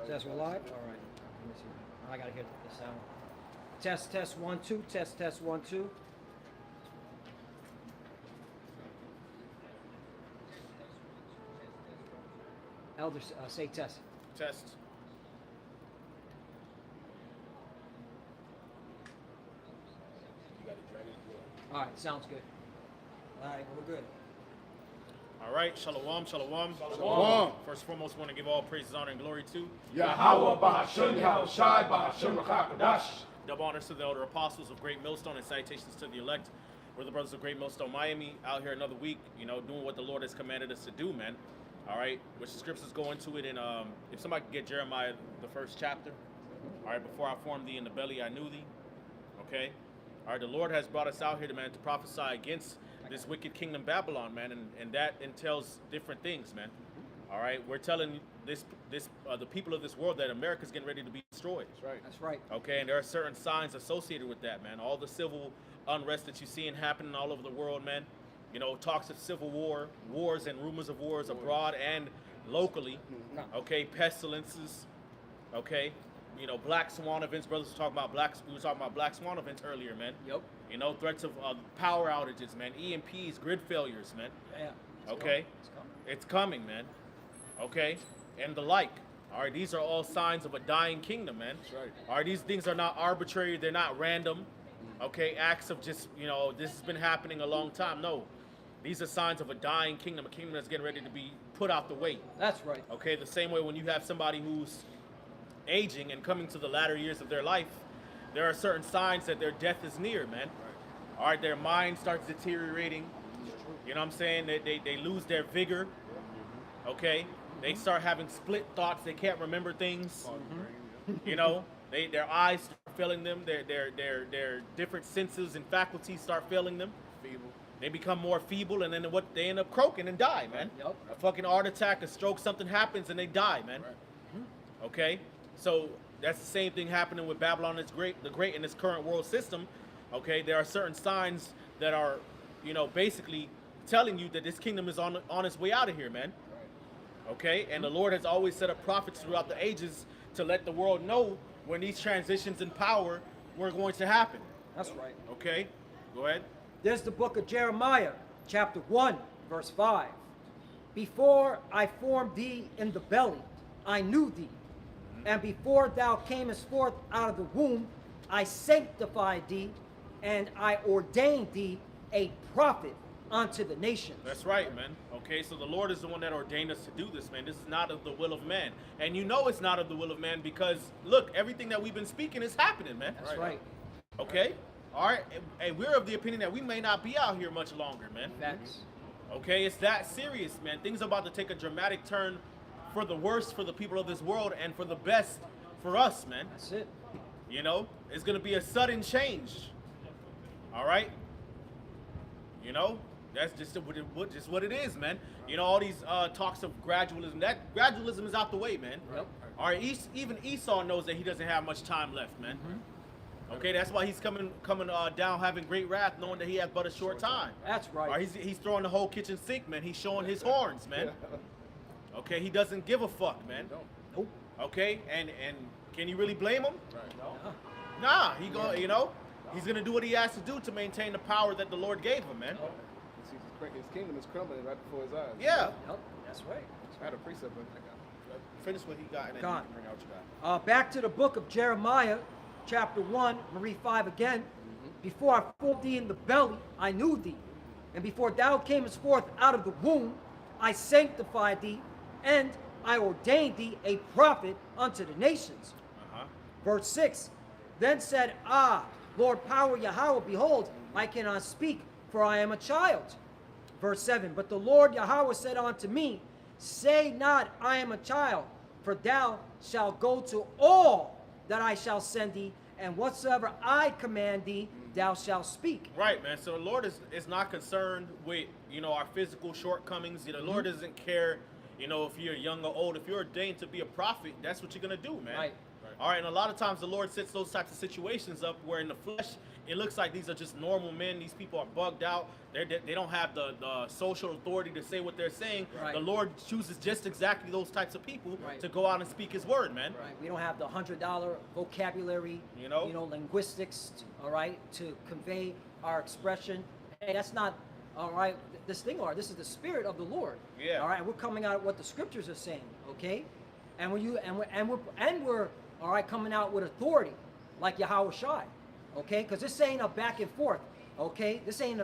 Test, we're live? All right. Let me see. I gotta hear the sound. Test, test, 1, 2. Test, test, 1, 2. Elders, say test. Test. All right, sounds good. All right, we're good. All right, shalom, shalom. Shalom. First and foremost, want to give all praises, honor, and glory to Yahweh Bahasham Yahushai Bahasham Rakakadash. double honors to the elder apostles of Great Millstone and salutations to the elect. We're the brothers of Great Millstone Miami, out here another week, doing what the Lord has commanded us to do, man. All right, which the scriptures go into it, and if somebody could get Jeremiah, the first chapter. All right, before I formed thee in the belly, I knew thee. Okay. All right, the Lord has brought us out here, man, to prophesy against this wicked kingdom Babylon, man, and that entails different things, man. All right, we're telling the people of this world that America's getting ready to be destroyed. That's right. That's right. Okay, and there are certain signs associated with that, man. All the civil unrest that you're seeing happening all over the world, man. Talks of civil war, wars and rumors of wars abroad and locally. Okay, pestilences. Okay, black swan events. Brothers were talking about we were talking about black swan events earlier, man. Yep. Threats of power outages, man. EMPs, grid failures, man. Yeah. Okay, it's coming, man. Okay, and the like. All right, these are all signs of a dying kingdom, man. That's right. All right, these things are not arbitrary. They're not random. Okay, acts of just, this has been happening a long time. No, these are signs of a dying kingdom, a kingdom that's getting ready to be put out the way. That's right. Okay, the same way when you have somebody who's aging and coming to the latter years of their life, there are certain signs that their death is near, man. Right. All right, their mind starts deteriorating. You know what I'm saying? They lose their vigor. Okay, they start having split thoughts. They can't remember things. Their eyes start failing them. Their different senses and faculties start failing them. Feeble. They become more feeble, and then they end up croaking and die, man. Yep. A fucking heart attack, a stroke, something happens, and they die, man. Right. Okay, so that's the same thing happening with Babylon the Great in this current world system. Okay, there are certain signs that are, basically telling you that this kingdom is on its way out of here, man. Okay, and the Lord has always set up prophets throughout the ages to let the world know when these transitions in power were going to happen. That's right. Okay, go ahead. There's the book of Jeremiah, chapter 1, verse 5. Before I formed thee in the belly, I knew thee. And before thou camest forth out of the womb, I sanctified thee, and I ordained thee a prophet unto the nations. That's right, man. Okay, so the Lord is the one that ordained us to do this, man. This is not of the will of man. And it's not of the will of man because, look, everything that we've been speaking is happening, man. That's right. Okay? All right? And we're of the opinion that we may not be out here much longer, man. Facts. Okay? It's that serious, man. Things are about to take a dramatic turn for the worst for the people of this world and for the best for us, man. That's it. It's going to be a sudden change. All right? That's just what it is, man. All these talks of gradualism. That gradualism is out the way, man. Yep. All right, even Esau knows that he doesn't have much time left, man. Okay, that's why he's coming down having great wrath, knowing that he has but a short time. That's right. All right, he's throwing the whole kitchen sink, man. He's showing his horns, man. Okay, he doesn't give a fuck, man. Nope. Okay, and can you really blame him? Right. Nah, he's gonna do what he has to do to maintain the power that the Lord gave him, man. His kingdom is crumbling right before his eyes. Yeah. Yep. That's right. I had a precept, but Finish what he got and then Gone. you can bring out what you got. Back to the book of Jeremiah, chapter 1, Marie 5 again. Before I formed thee in the belly, I knew thee. And before thou camest forth out of the womb, I sanctified thee, and I ordained thee a prophet unto the nations. Verse 6. Then said, Lord power Yahweh, behold, I cannot speak, for I am a child. Verse 7. But the Lord Yahweh said unto me, say not, I am a child, for thou shalt go to all that I shall send thee, and whatsoever I command thee, thou shalt speak. Right, man. So the Lord is not concerned with, our physical shortcomings. The Lord doesn't care You know, if you're young or old, if you're ordained to be a prophet, that's what you're gonna do, man. Right. All right, and a lot of times the Lord sets those types of situations up where in the flesh it looks like these are just normal men. These people are bugged out. They don't have the social authority to say what they're saying. Right. The Lord chooses just exactly those types of people Right. to go out and speak His word, man. Right. We don't have the $100 vocabulary, You know? linguistics, all right, to convey our expression. Hey, that's not, all right, this is the Spirit of the Lord. Yeah. All right, and we're coming out of what the Scriptures are saying, okay? And we're all right, coming out with authority, like Yahweh Shai, okay? Because this ain't a back and forth, okay? This ain't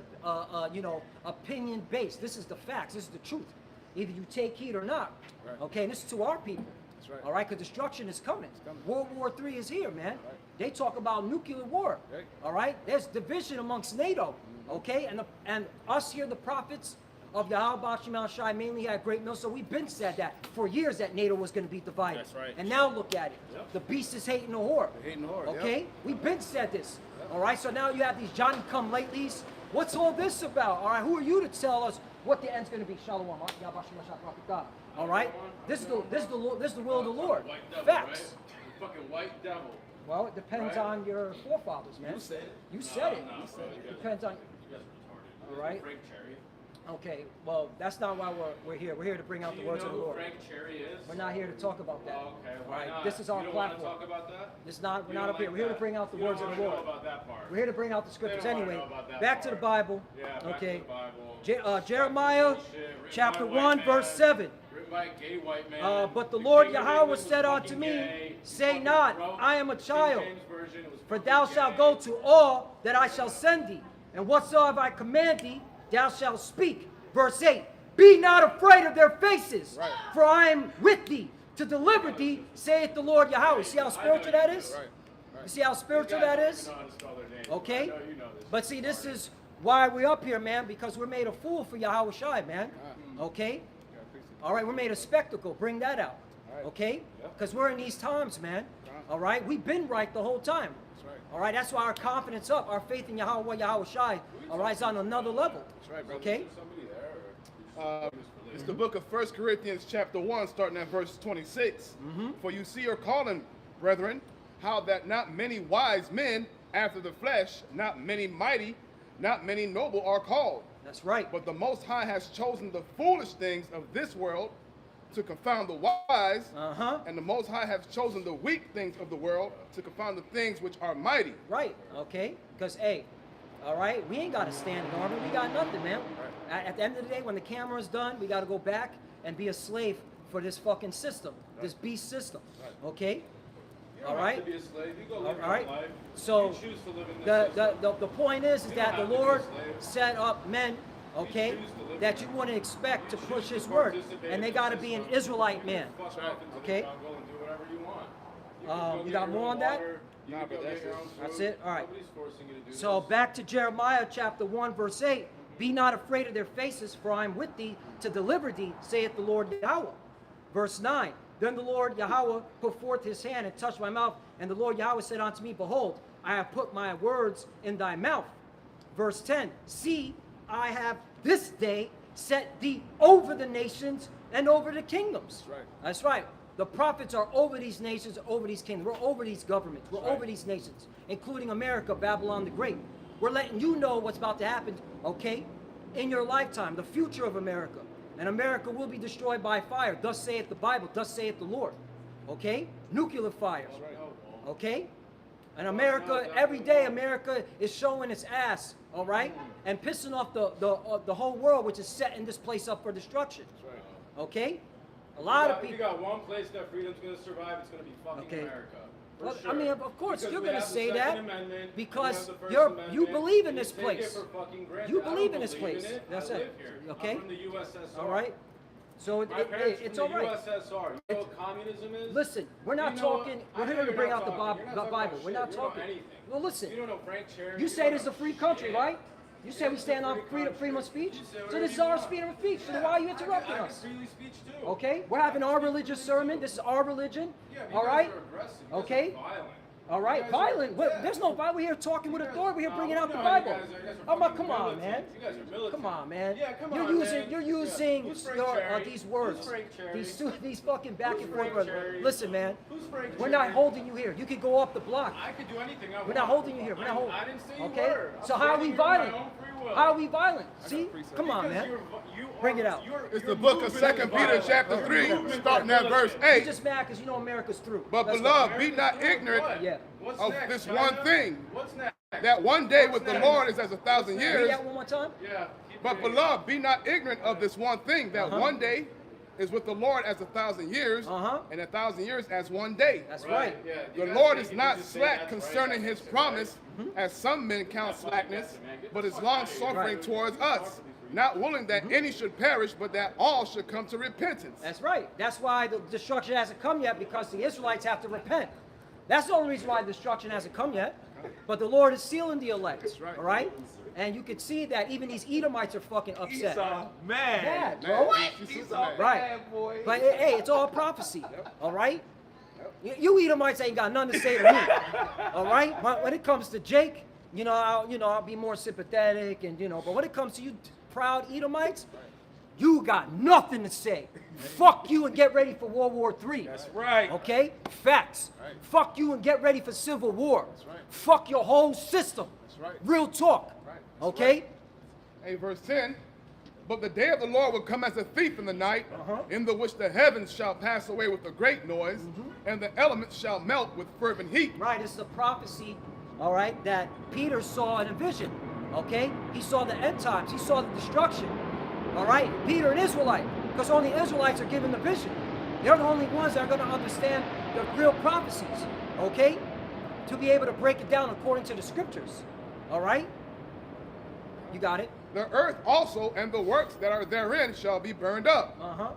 opinion based. This is the facts. This is the truth. Either you take heed or not, Right. okay? And this is to our people. That's right. All right, because destruction is coming. coming. World War III is here, man. Right. They talk about nuclear war. Right. All right, there's division amongst NATO. Okay, and us here, the prophets of Yahweh Bashim Shai, mainly at Great Mill. So we've been said that for years that NATO was going to be divided. That's right. And now look at it. Yep. The beast is hating the whore. They're hating the whore, Okay, yep. we've been said this. All right, so now you have these Johnny come latelys. What's all this about? All right, who are you to tell us what the end's going to be? Shalom. Yahweh Bashim Shai, prophet God. All right, this is the will of the Lord. White devil, Facts. right? The fucking white devil. Well, it depends Right. on your forefathers, man. You said it. You said it. No, bro, you guys- Depends on. You guys are retarded. All right. Frank Cherry. Okay, well, that's not why we're here. We're here to bring out Do the you words know of the who Lord. Frank Cherry is? We're not here to talk about that. Oh, okay, All why right, not? this is our You don't platform. want to talk about that? It's not. We're You not don't up here. like We're here to that? bring out the You words don't of the wanna Lord. know about that part. We're here to bring out the scriptures They don't wanna anyway. know about that Back to the part. Bible. Yeah, back Okay. to the Bible. Jeremiah, Bullshit, written chapter by a white 1, man, verse 7. Written by a gay white man. But the The Lord King of Yahweh England was said unto fucking me, gay. He say fucking not, wrote I am a the King child. James Version, it was For fucking thou gay. shalt go to all that I shall send thee, and whatsoever I command thee, thou shalt speak. Verse 8, be not afraid of their faces, Right. for I am with thee to deliver thee, saith the Lord Yahweh. See how spiritual that is? Right. You see how These spiritual guys that don't is? even know how to spell their names. Okay? I know you know this. But see, this is why we're up here, man, because we're made a fool for Yahweh Shai, man. Okay? Yeah, appreciate All right, we're made a spectacle. Bring that out. All right. Okay? Yep. Because we're in these times, man. Right. All right? We've been right the whole time. That's right. All right? That's why our confidence up, our faith in Yahweh Shai, all right, is on another level. That's right, brother. Okay? Somebody there, or It's the book of 1 Corinthians chapter 1, starting at verse 26. For you see your calling, brethren, how that not many wise men after the flesh, not many mighty, not many noble are called. That's right. But the Most High has chosen the foolish things of this world to confound the wise, Uh-huh. and the Most High has chosen the weak things of the world to confound the things which are mighty. Right. Okay? Because, hey, all right, we ain't got to stand in armor. We got nothing, man. At the end of the day, when the camera's done, we got to go back and be a slave for this fucking system, this beast system. Okay? You don't All have right? to be a slave. You go live All right. your own life. So You choose to live in this the point is You don't that the have to be a Lord slave. set up men, okay, choose to live that your you life. wouldn't expect to You push choose His to word, participate and they in got to the be an system. Israelite You man. can fuck off into Okay. the jungle and do whatever you want. You Um, can go you get got your more own on that? water, You Nah, can but go that's get your it. own That's food. it? All right. Nobody's forcing you to do So this. back to Jeremiah chapter 1, verse 8. Be not afraid of their faces, for I am with thee to deliver thee, saith the Lord Yahweh. Verse 9. Then the Lord Yahweh put forth his hand and touched my mouth, and the Lord Yahweh said unto me, behold, I have put my words in thy mouth. Verse 10. See, I have this day set thee over the nations and over the kingdoms. That's right. That's right. The prophets are over these nations, over these kingdoms. We're over these governments. We're over these nations, including America, Babylon the Great. We're letting you know what's about to happen, okay, in your lifetime, the future of America. And America will be destroyed by fire. Thus saith the Bible. Thus saith the Lord. Okay? Nuclear fire. That's right. Okay? And America, every day America is showing its ass, all right? And pissing off the whole world, which is setting this place up for destruction. That's right. Okay? A lot of If you people. got one place that freedom's going to survive, it's going to be fucking Okay. America. For Well, sure. I mean, of course, Because you're we gonna have the say Second that Amendment, because we have the First you Amendment, believe in and you this take place. it for fucking granted. You I don't believe in this believe place. it. That's I it. live here. Okay? I'm from the USSR. All right? So My parents it's from all the right. USSR. You know what communism is? Listen, we're not You know what? talking. I We're know here to you're bring not out the talking. You're not talking Bible. about We're shit. not You don't know talking. anything. Well, listen. You don't know Frank Cherry. You say don't this is a know free country, shit. right? You say we It's a stand on free freedom of country. speech. You say So whatever this is you our want. freedom of speech. So Yeah, why are you interrupting I can us? freely speech too. Okay? We're having our religious sermon. This is our religion. Yeah, but you All guys right? are aggressive. You guys Okay? are violent. All right, You guys violent. are- yeah. There's no violence. We're here talking with You guys- authority. We're here no, bringing out the no, Bible. you guys are Oh, fucking come on, man. militants. You guys are militant. Come on, man. Yeah, come You're on, using man. you're Yeah. using Who's Frank your, Cherry? these words. Who's Frank Cherry? These fucking back Who's and forth Frank words. Cherry? Listen, man. Who's Frank We're not Cherry? holding you here. You can go up the block. I could do anything I want. We're not holding you here. We're not holding. I didn't say you Okay? were. I'm So how are we standing here of my violent? own free will. How are we violent? got See? a precept. Come on, Because man. you Bring are- it out. It's your the book of movement 2 is Peter violent. chapter Your 3, movement is starting at verse militant. You're 8. just mad because you know America's through. But Let's go. beloved, be not ignorant What? Yeah. What's of next, this China? one thing, What's next? that one day with What's the next? Lord is as 1,000 Read years. that one more time. Yeah. keep But reading. beloved, be not ignorant of this one thing, that Uh-huh. one day is with the Lord as 1,000 years, Uh-huh. and 1,000 years as one day. That's right. Yeah. The You guys Lord think is you not can just say slack that's concerning right, his that's promise, Mm-hmm. as some men count slackness, but is Right. long suffering towards us, not willing that any should perish, but that all should come to repentance. That's right. That's why the destruction hasn't come yet, because the Israelites have to repent. That's the only reason why the destruction hasn't come yet. But the Lord is sealing the elect. That's right. All right? And you can see that even these Edomites are fucking upset. Esau, man. Mad, bro. Esau, Right. boy. But hey, it's all prophecy. All right? You Edomites ain't got nothing to say to me. All right? But when it comes to Jake, I'll be more sympathetic, and but when it comes to you proud Edomites, you got nothing to say. Fuck you and get ready for World War III. That's right. Okay? Facts. Right. Fuck you and get ready for Civil War. right. Fuck your whole system. That's right. Real talk. Right. Okay? Hey, verse 10. But the day of the Lord will come as a thief in the night, Uh-huh. in the which the heavens shall pass away with a great noise, and the elements shall melt with fervent heat. Right, it's the prophecy, all right, that Peter saw in a vision. Okay? He saw the end times, he saw the destruction. All right? Peter, an Israelite, because only Israelites are given the vision. They're the only ones that are going to understand the real prophecies. Okay? To be able to break it down according to the scriptures. All right? You got it? The earth also and the works that are therein shall be burned up. Uh-huh.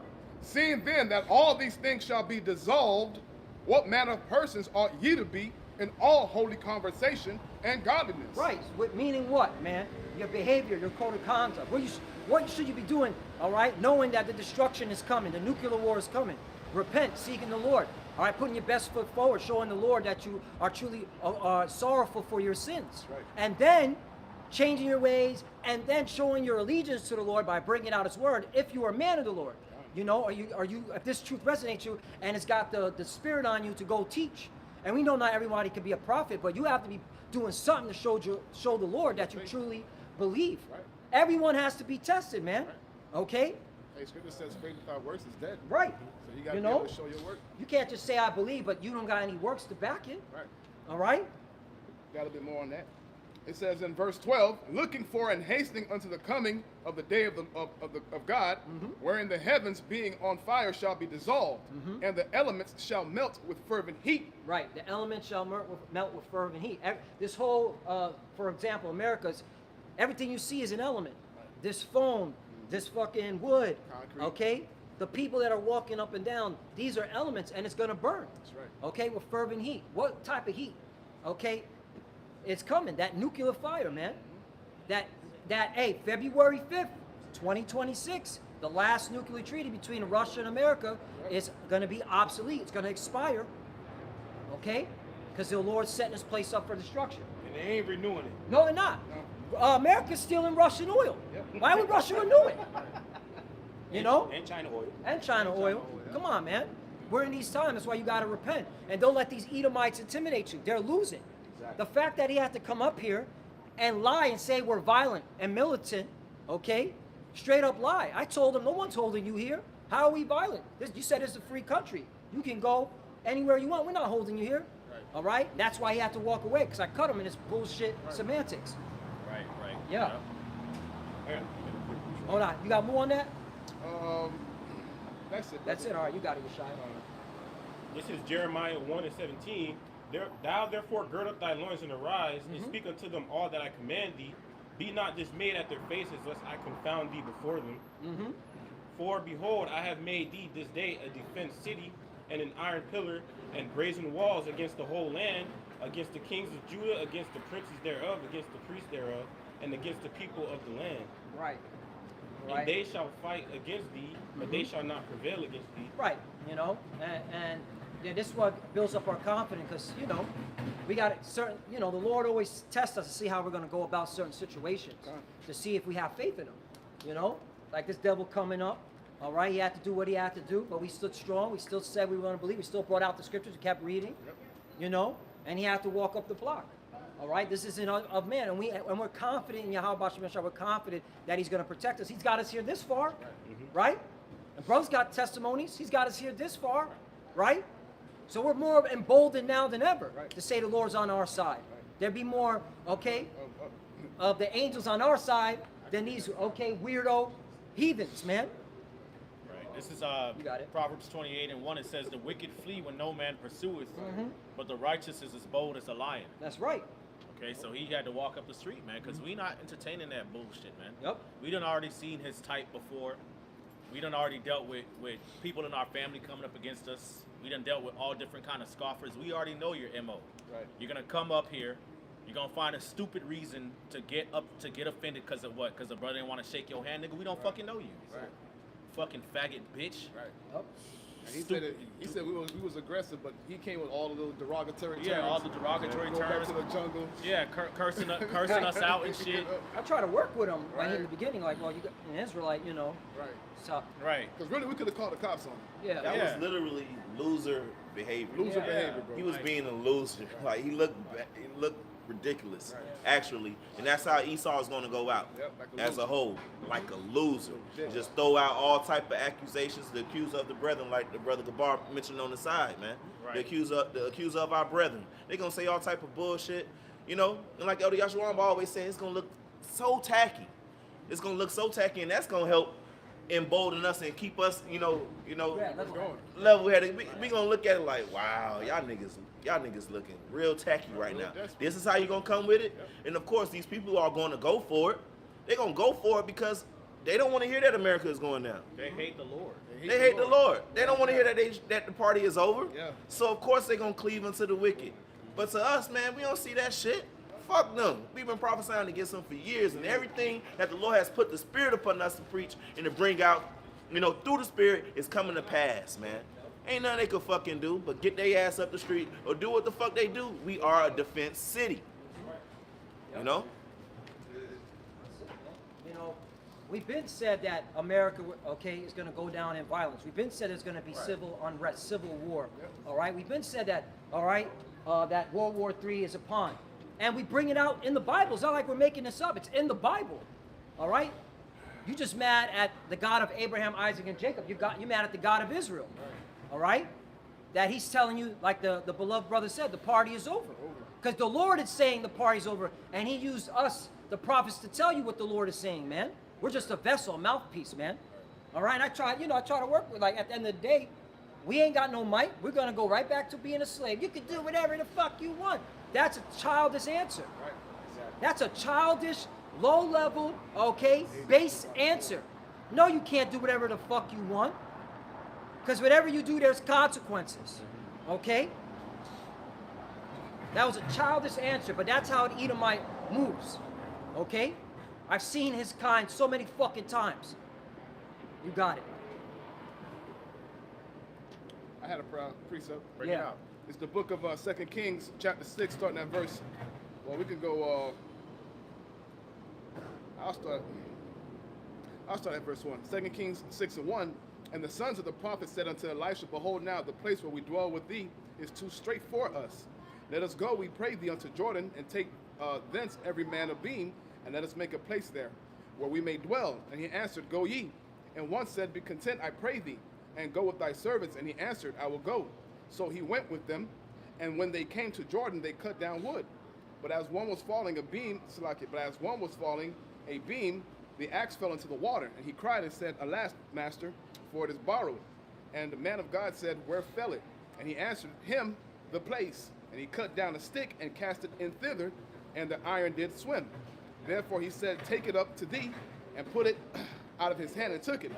Seeing then that all these things shall be dissolved, what manner of persons ought ye to be in all holy conversation and godliness? Right. Meaning what, man? Your behavior, your code of conduct. What should you be doing, all right? Knowing that the destruction is coming, the nuclear war is coming. Repent, seeking the Lord. All right, putting your best foot forward, showing the Lord that you are truly sorrowful for your sins. Right. And then changing your ways, and then showing your allegiance to the Lord by bringing out His word. If you are a man of the Lord, are you? If this truth resonates you, and it's got the spirit on you to go teach. And we know not everybody can be a prophet, but you have to be doing something to show the Lord that you truly believe. Right. Everyone has to be tested, man. Okay? Hey, scripture says faith without works is dead. Right. So you got to You be know? able to show your work. You can't just say I believe, but you don't got any works to back it. Right. All right? Got a bit more on that. It says in verse 12, looking for and hastening unto the coming of the day of God, wherein the heavens being on fire shall be dissolved, and the elements shall melt with fervent heat. Right. The elements shall melt with fervent heat. This whole, for example, America's, everything you see is an element. This phone, this fucking wood, Concrete. okay? The people that are walking up and down, these are elements, and it's going to burn. That's right. Okay, with fervent heat. What type of heat? Okay, it's coming. That nuclear fire, man. Hey, February 5th, 2026, the last nuclear treaty between Russia and America is going to be obsolete. It's going to expire. Okay, because the Lord's setting this place up for destruction. And they ain't renewing it. No, they're not. America's stealing Russian oil. Yep. Why would Russia renew it? You know? And China oil. And China oil. Come on, man. We're in these times. That's why you got to repent. And don't let these Edomites intimidate you. They're losing. The fact that he had to come up here and lie and say we're violent and militant, okay? Straight up lie. I told him, no one's holding you here. How are we violent? You said it's a free country. You can go anywhere you want. We're not holding you here. Right. All right? That's why he had to walk away, because I cut him in his bullshit semantics. Right, right. Yeah. Hold on. You got more on that? That's it. That's it. All right. You got it, Yeshai. This is Jeremiah 1:17. Thou therefore gird up thy loins and arise, and speak unto them all that I command thee. Be not dismayed at their faces, lest I confound thee before them. Mm-hmm. For behold, I have made thee this day a defenced city, and an iron pillar, and brazen walls against the whole land, against the kings of Judah, against the princes thereof, against the priests thereof, and against the people of the land. Right. And they shall fight against thee, but they shall not prevail against thee. Right, and yeah, this is what builds up our confidence, because, we got certain, the Lord always tests us to see how we're going to go about certain situations, to see if we have faith in him, like this devil coming up. All right, he had to do what he had to do, but we stood strong. We still said we were going to believe. We still brought out the scriptures. We kept reading, and he had to walk up the block. All right, this isn't of man, and we're confident in Yahweh Shemeshah. We're confident that he's going to protect us. He's got us here this far, right? And brother's got testimonies. He's got us here this far, right? So we're more emboldened now than ever to say the Lord's on our side. There'd be more, of the angels on our side than these, weirdo heathens, man. Right. This is You got it. Proverbs 28:1. It says, "The wicked flee when no man pursueth, but the righteous is as bold as a lion." That's right. Okay, so he had to walk up the street, man, because we not entertaining that bullshit, man. Yep. We done already seen his type before. We done already dealt with people in our family coming up against us. We done dealt with all different kind of scoffers. We already know your MO. Right. You're gonna come up here. You're gonna find a stupid reason to get offended because of what? Because the brother didn't want to shake your hand, nigga. We don't fucking know you. Right. Fucking faggot bitch. Right. Yep. And he said we was aggressive, but he came with all the little derogatory terms. Yeah, all the derogatory Go back terms. to the jungle. Yeah, cursing us out and shit. I try to work with him right in Right. the beginning, like, well, you got an Israelite, Right. so Right. Because really, we could have called the cops on him. yeah. That Yeah. was literally loser behavior. Loser Yeah. behavior, bro. He was Right. being a loser. Like he looked ridiculous, Right. actually, and that's how Esau is going to go out Yep, like a as loser. a whole, like a loser. Legit. Just throw out all type of accusations, the accuser of the brethren, like the brother Gabar mentioned on the side, man. Right. The accuser of our brethren. They gonna say all type of bullshit, and like Elder Yashuamba always said, it's gonna look so tacky. It's gonna look so tacky, and that's gonna help embolden us and keep us, Yeah, let's go. level-headed. We gonna look at it like, wow, y'all niggas looking real tacky right now. desperate. This is how you gonna come with it? And of course, these people are gonna go for it. They're gonna go for it because they don't want to hear that America is going down. They hate the Lord. They hate the Lord. They don't want to hear that the party is over. Yeah. So of course they're gonna cleave unto the wicked. But to us, man, we don't see that shit. Fuck them. We've been prophesying against them for years, and everything that the Lord has put the Spirit upon us to preach and to bring out, through the Spirit is coming to pass, man. Ain't nothing they could fucking do but get their ass up the street or do what the fuck they do. We are a defense city. We've been said that America, is going to go down in violence. We've been said there's going to be civil unrest, civil war. All right. We've been said that. All right. That World War III is upon, and we bring it out in the Bible. It's not like we're making this up. It's in the Bible. All right. You just mad at the God of Abraham, Isaac, and Jacob. You mad at the God of Israel. All right. That he's telling you, like the beloved brother said, the party is over. Because the Lord is saying the party's over, and he used us, the prophets, to tell you what the Lord is saying, man. We're just a vessel, a mouthpiece, man. All right, and I try to work with, like, at the end of the day, we ain't got no might. We're gonna go right back to being a slave. You can do whatever the fuck you want. That's a childish answer. Right. Exactly. That's a childish, low-level, base answer. No, you can't do whatever the fuck you want. Because whatever you do, there's consequences. Okay? That was a childish answer, but that's how an Edomite moves. Okay? I've seen his kind so many fucking times. You got it. I had a precept. Bring it Yeah. out. It's the book of 2 Kings, chapter 6, starting at verse. Well, we can go. I'll start at verse 1. 2 Kings 6:1. And the sons of the prophet said unto Elisha, Behold, now the place where we dwell with thee is too strait for us. Let us go, we pray thee, unto Jordan, and take thence every man a beam, and let us make a place there, where we may dwell. And he answered, Go ye. And one said, Be content, I pray thee, and go with thy servants. And he answered, I will go. So he went with them, and when they came to Jordan, they cut down wood. But as one was falling a beam, the axe fell into the water. And he cried and said, Alas, master, for it is borrowed. And the man of God said, Where fell it? And he answered him, The place. And he cut down a stick and cast it in thither, and the iron did swim. Therefore he said, Take it up to thee, and put it out of his hand, and took it.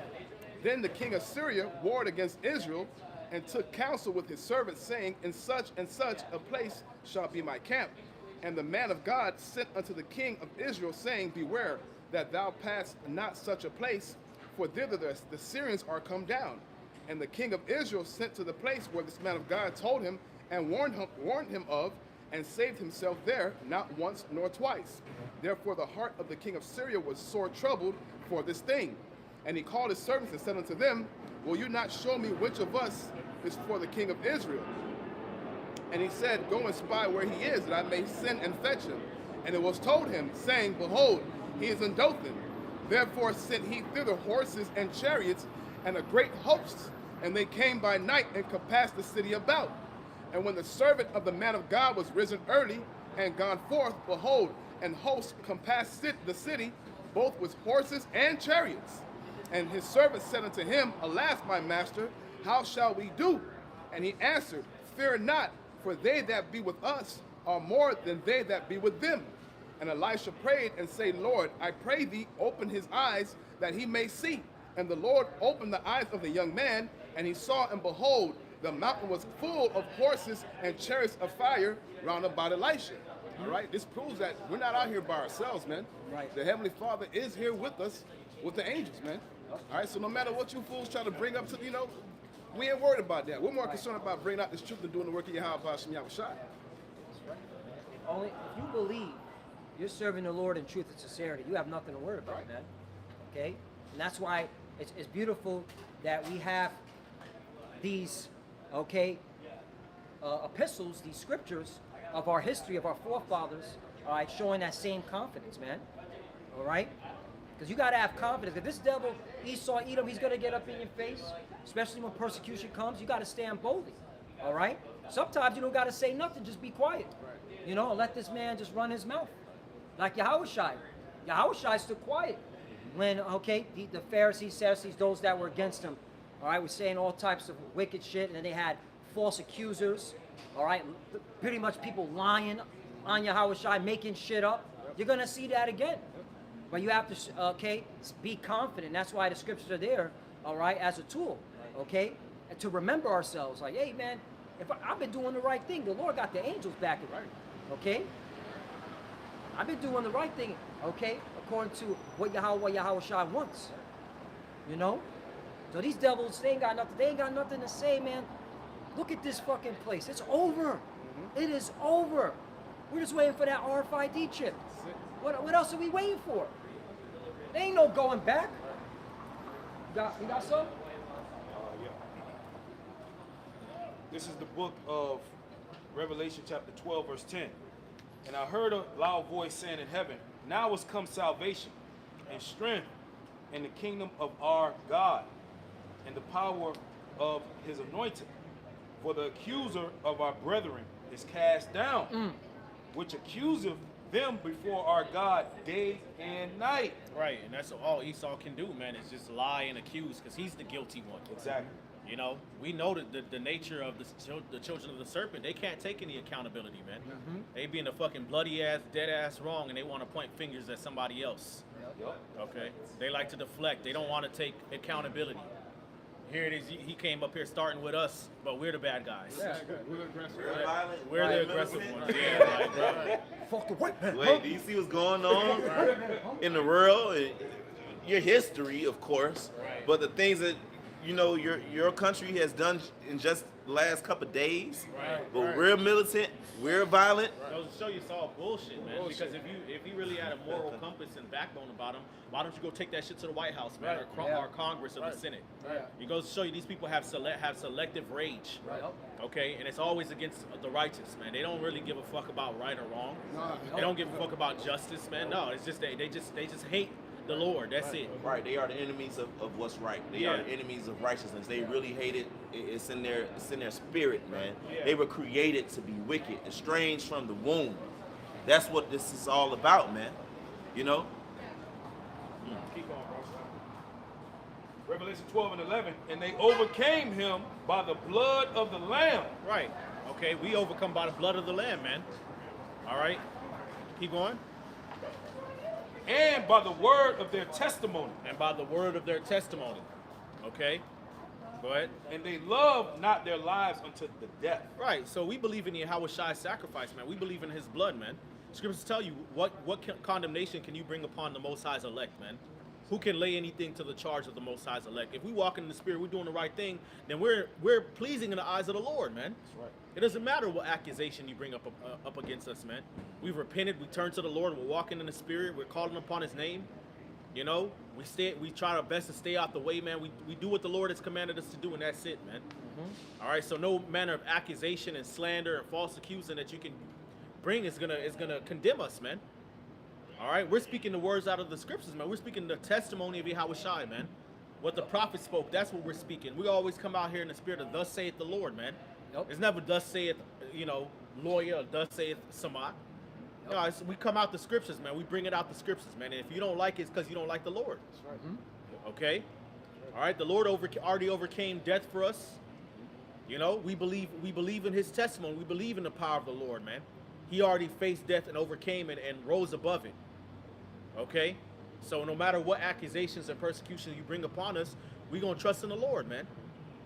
Then the king of Syria warred against Israel, and took counsel with his servants, saying, In such and such a place shall be my camp. And the man of God sent unto the king of Israel, saying, Beware that thou pass not such a place, for thither the Syrians are come down. And the king of Israel sent to the place where this man of God told him, and warned him of, and saved himself there, not once nor twice. Therefore the heart of the king of Syria was sore troubled for this thing. And he called his servants and said unto them, Will you not show me which of us is for the king of Israel? And he said, Go and spy where he is, that I may send and fetch him. And it was told him, saying, Behold, he is in Dothan. Therefore sent he thither horses and chariots and a great host. And they came by night and compassed the city about. And when the servant of the man of God was risen early and gone forth, behold, an host compassed the city, both with horses and chariots. And his servant said unto him, Alas, my master, how shall we do? And he answered, Fear not, for they that be with us are more than they that be with them. And Elisha prayed and said, Lord, I pray thee, open his eyes that he may see. And the Lord opened the eyes of the young man, and he saw, and behold, the mountain was full of horses and chariots of fire round about Elisha. All right, this proves that we're not out here by ourselves, man. Right. The Heavenly Father is here with us, with the angels, man. All right, so no matter what you fools try to bring up to, we ain't worried about that. We're more concerned about bringing out this truth and doing the work of Yahweh Hashem Yahushua. Only if you believe you're serving the Lord in truth and sincerity, you have nothing to worry about, Right. man. Okay? And that's why it's beautiful that we have these, epistles, these scriptures of our history, of our forefathers, all right, showing that same confidence, man. All right? Because you got to have confidence. If this devil, Esau, Edom, he's going to get up in your face, especially when persecution comes. You got to stand boldly. All right? Sometimes you don't got to say nothing. Just be quiet. And let this man just run his mouth. Like Yahushua. Yahushua stood quiet when, the Pharisees, Sadducees, those that were against him, all right, were saying all types of wicked shit, and then they had false accusers, all right, pretty much people lying on Yahushua, making shit up. You're going to see that again. But you have to, be confident. That's why the scriptures are there, all right, as a tool, and to remember ourselves. Like, hey, man, if I've been doing the right thing, the Lord got the angels backing me, okay? I've been doing the right thing, according to what Yahushua wants, So these devils, they ain't got nothing to say, man. Look at this fucking place. It's over. It is over. We're just waiting for that RFID chip. What else are we waiting for? There ain't no going back. You got some? Yeah. This is the book of Revelation chapter 12, verse 10. And I heard a loud voice saying in heaven, Now is come salvation and strength in the kingdom of our God and the power of his anointed. For the accuser of our brethren is cast down, which accuseth them before our God day and night. Right, and that's all Esau can do, man, is just lie and accuse, because he's the guilty one. Exactly. We know that the nature of the children of the serpent, they can't take any accountability, man. They be in the fucking bloody ass, dead ass wrong, and they want to point fingers at somebody else. Yep. Okay, they like to deflect. They don't want to take accountability. Here it is. He came up here starting with us, but we're the bad guys. Yeah. We're violent. We're the aggressive ones. Yeah, like, bro. Fuck the white man. Wait, do you see what's going on in the world? And your history, of course, but the things that your country has done in just the last couple of days. But we're militant, we're violent. Goes to show you it's all bullshit, man. Because if you really had a moral compass and backbone about him, why don't you go take that shit to the White House, man, or Congress or the Senate? It goes to show you these people have selective rage. Okay, and it's always against the righteous, man. They don't really give a fuck about right or wrong. They don't give a fuck about justice, man. No, it's just they just hate the Lord. That's it. Right, they are the enemies of what's right. They are the enemies of righteousness. They really hate it. It's in their spirit, man. They were created to be wicked, estranged from the womb. That's what this is all about, man. Keep on, bro. Revelation 12 and 11. And they overcame him by the blood of the Lamb. Right. Okay, we overcome by the blood of the Lamb, man. All right. Keep going. And by the word of their testimony. And by the word of their testimony. Okay. Go ahead. And they loved not their lives unto the death. Right. So we believe in Yahweh's sacrifice, man. We believe in his blood, man. Scriptures tell you what condemnation can you bring upon the Most High's elect, man? who can lay anything to the charge of the Most High's elect? If we walk in the Spirit, we're doing the right thing, then we're pleasing in the eyes of the Lord, man. That's right. It doesn't matter what accusation you bring up against us, man. We've repented, we turn to the Lord, we're walking in the Spirit, we're calling upon His name. You know, we try our best to stay out the way, man. We do what the Lord has commanded us to do, and that's it, man. All right, so no manner of accusation and slander and false accusing that you can bring is gonna condemn us, man. All right, we're speaking the words out of the scriptures, man. We're speaking the testimony of Yahweh Shai, man. What the prophet spoke, that's what we're speaking. We always come out here in the spirit of thus saith the Lord, man. Yep. It's never thus saith, lawyer, or thus saith Samad. No, we come out the scriptures, man. We bring it out the scriptures, man. And if you don't like it, it's because you don't like the Lord. That's right. Okay? All right, the Lord already overcame death for us. You know, we believe in His testimony. We believe in the power of the Lord, man. He already faced death and overcame it and rose above it. Okay? So no matter what accusations and persecutions you bring upon us, we're going to trust in the Lord, man.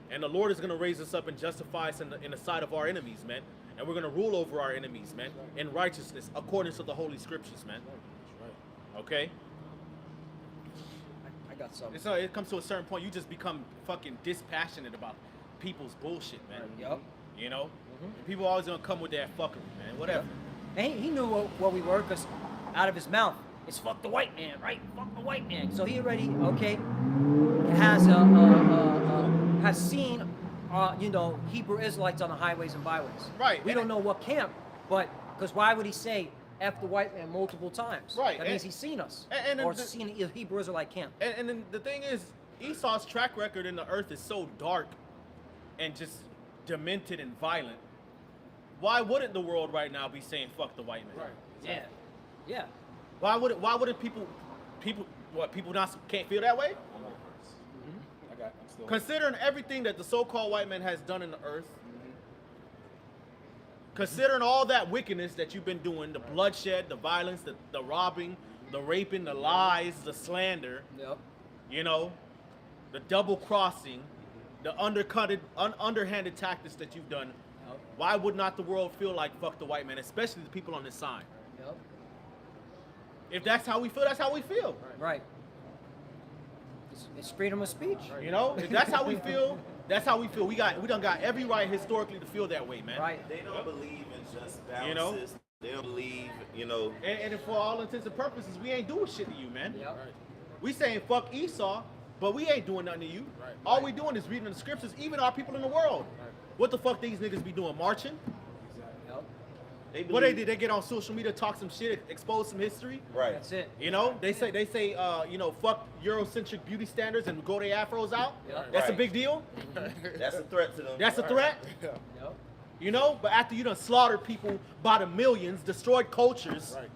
And the Lord is going to raise us up and justify us in the sight of our enemies, man. And we're going to rule over our enemies, man, in righteousness according to the Holy Scriptures, man. Okay? I got something. It comes to a certain point, you just become fucking dispassionate about people's bullshit, man. Yep. You know? People always going to come with that fuckery, man. Whatever. And he knew what we were, because out of his mouth, it's fuck the white man, right? Fuck the white man. So he already, has seen, Hebrew Israelites on the highways and byways. Right. We don't know what camp, but, because why would he say F the white man multiple times? Right. That means he's seen us. And or seen a Hebrew Israelite camp. And then the thing is, Esau's track record in the earth is so dark and just demented and violent. Why wouldn't the world right now be saying fuck the white man? Yeah. Yeah. Why wouldn't people can't feel that way? I'm still. Considering everything that the so-called white man has done in the earth, considering all that wickedness that you've been doing, the bloodshed, the violence, the robbing, the raping, the lies, the slander, Yep. the double crossing, the underhanded tactics that you've done, Yep. why would not the world feel like fuck the white man, especially the people on this side? Yep. If that's how we feel, that's how we feel. Right. It's freedom of speech. You know, if that's how we feel, that's how we feel. We done got every right historically to feel that way, man. Right. They don't believe in just You know? balances. They don't believe, And for all intents and purposes, we ain't doing shit to you, man. Yep. We saying fuck Esau, but we ain't doing nothing to you. Right. All we doing is reading the scriptures, even our people in the world. What the fuck these niggas be doing? Marching? Yep. they What they believe. did? They get on social media, talk some shit, expose some history. Right. That's it. You know, they say, fuck Eurocentric beauty standards and grow their afros out. Yeah. That's a Right. big deal. That's a threat to them. That's a threat. Yeah. Yep. You know, but after you done slaughtered people by the millions, destroyed cultures, Right.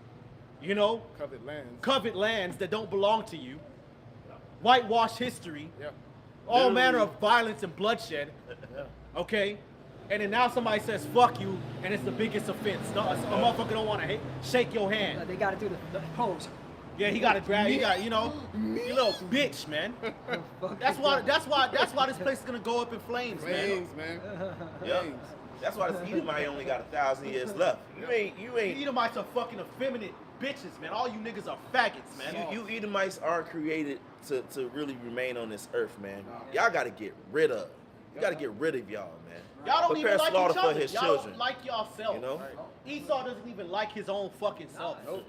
you know, Covered lands. covet lands that don't belong to you, whitewash history, Yeah. all Literally. manner of violence and bloodshed, okay? And then now somebody says fuck you, and it's the biggest offense. No, a motherfucker don't want to shake your hand. They got to do the pose. Yeah, he got to grab. You little bitch, man. That's why this place is gonna go up in flames, man. Flames, man. Yep. Flames. That's why this Edomite only got 1,000 years left. You ain't. Edomites are fucking effeminate bitches, man. All you niggas are faggots, man. You Edomites aren't created to really remain on this earth, man. Y'all got to get rid of. You got to get rid of y'all, man. Y'all don't Prepare even like slaughter each for other. his Y'all children. don't like yourself. You know? Esau doesn't even like his own fucking self. Nope.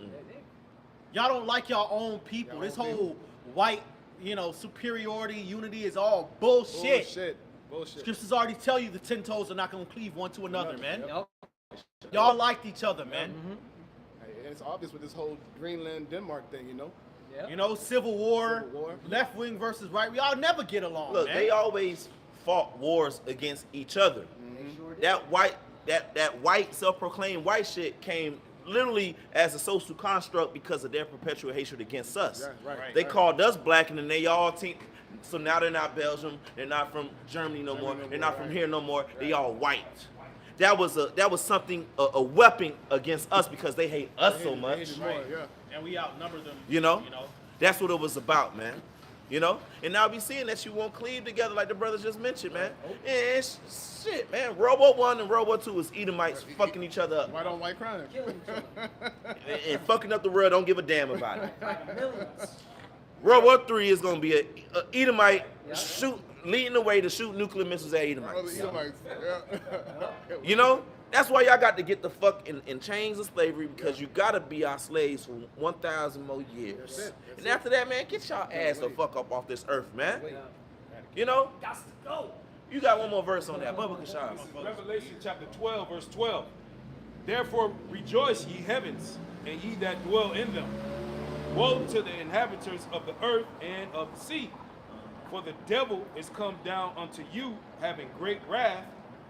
Y'all don't like your own people. This whole white, superiority, unity is all bullshit. Bullshit. Scriptures already tell you the 10 toes are not gonna cleave one to another, man. Yep. Y'all liked each other, man. Hey, and it's obvious with this whole Greenland Denmark thing, Yep. Civil War, Civil War. left wing versus right. We all never get along, Look, man. they always fought wars against each other. They sure did. That white self-proclaimed white shit came literally as a social construct because of their perpetual hatred against us. Yeah, right. They called us black, and then they all team. So now they're not Belgium. They're not from Germany no more. They're not from here no more. They all white. That was something a weapon against us because they hate us so much. Hated more, yeah. And we outnumber them. You know? That's what it was about, man. And now we seeing that you won't cleave together like the brothers just mentioned, man. And it's shit, man. World War 1 and World War 2 is Edomites fucking each other up. White on white crime. Killing each other. And fucking up the world, don't give a damn about it. By the millions. World War III is gonna be a Edomite Yeah. leading the way to shoot nuclear missiles at Other Edomites. Edomites. Yeah. You know, that's why y'all got to get the fuck in chains of slavery, because you gotta be our slaves for 1,000 more years. That's it. And after that, man, get y'all ass the fuck up off this earth, man. Yeah. You know, Got to go. you got one more verse on that, Bubba Kashab. Revelation chapter 12, verse 12. Therefore rejoice, ye heavens, and ye that dwell in them. Woe to the inhabitants of the earth and of the sea. For the devil is come down unto you, having great wrath,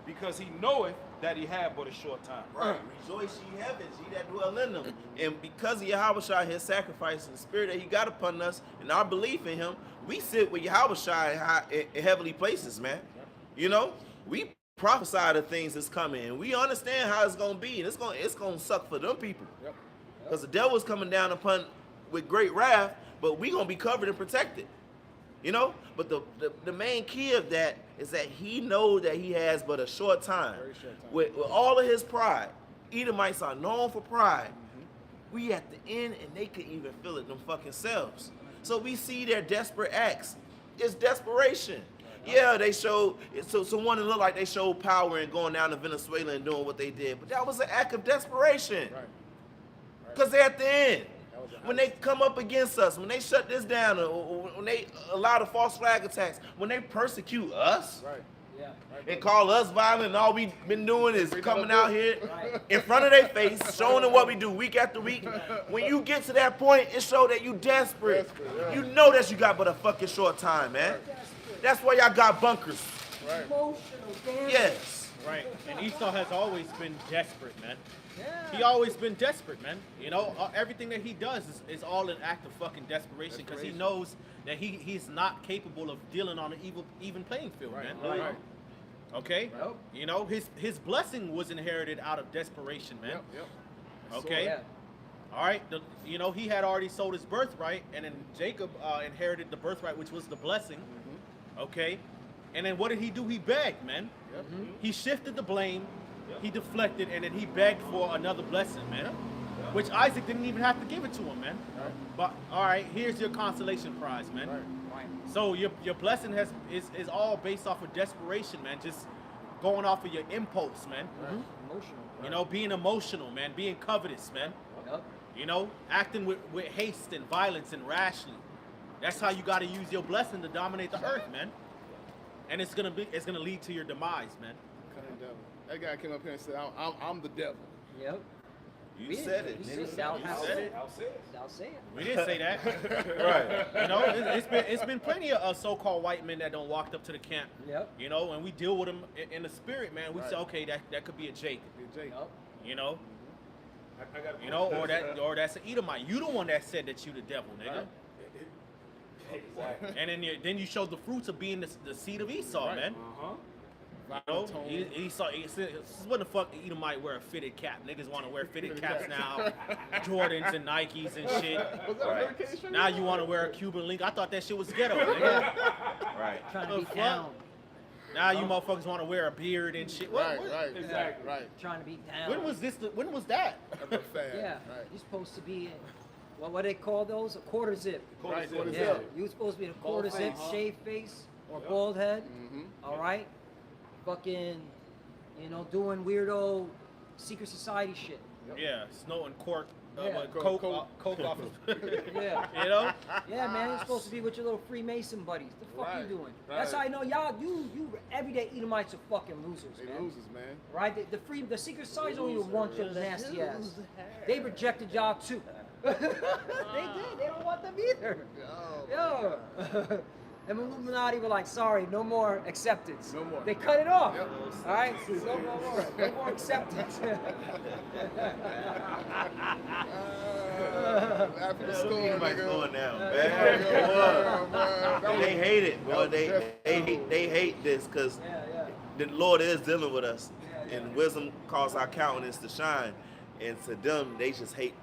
because he knoweth that he had but a short time. Right. Rejoice, ye heavens, ye that dwell in them. And because of Yahushua, his sacrifice and the spirit that he got upon us, and our belief in him, we sit with Yahushua in heavenly places, man. You know, we prophesy the things that's coming, and we understand how it's gonna be, and it's gonna suck for them people. Because the devil is coming down upon with great wrath, but we gonna be covered and protected. You know, but the main key of that is that he knows that he has but a short time. Very short time. With all of his pride, Edomites are known for pride. We at the end, and they could even feel it them fucking selves. So we see their desperate acts. It's desperation. Yeah, they showed, so someone that looked like they showed power in going down to Venezuela and doing what they did, but that was an act of desperation. Right. Because they're at the end. That was a When they come up against us, when they shut this down, or when they allow the false flag attacks, when they persecute us Right. Yeah. and call us violent, and all we've been doing is Read coming that out book. here Right. in front of their face, showing them what we do week after week. When you get to that point, it shows that you desperate. Desperate, yeah. You know that you got but a fucking short time, man. That's why y'all got bunkers. Right. Emotional damage. Yes. Right. And Esau has always been desperate, man. Yeah. He always been desperate, man. You know, everything that he does is all an act of fucking desperation, because he Desperation. knows that he's not capable of dealing on an even playing field, Right. man. Right. Okay. Yep. You know, his blessing was inherited out of desperation, man. Yep. Yep. Okay. Yeah. All right. You know, he had already sold his birthright, and then Jacob inherited the birthright, which was the blessing. Okay. And then what did he do? He begged, man. Yep. He shifted the blame, he deflected, and then he begged for another blessing, man. Which Isaac didn't even have to give it to him, man. Right. But all right, here's your consolation prize, man. Right. Right. So your blessing is all based off of desperation, man. Just going off of your impulse, man. Emotional. You know, being emotional, man. Being covetous, man. Yep. You know, acting with haste and violence and rashly. That's how you got to use your blessing to dominate the earth, man. And it's gonna lead to your demise, man. Cunning devil. That guy came up here and said, I'm the devil. Yep. You said it. You nigga. said Thou You hast said said. it. Thou say it. We didn't say that. Right. You know, it's been plenty of so-called white men that don't walked up to the camp. Yep. You know, and we deal with them in the spirit, man. We Right. say, okay, that could be a Jake. Jake. Yep. You know, I got you know, or that's an Edomite. You the one that said that you the devil, nigga. Right. And then you showed the fruits of being the seed of Esau, Right. man. Uh-huh. You know, Tone. Esau. This is when the fuck Edomite wear a fitted cap. Niggas want to wear fitted caps now, Jordans and Nikes and shit. Was that Right. a medication? Now you want to wear a Cuban link. I thought that shit was ghetto, nigga. Right. Trying to The be fuck? down. Now you motherfuckers want to wear a beard and shit. Right, What? right, Exactly. right. Trying to be down. When was this? When was that? That's a fad. Yeah. Right. You're supposed to be in, what they call those? A quarter zip. Right, zip. what is Yeah. that? You supposed to be in a quarter Bald zip, face. shaved face, or bald head. Mm-hmm. All right. Fucking, doing weirdo secret society shit. Yeah, snow and cork. Yeah. Coke Coke. off of. Yeah. You know? Yeah, man, you're supposed to be with your little Freemason buddies. The fuck Right, you doing? right. That's how I know y'all. You everyday Edomites are fucking losers, They man. losers, man. Right? The secret society don't even want your nasty ass. They rejected y'all too. They did. They don't want them either. Yo. And Illuminati were like, sorry, no more acceptance. No more. They cut it off. Yep. All right? No more acceptance. After the storm, Edomites nigga. going down, Yeah, man. man. That They was- hate it, boy. that was They hate this because Yeah. the Lord is dealing with us, Yeah. and wisdom causes our countenance to shine. And to them, they just hate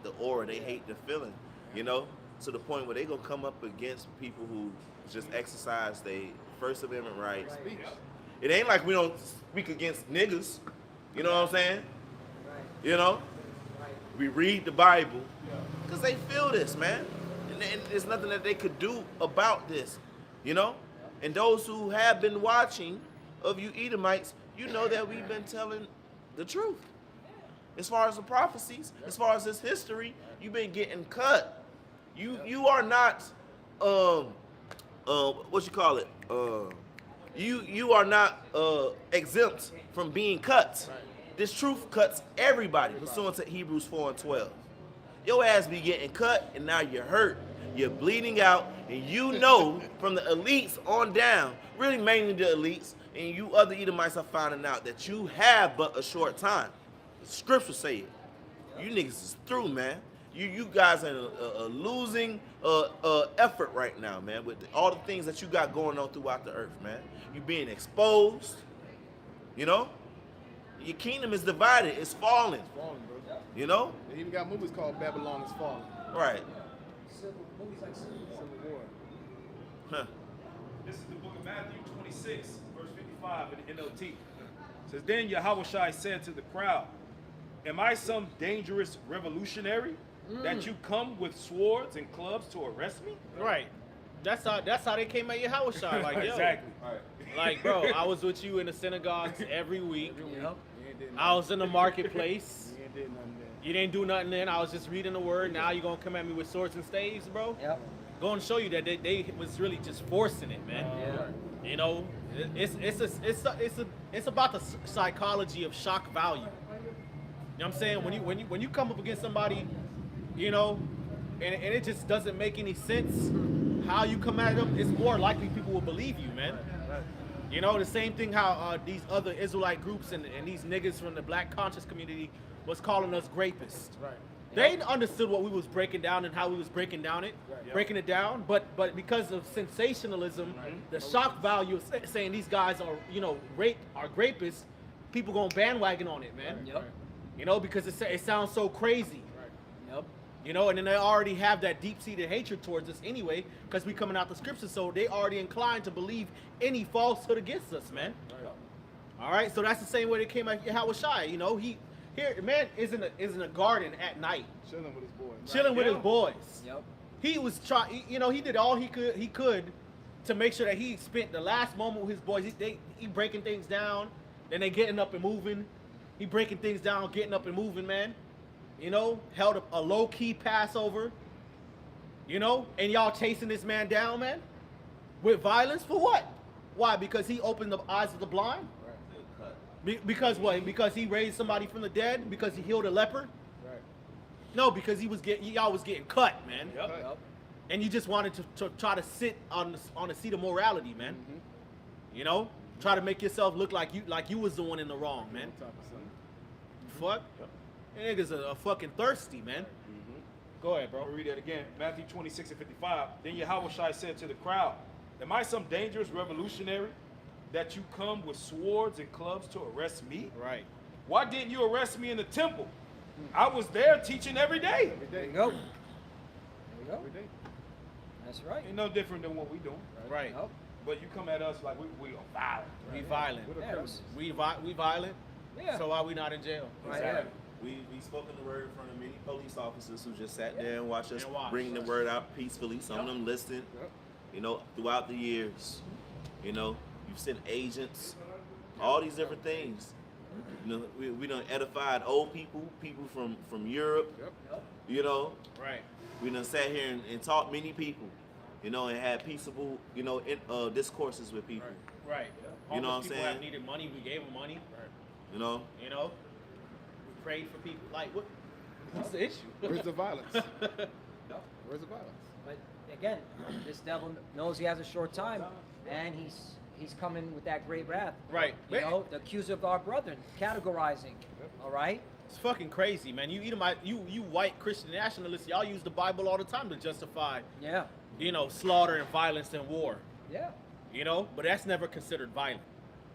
the aura. They hate the feeling, to the point where they gonna come up against people who just exercise their First Amendment rights. Speech. It ain't like we don't speak against niggas. You know what I'm saying? Right. You know, Right. we read the Bible because they feel this, man, and and there's nothing that they could do about this, you know. And those who have been watching of you Edomites, you know that we've been telling the truth. As far as the prophecies, as far as this history, you've been getting cut. You are not what you call it? You are not exempt from being cut. This truth cuts everybody, pursuant to Hebrews 4:12. Your ass be getting cut, and now you're hurt. You're bleeding out, and you know from the elites on down, really mainly the elites, and you other Edomites are finding out that you have but a short time. The scripture say it. You niggas is through, man. You guys are in a losing effort right now, man, with all the things that you got going on throughout the earth, man. You being exposed, you know? Your kingdom is divided. It's falling. It's falling, bro. You know? They even got movies called Babylon is Falling. Right. Movies like Civil War. Huh. This is the book of Matthew 26, verse 55 in the NLT. It says, then Yahushua said to the crowd, am I some dangerous revolutionary that you come with swords and clubs to arrest me? Right. That's how they came at Yahushua. Like, yo, Exactly. like, bro, I was with you in the synagogues every week. Yep. You ain't did I was in the marketplace. You ain't did nothing there. You didn't do nothing then. I was just reading the word. Now you gonna come at me with swords and staves, bro? Yep. Going to show you that they was really just forcing it, man. Yeah. You know, it's about the psychology of shock value. You know what I'm saying? When you come up against somebody, you know, and it just doesn't make any sense how you come at them, it's more likely people will believe you, man. You know, the same thing how these other Israelite groups and these niggas from the black conscious community was calling us grapists. Right. They understood what we was breaking down and how we was breaking down it, Right. breaking it down. But because of sensationalism, the shock value of saying these guys are, you know, are rapists, people gonna bandwagon on it, man. Yep. You know, because it sounds so crazy. Yep. You know, and then they already have that deep-seated hatred towards us anyway, because we coming out the scriptures, so they already inclined to believe any falsehood against us, man. All right, so that's the same way they came at Yahushua. You know, man is in a garden at night, Chilling with his boys. chilling with his boys. Yep. He was trying, you know, he did all he could to make sure that he spent the last moment with his boys. He breaking things down, then they getting up and moving. He breaking things down, getting up and moving, man. You know, held a low-key Passover. You know, and y'all chasing this man down, man, with violence for what? Why? Because he opened the eyes of the blind? Because what? Because he raised somebody from the dead? Because he healed a leper? Right. No, because y'all was getting cut, man. Yep. And you just wanted to try to sit on the seat of morality, man. You know, try to make yourself look like you was the one in the wrong, man. Top of something. Fuck, niggas are fucking thirsty, man. Go ahead, bro. I'll read that again. Matthew 26 and 55. Then Yahushua said to the crowd, am I some dangerous revolutionary that you come with swords and clubs to arrest me? Right. Why didn't you arrest me in the temple? I was there teaching every day. Every There day. you go. There you go. Every day. That's right. Ain't no different than what we doing. Right. Yep. But you come at us like we are violent. We violent. What a Yeah, crowd. it was- We violent. Yeah. So why we not in jail? Right. Exactly. We spoken the word in front of many police officers who just sat there and watched us And watched. bring the word out peacefully. Some of them listened, Yep. you know, throughout the years. You know, you've sent agents, all these different things. You know, we done edified old people from Europe. Yep. You know, Right. we done sat here and taught many people. You know, and had peaceable, you know, discourses with people. Right. You know what I'm Homeless people saying? have needed money. We gave them money. You know, You know. We prayed for people. Like what's the issue? Where's the violence? Where's the violence? But again, this devil knows he has a short time, and he's coming with that great wrath. Right. You know, the accuser of our brethren, categorizing. All right. It's fucking crazy, man. You white Christian nationalists, y'all use the Bible all the time to justify, Yeah. you know, slaughter and violence and war. Yeah. You know, but that's never considered violent.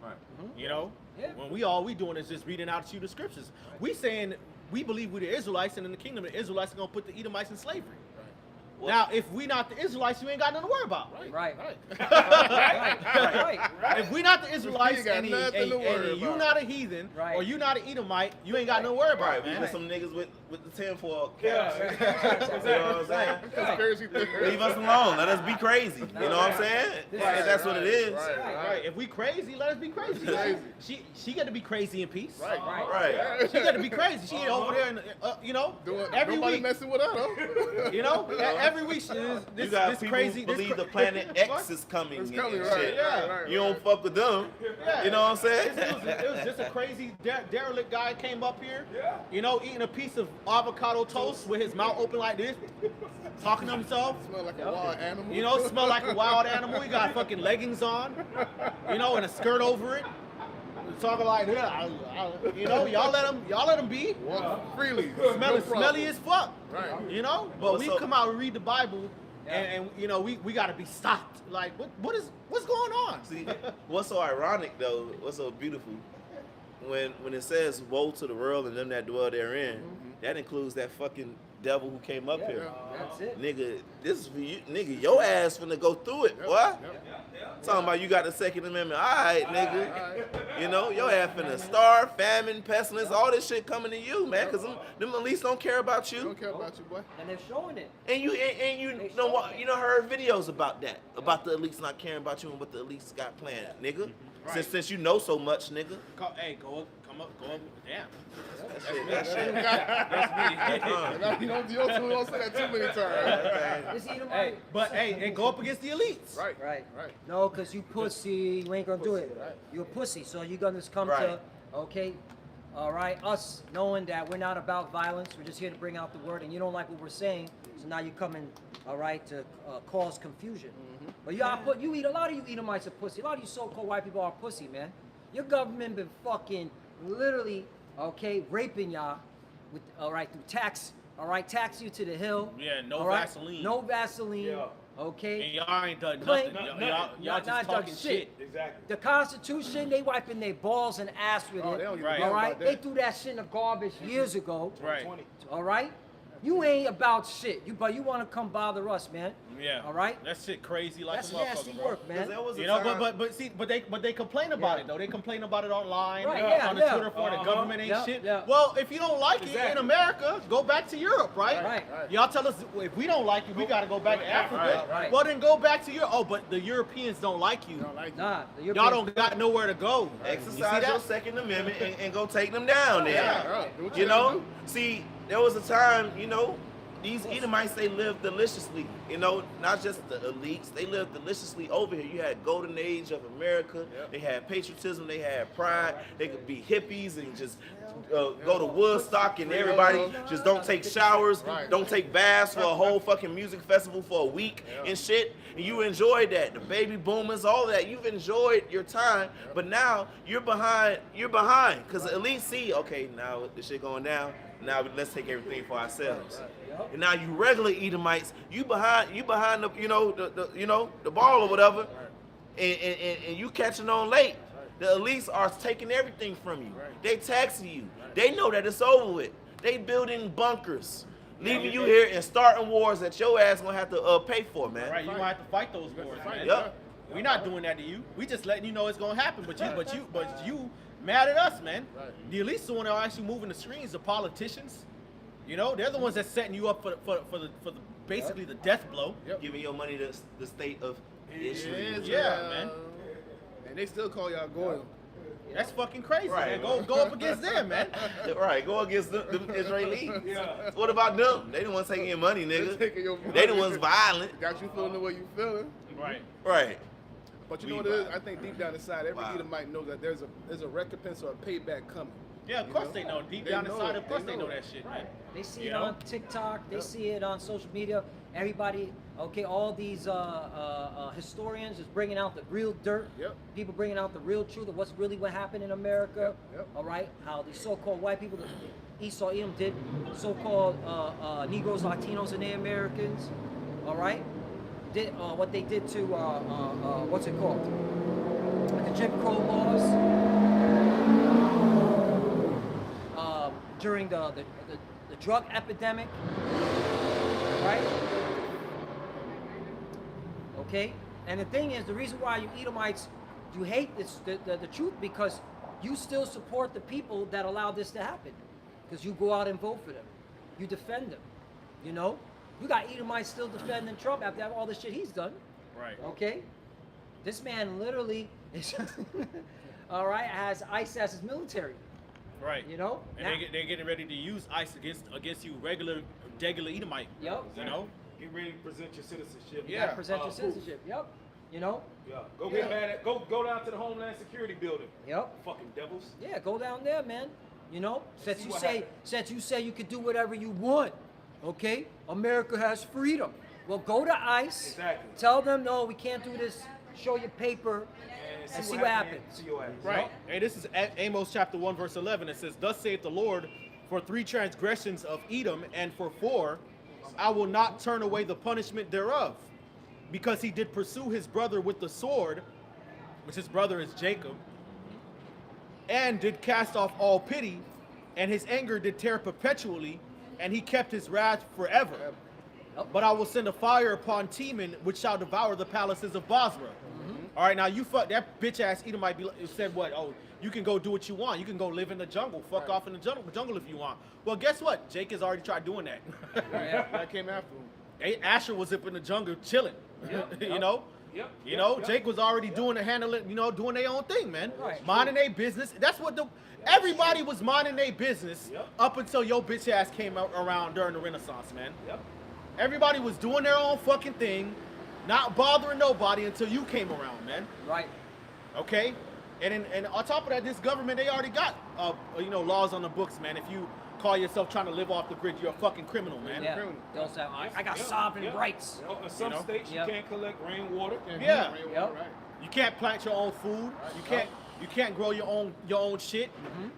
right? You know, Yeah. when all we doing is just reading out to you the scriptures. We saying we believe we're the Israelites, and in the kingdom, the Israelites are gonna put the Edomites in slavery. Now, if we not the Israelites, you ain't got nothing to worry about. Right. Right. If we not the Israelites got and, nothing to worry you about. not a heathen Right. or you not an Edomite, you ain't got nothing to worry about, Right, we man. with some niggas with the tinfoil Yeah. caps. You know what I'm saying? Conspiracy theory. Leave us alone. Let us be crazy. You know what I'm saying? Right, That's what it is. Right. If we crazy, let us be crazy. Crazy. She got to be crazy in peace. Right. Right. She got to be crazy. She ain't over there, and every Nobody week. messing with her, though. Every week she is You this got people crazy. who believe the planet X What? is coming. It's and coming, shit. right. You don't fuck with them. Yeah. You know what I'm saying? It was just a crazy derelict guy came up here, eating a piece of avocado toast with his mouth open like this, talking to himself. Smell like a wild animal. Smell like a wild animal. He got fucking leggings on, and a skirt over it. Talking like that, y'all let him be. Walk freely. Smelly as fuck. Right. But we so- come out and read the Bible, and we got to be stopped. Like, what's going on? See, what's so ironic though, what's so beautiful, when it says woe to the world and them that dwell therein, that includes that fucking devil who came up here. That's it. Nigga, this is for you. Nigga, your ass finna go through it, boy. Talking about you got the Second Amendment. All right, nigga. Your ass finna starve, famine, pestilence, all this shit coming to you, man. Cause them elites don't care about you. Don't care about you, boy. And they're showing it. And you know what? Heard videos about that, about the elites not caring about you and what the elites got planned, nigga. Since you know so much, nigga. Come up, damn. That shit. You don't say that too many times. It's Edomite. And go up against the elites. Right. No, because you pussy, you ain't gonna do it. You're a pussy, so you're gonna just come to, okay, all right, us knowing that we're not about violence, we're just here to bring out the word, and you don't like what we're saying, so now you're coming, all right, to cause confusion. But a lot of you Edomites are pussy. A lot of you so-called white people are pussy, man. Your government been fucking literally, okay, raping y'all with, all right, through tax, all right, tax you to the hill. Yeah, no all right? Vaseline. No Vaseline. Yeah. Okay. And y'all ain't done Plain- nothing. not Y'all just done talking shit. Exactly. The Constitution, they wiping their balls and ass with Oh, it. they don't give a all damn right, about they that. threw that shit in the garbage years ago. Right. All right, you ain't about shit. But you want to come bother us, man. Yeah. All right. That shit crazy like That's a motherfucker, nasty bro. work, man. There was a You know, time- but they complain about it though. They complain about it online, Right, on the yeah. Twitter for the government ain't Yeah, shit. yeah. Well, if you don't like it in Exactly. America, go back to Europe, right? Right. Y'all tell us if we don't like you, we gotta go back to Africa. Right. Well, then go back to Europe. Oh, but the Europeans don't like you. Don't like you. Nah, the Y'all don't got nowhere to go. Exercise You see your that? Second Amendment and go take them down there. Yeah. Do what you You gotta know? See, there was a time, these Edomites, they lived deliciously. Not just the elites, they lived deliciously over here. You had golden age of America. They had patriotism. They had pride. They could be hippies and just go to Woodstock and everybody just don't take showers, Right. don't take baths for a whole fucking music festival for a week and shit. And you enjoyed that. The baby boomers, all that. You've enjoyed your time, but now you're behind. Because the elites see, okay, now this shit going down. Now let's take everything for ourselves. And now you regular Edomites, you behind the the ball or whatever, and you catching on late. The elites are taking everything from you. They taxing you. They know that it's over with. They building bunkers, leaving you here and starting wars that your ass gonna have to pay for, man. Right, you gonna have to fight those wars, man. Yep. We're not doing that to you. We just letting you know it's gonna happen. But you mad at us, man. The elites the one that are actually moving the screens. The politicians, they're the ones that's setting you up for the basically the death blow. Giving your money to the state of Israel. Yeah, man. And they still call y'all Goyle. That's fucking crazy, Right. man. Go up against them, man. Right, go against the Israelis. What about them? They the ones taking your money, They nigga. taking your money. They the ones violent. Got you feeling the way you feeling. Right. Right. But you know what it is? I think deep down inside, every Edomite knows that there's a recompense or a payback coming. Yeah, of course they know. Deep They down know inside, it. of course They they know know it. that shit, man. They see You it know? on TikTok. They see it on social media. Everybody, okay, all these historians is bringing out the real dirt. Yep. People bringing out the real truth of what happened in America. Yep. All right, how these so-called white people, Esau Edom did so-called Negroes, Latinos, and Native Americans. All right, did what they did to what's it called? The Jim Crow laws. During the drug epidemic, right? Okay? And the thing is, the reason why you Edomites, you hate this, the truth, because you still support the people that allow this to happen. Because you go out and vote for them. You defend them. You know? You got Edomites still defending Trump after all the shit he's done. Right. Okay? This man literally is, all right, has ICE as his military. Right. You know? And Now- they're getting ready to use ICE against you regular Edomite. Yep. You know? Get ready to present your citizenship. You gotta Yeah. present your Proof. citizenship. Yep. You know? Yeah. Go get mad at. Go down to the Homeland Security building. Yep. Fucking devils. Yeah, go down there, man. You know? see what happens. Since you say you could do whatever you want, okay? America has freedom. Well, go to ICE. Exactly. Tell them, no, we can't do this. Show your paper and see what happens. See what happens. Right. Hey, this is Amos chapter 1, verse 11. It says, "Thus saith the Lord, for 3 transgressions of Edom, and for 4, I will not turn away the punishment thereof, because he did pursue his brother with the sword," which his brother is Jacob, "and did cast off all pity, and his anger did tear perpetually, and he kept his wrath forever. But I will send a fire upon Teman, which shall devour the palaces of Basra." All right, now you fuck that bitch ass Edomite said what? Oh, you can go do what you want. You can go live in the jungle. Fuck off in the jungle if you want. Well, guess what? Jake has already tried doing that. That came after him. Hey, Asher was up in the jungle chilling. You know? Yep. You know, Jake was already doing the handling, doing their own thing, man. Right. Minding their business. That's what everybody was minding their business Yep. up until your bitch ass came out around during the Renaissance, man. Yep. Everybody was doing their own fucking thing, not bothering nobody until you came around, man. Right. Okay? And on top of that, this government, they already got laws on the books, man. If you call yourself trying to live off the grid, you're a fucking criminal, man. Yeah. criminal. They'll say, I got Yep. sovereign Yep. rights. In some know? states, Yep. you can't collect rainwater. Yeah. Yep. Right. You can't plant your own food. You can't grow your own shit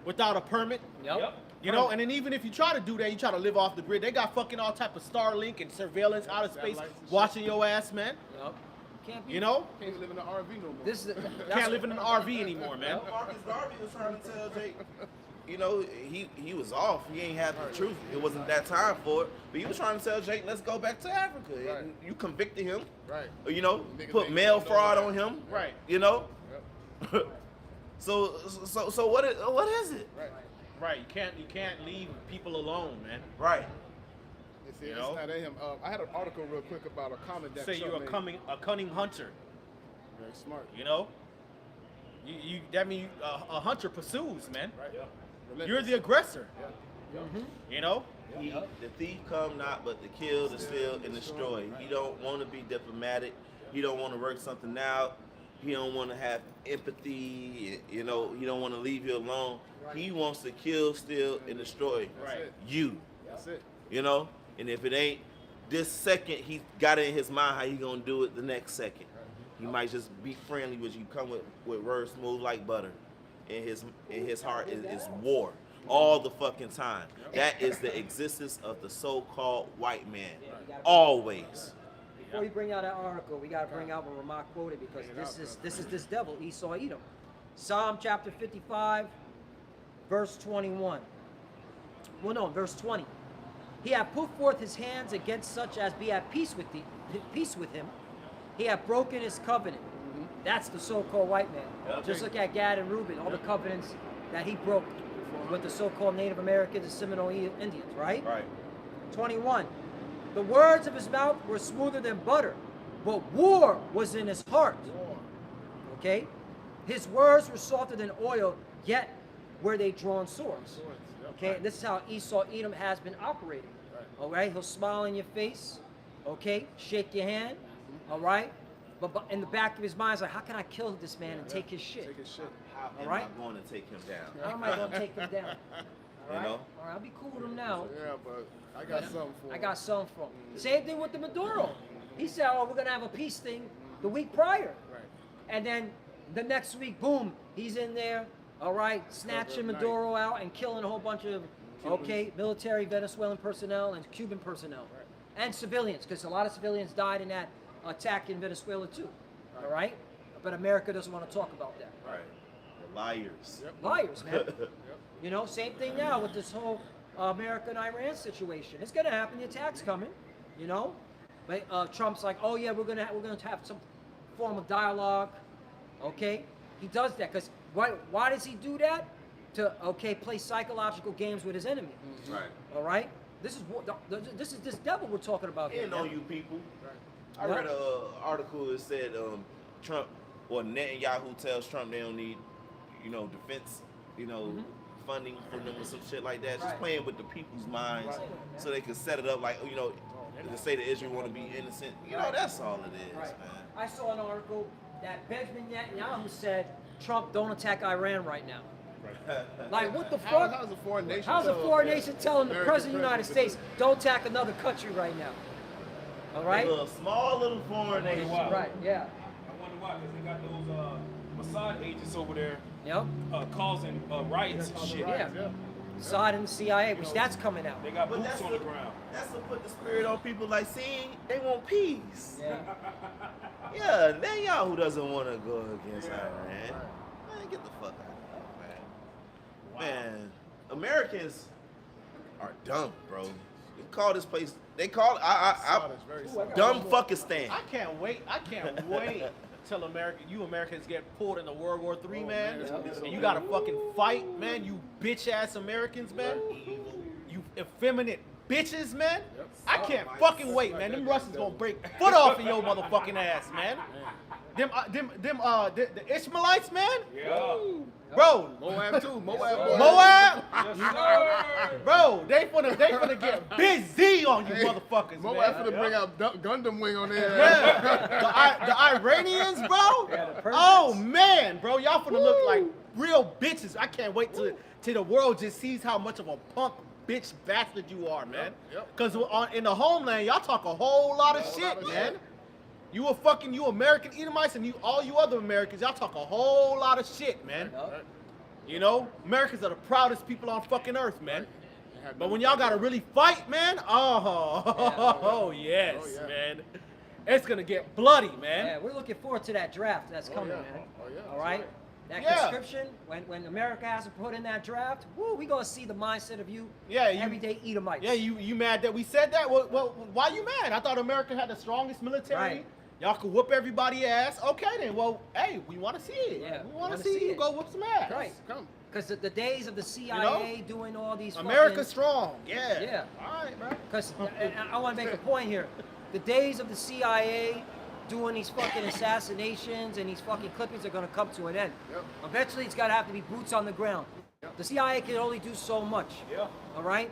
without a permit. Yep. You know, and then even if you try to do that, you try to live off the grid, they got fucking all type of Starlink and surveillance out of space Satellites and shit. watching your ass, man. Yep. Can't be. You know? Can't even live in an RV no more. This is Can't live in an RV anymore, man. Marcus Garvey was trying to tell Jake, he was off. He ain't had the truth. It wasn't that time for it. But he was trying to tell Jake, let's go back to Africa. Right. And you convicted him. Right. Niggas Put ain't mail gonna know fraud that. on him. Right. Yep. So what is it? Right. Right. You can't leave people alone, man. Right. It's, You it's know? not in him. I had an article real quick about a comment that Say Trump you're made. a cunning hunter. Very smart. You know? You that means a hunter pursues, man. Right. Yeah. Relentless. You're the aggressor. Yeah. You know? The thief come not but to kill, to steal, and destroy. He don't want to be diplomatic. He don't want to work something out. He don't want to have empathy. He don't want to leave you alone. He wants to kill, steal, and destroy Right. it. you. That's it. And if it ain't this second, he got it in his mind how he gonna do it the next second. He might just be friendly with you, come with words smooth like butter. In his heart is war all the fucking time. That is the existence of the so-called white man. Always. Before you bring out that article, we got to bring out what Ramah quoted, because this is this devil, Esau Edom. Psalm chapter 55, verse 21. Well, no, verse 20. He hath put forth his hands against such as be at peace with him. He hath broken his covenant. That's the so-called white man. Okay. Just look at Gad and Reuben, all the covenants that he broke with the so-called Native Americans and Seminole Indians, right? Right. 21. The words of his mouth were smoother than butter, but war was in his heart. Okay? His words were softer than oil, yet were they drawn swords. Okay? And this is how Esau Edom has been operating. All right? He'll smile in your face. Okay? Shake your hand. All right? But in the back of his mind, he's like, how can I kill this man and take his shit? Take his shit. How am right. I going to take him down? How am I going to take him down? All You right? know? All right, I'll be cool with him now. Yeah, but I got something for him. I got something for him. Same thing with the Maduro. He said, oh, we're going to have a peace thing the week prior. Right. And then the next week, boom, he's in there, all right, snatching Night. Maduro out and killing a whole bunch of, okay, military Venezuelan personnel and Cuban personnel. And civilians, because a lot of civilians died in that attack in Venezuela too. All right? But America doesn't want to talk about that. Right. The liars. Yep. Liars, man. You know, same thing now with this whole America and Iran situation. It's going to happen. The attack's coming, you know? Trump's like, oh yeah, we're gonna have some form of dialogue. Okay, he does that because why does he do that? To play psychological games with his enemy. Right. All right. This is this devil we're talking about here. And on you people. I Yep. read an article that said Trump or Netanyahu tells Trump they don't need, defense, funding from them or some shit like that. Just Right. playing with the people's minds so they can set it up like, to say that Israel want to be innocent. That's all it is, Right. man. I saw an article that Benjamin Netanyahu said Trump don't attack Iran right now. Like what the fuck? How's a foreign nation? How's a foreign nation telling the American president of the United States don't attack another country right now? All right. A small little foreign nation. Right. Yeah. I wonder why, because they got those Mossad agents over there Yep. causing riots and shit. Yeah. Mossad and the CIA, which that's coming out. They got But boots on the ground. That's to put the spirit on people like seeing they want peace. Yeah. Yeah, Netanyahu doesn't want to go against Iran. Man, get the fuck out of here, man. Man, Americans are dumb, bro. They call this place. They call it. It's very sad. Dumb Fuckistan. I can't wait till you Americans get pulled into World War III, man. And you gotta fucking fight, man. You bitch ass Americans, man. You effeminate bitches, man. I can't fucking wait, man. Them Russians gonna break foot off of your motherfucking ass, man. The Ishmaelites, man. Yeah. Bro, Moab too. Moab. Moab, bro, they finna get busy on you, motherfuckers, Moab man. finna bring out Gundam Wing on there. Yeah, the Iranians, bro. Yeah, the Persians. Oh man, bro, y'all finna look like real bitches. I can't wait till the world just sees how much of a punk bitch bastard you are, man. Yep. Cause in the homeland, y'all talk a whole lot of shit, man. You American Edomites and all you other Americans, y'all talk a whole lot of shit, man. Americans are the proudest people on fucking earth, man. But when y'all gotta really fight, man, yes, Oh, yeah. man. It's gonna get bloody, man. Yeah, we're looking forward to that draft that's coming, yeah. man. Oh, yeah. All right? That Yeah. conscription, when America has to put in that draft, woo, we gonna see the mindset of you, Yeah, you- everyday Edomites. Yeah, you mad that we said that? Well, why you mad? I thought America had the strongest military. Right. Y'all could whoop everybody's ass. Okay then. Well, hey, we want to see it. Yeah, we we want wanna to see see you it. go whoop some ass. Right. Come. Because the days of the CIA doing all these America's strong. Yeah. Yeah. All right, man. Because I want to make a point here. The days of the CIA doing these fucking assassinations and these fucking clippings are going to come to an end. Yep. Eventually, it's got to have to be boots on the ground. The CIA can only do so much. Yeah. All right?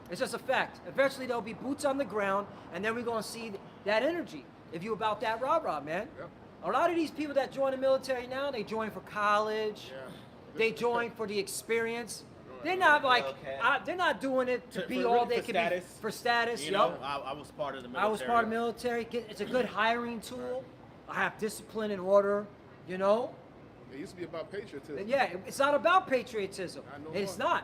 It's just a fact. Eventually, there'll be boots on the ground, and then we're going to see that energy. If you about that rah-rah, man. Yep. A lot of these people that join the military now, they join for college. Yeah. They join for the experience. They're not like, Okay. they're not doing it to For- be for- all for they can status. be for status. You yup. know, I was part of the military. I was part of the military. It's a good hiring tool. I have discipline and order, you know? It used to be about patriotism. And yeah, it's not about patriotism. I know It's more. not.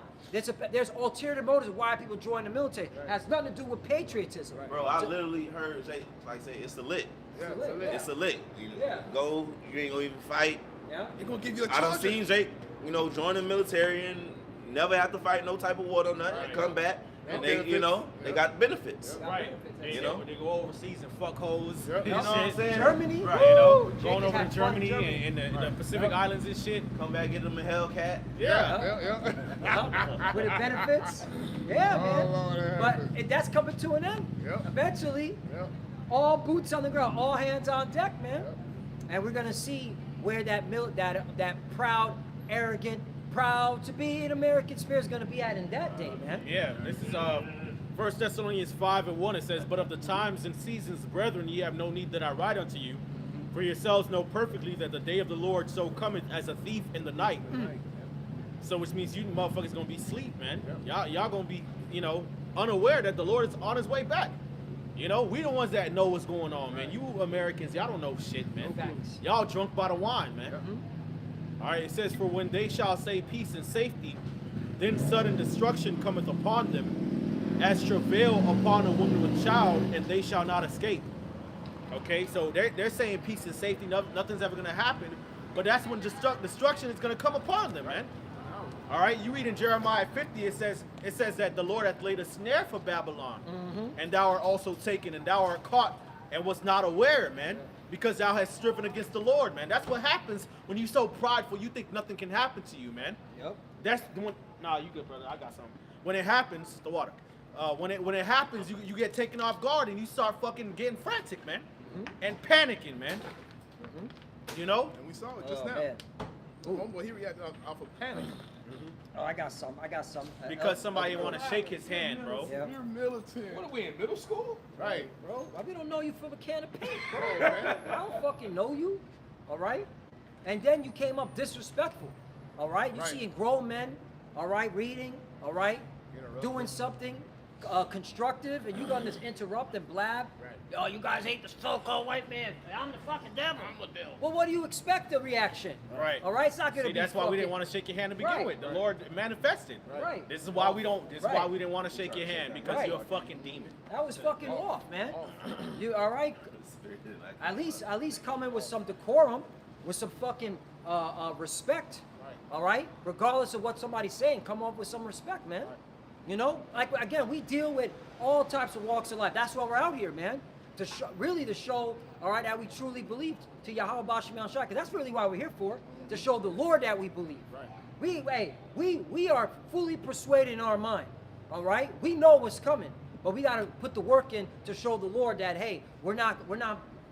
There's ulterior motives of why people join the military. It has nothing to do with patriotism. Bro, I literally heard Jay say it's the lit. Yeah, It's lit, yeah. It's the lit. You Yeah. go, you ain't gonna even fight. Yeah. They're gonna give you a I done charger. seen Jake, join the military and never have to fight no type of war or nothing. They come back and they, Benefits. they got benefits. Right. You know? They go overseas and fuck hoes. Yep. and You know what I'm shit. saying? Germany, Right. You know, woo! going Jake over had to fun in Germany and the Pacific Islands and shit. Come back, get them a Hellcat. Yeah. Yeah. With the benefits. Yeah, man. Oh, Lord, that But happens. that's coming to an end. Yep. Eventually, Yeah. all boots on the ground, all hands on deck, man. Yep. And we're gonna see where that proud, arrogant, proud to be an American spirit is gonna be at in that day, man. Yeah, this is 1 Thessalonians 5:1. It says, "But of the times and seasons, brethren, ye have no need that I write unto you. For yourselves know perfectly that the day of the Lord so cometh as a thief in the night." So which means you motherfuckers gonna be asleep, man. Y'all gonna be, unaware that the Lord is on his way back. We the ones that know what's going on, man. You Americans, y'all don't know shit, man. Facts. Y'all drunk by the wine, man. All right, it says, "For when they shall say peace and safety, then sudden destruction cometh upon them, as travail upon a woman with child, and they shall not escape." Okay, so they're saying peace and safety, nothing's ever gonna happen, but that's when destruction is gonna come upon them, man. All right, you read in Jeremiah 50, it says that the Lord hath laid a snare for Babylon, and thou art also taken, and thou art caught and was not aware, man, because thou hast striven against the Lord, man. That's what happens when you so prideful. You think nothing can happen to you, man. Yep. That's the one. Nah, you good, brother. I got something. When it happens, the water. When it happens, you get taken off guard and you start fucking getting frantic, man, and panicking, man. You know. And we saw it just Oh, now. man. Homeboy, he reacted off of panic. Oh, I got some. Because somebody want to shake his hand, bro. Yeah. You're militant. What are we in middle school? Right. Bro, we don't know you from a can of paint, bro. Oh, man. I don't fucking know you, all right? And then you came up disrespectful, all right? You Right. seeing grown men, all right, reading, all right, Interrupt. doing something constructive, and you gonna just interrupt and blab. Right. Oh, you guys hate the so-called white man. I'm the fucking devil. I'm the devil. Well, what do you expect the reaction? Right. All right, it's not gonna See, be. that's why we didn't fucking- want to shake your hand to begin Right. with. The Lord manifested. Right. This is why we don't. This is Right. why we didn't want to shake your hand, because Right. you're a fucking demon. That was fucking off, man. You all right? At least come in with some decorum, with some fucking respect. All right, regardless of what somebody's saying, come up with some respect, man. You know, like again, we deal with all types of walks of life. That's why we're out here, man. To show, all right, that we truly believe to Yahweh Bashim Al Shai. That's really why we're here for, to show the Lord that we believe. Right. We are fully persuaded in our mind. All right, we know what's coming, but we got to put the work in to show the Lord that hey, we're not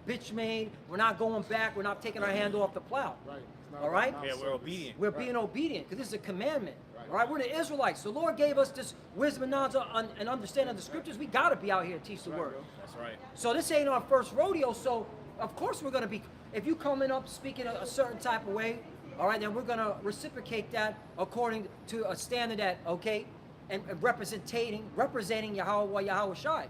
bitch made. We're not going back. We're not taking our hand off the plow. Right. It's not All right? about Yeah, we're nonsense. obedient. We're being obedient because this is a commandment. Right. All right, we're the Israelites. The Lord gave us this wisdom and knowledge and understanding of the scriptures. We got to be out here and teach the word. That's right. So this ain't our first rodeo. So of course we're gonna be. If you coming up speaking a certain type of way, all right, then we're gonna reciprocate that according to a standard that and representing Yahweh Shai.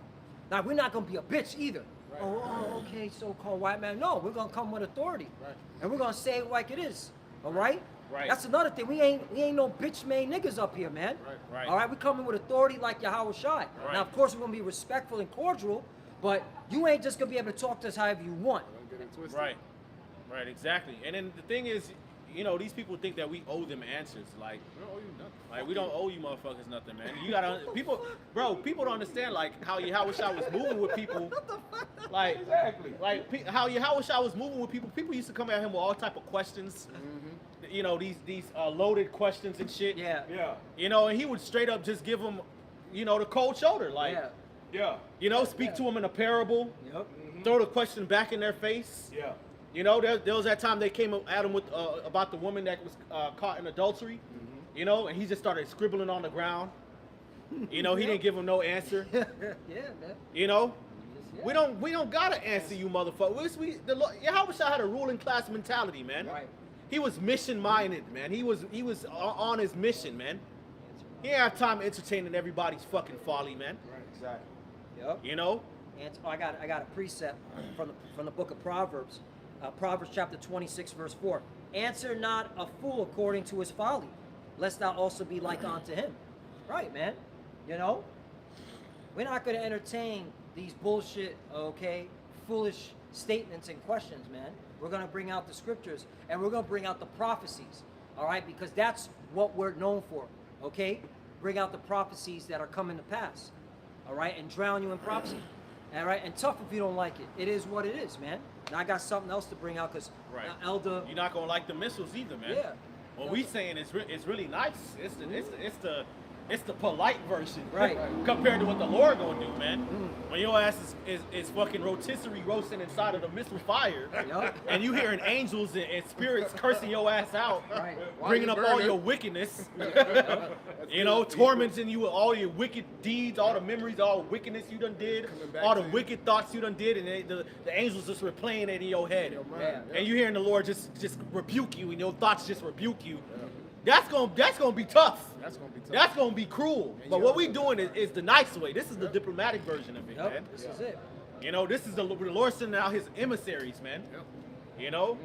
Now we're not gonna be a bitch either. Right. Oh, okay, so-called white man. No, we're gonna come with authority, Right. and we're gonna say it like it is. All right. Right. That's another thing. We ain't no bitch made niggas up here, man. Right. Right. All right, we coming with authority like Yahweh Shai. Right. Now, of course, we're gonna be respectful and cordial, but you ain't just gonna be able to talk to us however you want. Don't get it twisted. Right. Right. Exactly. And then the thing is, you know, these people think that we owe them answers. Like, We don't owe you nothing. Like we don't owe you motherfuckers nothing, man. You gotta people don't understand like how Yahweh Shai was moving with people. Like Exactly. like how Yahweh Shai was moving with people. People used to come at him with all type of questions. You know, these loaded questions and shit. Yeah. Yeah. You know, and he would straight up just give them, you know, the cold shoulder. Like, Yeah. Yeah. you know, speak to them in a parable. Yep. Throw the question back in their face. Yeah. You know, there was that time they came at him with about the woman that was caught in adultery. You know, and he just started scribbling on the ground. You know, he didn't give him no answer. Yeah, man. You know, Yeah. we don't gotta answer you, motherfucker. Yahweh Shai had a ruling class mentality, man. Right. He was mission minded, man. He was on his mission, man. He didn't have time entertaining everybody's fucking folly, man. Right. Exactly. Yep. You know, And I got a precept from the book of Proverbs, Proverbs chapter 26 verse 4. Answer not a fool according to his folly, lest thou also be like unto him. Right, man. You know, we're not going to entertain these bullshit, foolish statements and questions, man. We're going to bring out the scriptures and we're going to bring out the prophecies, all right? Because that's what we're known for, okay? Bring out the prophecies that are coming to pass, all right? And drown you in prophecy, all right? And tough if you don't like it. It is what it is, man. Now I got something else to bring out because Right. Elder, you're not gonna like the missiles either, man. Yeah. What we saying is really nice. It's the polite version, Right. compared to what the Lord gonna do, man. When your ass is fucking rotisserie roasting inside of the missile fire, Yup. and you hearing angels and spirits cursing your ass out, right? bringing you up all burning? your wickedness, you know, tormenting you with all your wicked deeds, all the memories, all the wickedness you done did, Coming back all the to you. wicked thoughts you done did, and the angels just replaying it in your head. Your mind, Yeah. And you hearing the Lord just rebuke you, and your thoughts just rebuke you. That's gonna be tough. That's gonna be tough. That's gonna be cruel. But what we doing is the nice way. This is the diplomatic version of it, Yep. man. This is it. You know, this is the Lord sending out His emissaries, man. Yep. You know.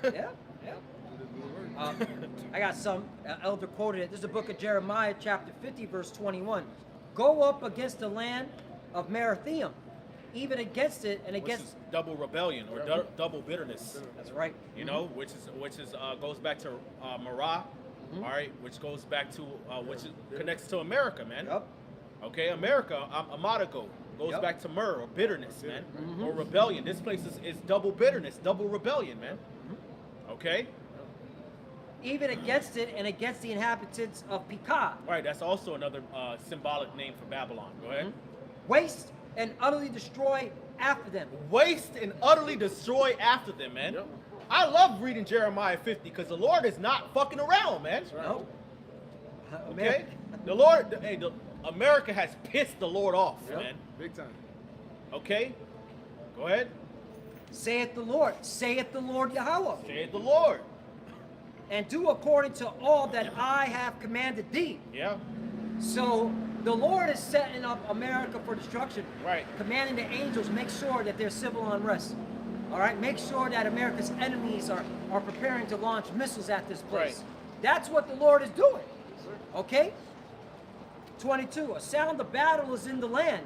Yeah, yeah. I got some. Elder quoted it. This is the book of Jeremiah, chapter 50, verse 21. Go up against the land of Merathaim, even against it and Which against. is double rebellion or double bitterness. That's right. You know, which is goes back to Marah, all right, which goes back to which connects to America, man. Yep. Okay, America, Amadago Goes Yep. back to myrrh or bitterness, man, or rebellion. This place is double bitterness, double rebellion, man. Okay, Even against it and against the inhabitants of Pekah. right. That's also another symbolic name for Babylon. Go ahead. Waste and utterly destroy after them. Waste and utterly destroy after them, man. Yep. I love reading Jeremiah 50 because the Lord is not fucking around, man. No. Okay, the Lord, America has pissed the Lord off, Yep. man. Big time. Okay, go ahead. Saith the Lord, saith the Lord Yahweh, Say it, the Lord. and do according to all that I have commanded thee. Yeah, So the Lord is setting up America for destruction. Right. Commanding the angels, make sure that there's civil unrest. All right, make sure that America's enemies are preparing to launch missiles at this place. Right. That's what the Lord is doing. Okay? 22, a sound of battle is in the land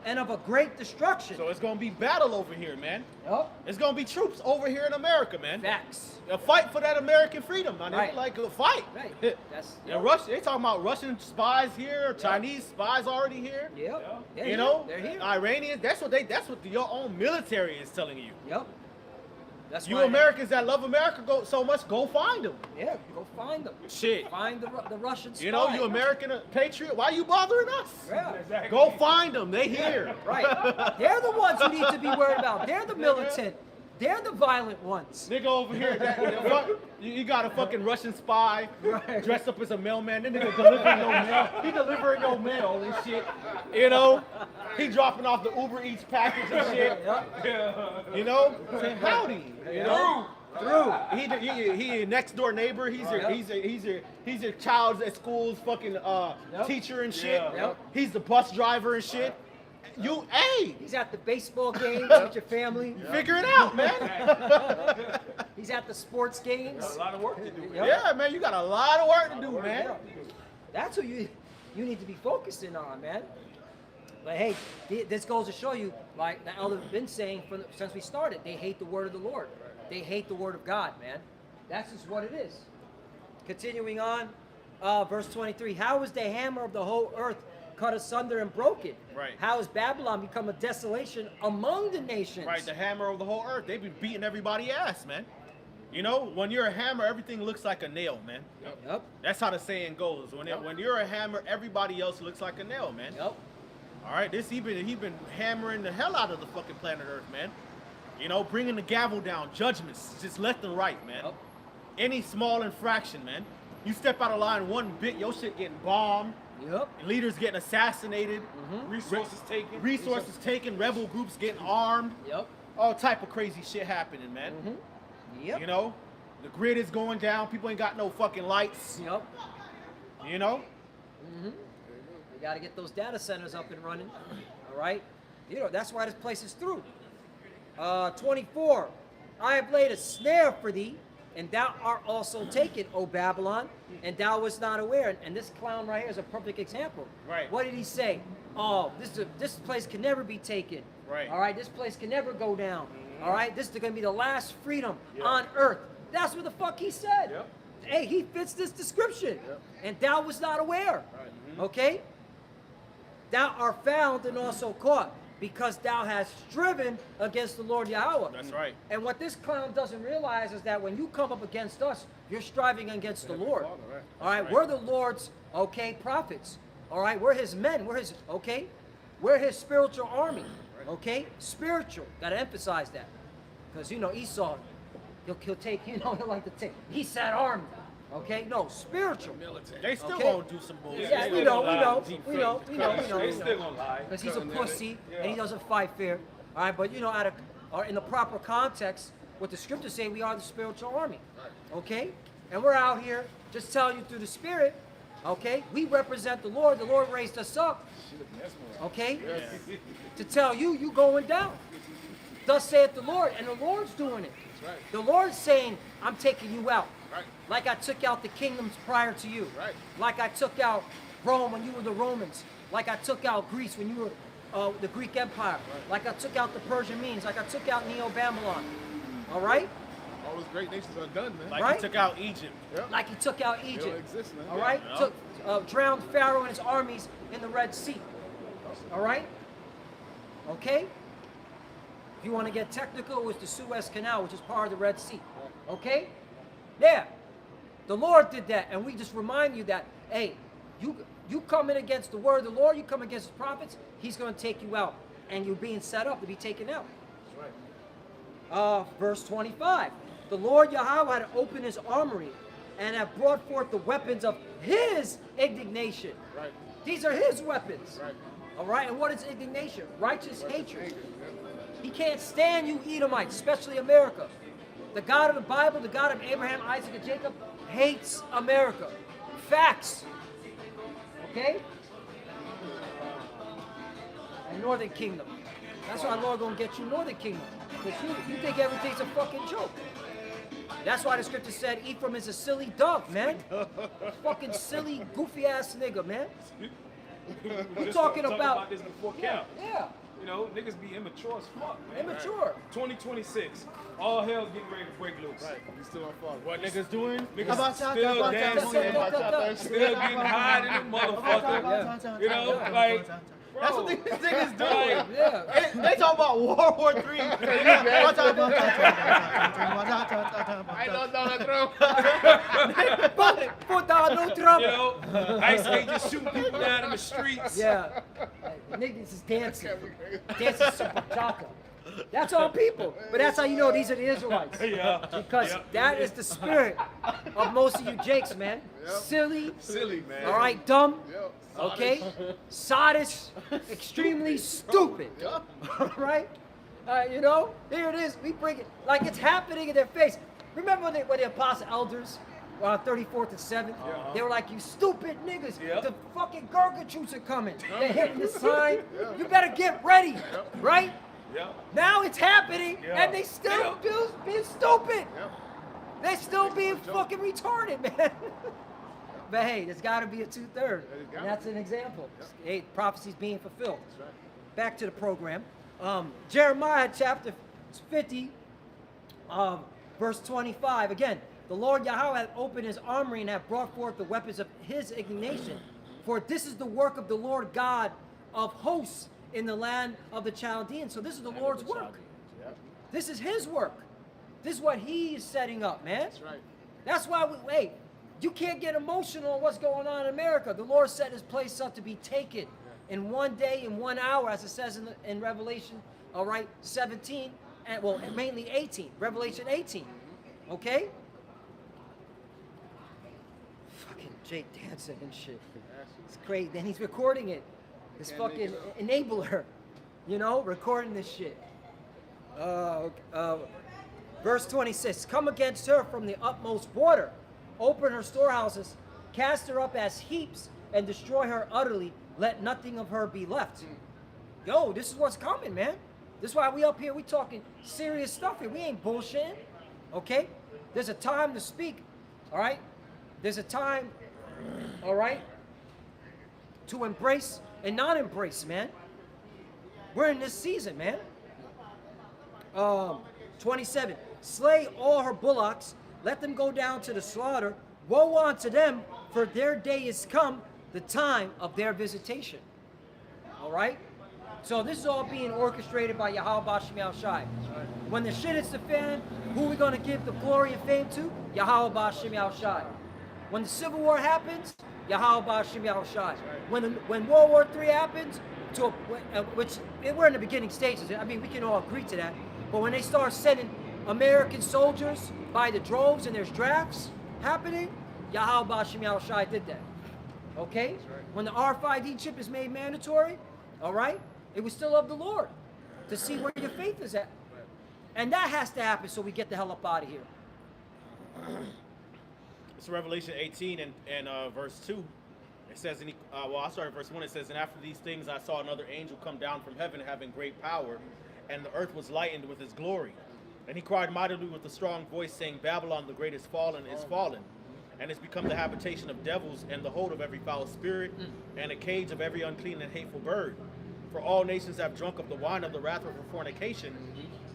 and of a great destruction. so it's gonna be battle over here, man. Yup. It's gonna be troops over here in America, man. Facts. A fight for that American freedom, man. Right. Like a fight. Right. That's Yeah, Russia. They talking about Russian spies here, Chinese spies already here. Yep. They're You here. know, They're here. Iranians. That's what your own military is telling you. Yep. That's You why- Americans that love America go so much, go find them. Yeah, go find them. Shit. Find the Russian spy. You know, you American patriot. Why you bothering us? Yeah. Go find them. They here. Right. They're the ones who need to be worried about. They're the militant. They're the violent ones. Nigga over here, you got a fucking Russian spy Right. dressed up as a mailman. That nigga delivering your mail. He delivering your mail and shit. You know, he dropping off the Uber Eats package and shit. Yep. You know, saying howdy. You know, Through. he your next door neighbor. He's your child at school's fucking Yep. teacher and shit. Yep. He's the bus driver and shit. Hey, He's at the baseball games with your family. figure it out, man. He's at the sports games. A lot of work to do. Yep. Yeah, man, you got a lot of work to do, man. Yeah. That's who you need to be focusing on, man. But hey, this goes to show you, like the elder's been saying since we started, they hate the word of the Lord. They hate the word of God, man. That's just what it is. Continuing on, verse 23. How is the hammer of the whole earth cut asunder and broken? Right. How has Babylon become a desolation among the nations? Right, the hammer of the whole earth. They've been beating everybody ass, man. You know, when you're a hammer, everything looks like a nail, man. Yep. That's how the saying goes. When you're a hammer, everybody else looks like a nail, man. Yep. All right, he been hammering the hell out of the fucking planet Earth, man. You know, bringing the gavel down, judgments, just left and right, man. Yep. Any small infraction, man. You step out of line one bit, your shit getting bombed. Yep. Leaders getting assassinated. Resources taken. Rebel groups getting armed. Yep. All type of crazy shit happening, man. Yep. You know, the grid is going down. People ain't got no fucking lights. Yep. You know, We got to get those data centers up and running. All right. You know, that's why this place is through. 24. I have laid a snare for thee, and thou art also taken, O Babylon, and thou wast not aware. And this clown right here is a perfect example. Right. What did he say? Oh, this place can never be taken. Right. All right. This place can never go down. All right. This is going to be the last freedom on earth. That's what the fuck he said. Yep. Hey, he fits this description. And thou was not aware. Okay? Thou art found and also caught, because thou hast striven against the Lord Yahweh. that's right. And what this clown doesn't realize is that when you come up against us, you're striving against the Lord. All right, right. we're the Lord's, prophets. All right, we're his men. We're his spiritual army. Okay, spiritual. Got to emphasize that, because Esau, he'll take. He'll like to take. He sat armed. Okay, no, spiritual. They still Okay. gonna do some bullshit. Yeah, we know. They still gonna lie. Because he's a pussy and he doesn't fight fair. All right, but or in the proper context, what the scriptures say, we are the spiritual army. Okay, and we're out here just telling you through the Spirit. Okay, we represent the Lord. The Lord raised us up. Okay, to tell you going down. Thus saith the Lord, and the Lord's doing it. The Lord's saying, I'm taking you out. Right. Like I took out the kingdoms prior to you. Right. Like I took out Rome when you were the Romans. Like I took out Greece when you were the Greek Empire. Like I took out the Persian Medes. Like I took out Neo-Babylon. All right? All those great nations are done, man. Like Right? he took out Egypt. Like he took out They Egypt. don't exist, man. All right? Yeah. Took drowned Pharaoh and his armies in the Red Sea. All right? Okay? If you want to get technical, it was the Suez Canal, which is part of the Red Sea. Okay? Yeah. The Lord did that, and we just remind you that, hey, you come in against the word of the Lord, you come against the prophets, he's going to take you out, and you're being set up to be taken out. That's right. Verse 25. The Lord Yahweh had opened his armory and have brought forth the weapons of his indignation. Right. These are his weapons. Right. All right, and what is indignation? Righteous hatred. He can't stand you Edomites, especially America. The God of the Bible, the God of Abraham, Isaac, and Jacob, hates America. Facts. Okay? And Northern Kingdom. That's why the Lord gonna get you Northern Kingdom. Because you think everything's a fucking joke. That's why the scripture said Ephraim is a silly dog, man. Fucking silly, goofy ass nigga, man. We're talking about this before camp. Yeah. You know, niggas be immature as fuck, man. Immature. 2026. All hell's getting ready to break loose. Right. You still on fire. What niggas doing? Niggas still dancing, still getting high in the motherfucker. You know, like, bro, That's what these niggas doing. like, Yeah. They talk about World War III. I know Donald Trump. Put Donald Trump. you know, Ice Age just shooting people down in the streets. Yeah. Niggas is dancing. Dancing some bachata. That's all people. But that's how you know these are the Israelites. Yeah. Because that is the spirit of most of you jakes, man. Yep. Silly, Silly, man. all right, dumb, Yep. okay, sadists, extremely stupid, Yep. all right? You know, here it is. We bring it like it's happening in their face. Remember when the apostle elders were on 34th and 7th? They were like, you stupid niggas. Yep. The fucking gargachutes are coming. They're hitting the sign. You better get ready, right? Yeah. Now it's happening, Yeah. and they still being stupid. Yep. They still being fucking retarded, man. But hey, there's got to be a 2/3, gotta and that's an example. Hey, prophecy's being fulfilled. That's right. Back to the program. Jeremiah chapter 50, verse 25. Again, the Lord Yahweh hath opened his armory and hath brought forth the weapons of his indignation. For this is the work of the Lord God of hosts in the land of the Chaldeans. So this is the Lord's work. Yep. This is his work. This is what he is setting up, man. That's right. That's why hey, you can't get emotional on what's going on in America. The Lord set his place up to be taken in one day, in 1 hour, as it says in Revelation, all right, 17, and well, mainly 18, Revelation 18, okay? Fucking Jake dancing and shit. It's crazy. Then he's recording it. This fucking enabler, you know, recording this shit. Verse 26, come against her from the utmost water, open her storehouses, cast her up as heaps, and destroy her utterly, let nothing of her be left. Yo, this is what's coming, man. This is why we up here, we talking serious stuff here. We ain't bullshitting, okay? There's a time to speak, all right? There's a time, all right, to embrace and not embrace, man. We're in this season, man. 27, slay all her bullocks, let them go down to the slaughter. Woe unto them, for their day is come, the time of their visitation. All right? So this is all being orchestrated by Yahweh Bashim Yahushai. When the shit hits the fan, who are we going to give the glory and fame to? Yahweh Bashim Yahushai. When the Civil War happens, Yahweh Bashim Yahushai. When World War III happens, which we're in the beginning stages. I mean, we can all agree to that. But when they start sending American soldiers by the droves and there's drafts happening, Yahweh Bashim Yahushai did that. Okay? When the RFID chip is made mandatory, all right, it was still of the Lord to see where your faith is at. And that has to happen so we get the hell up out of here. It's Revelation 18 and verse 2. It says, I'll start at verse 1. It says, and after these things I saw another angel come down from heaven having great power, and the earth was lightened with his glory. And he cried mightily with a strong voice, saying, Babylon the great is fallen, and has become the habitation of devils, and the hold of every foul spirit, and a cage of every unclean and hateful bird. For all nations have drunk of the wine of the wrath of her fornication,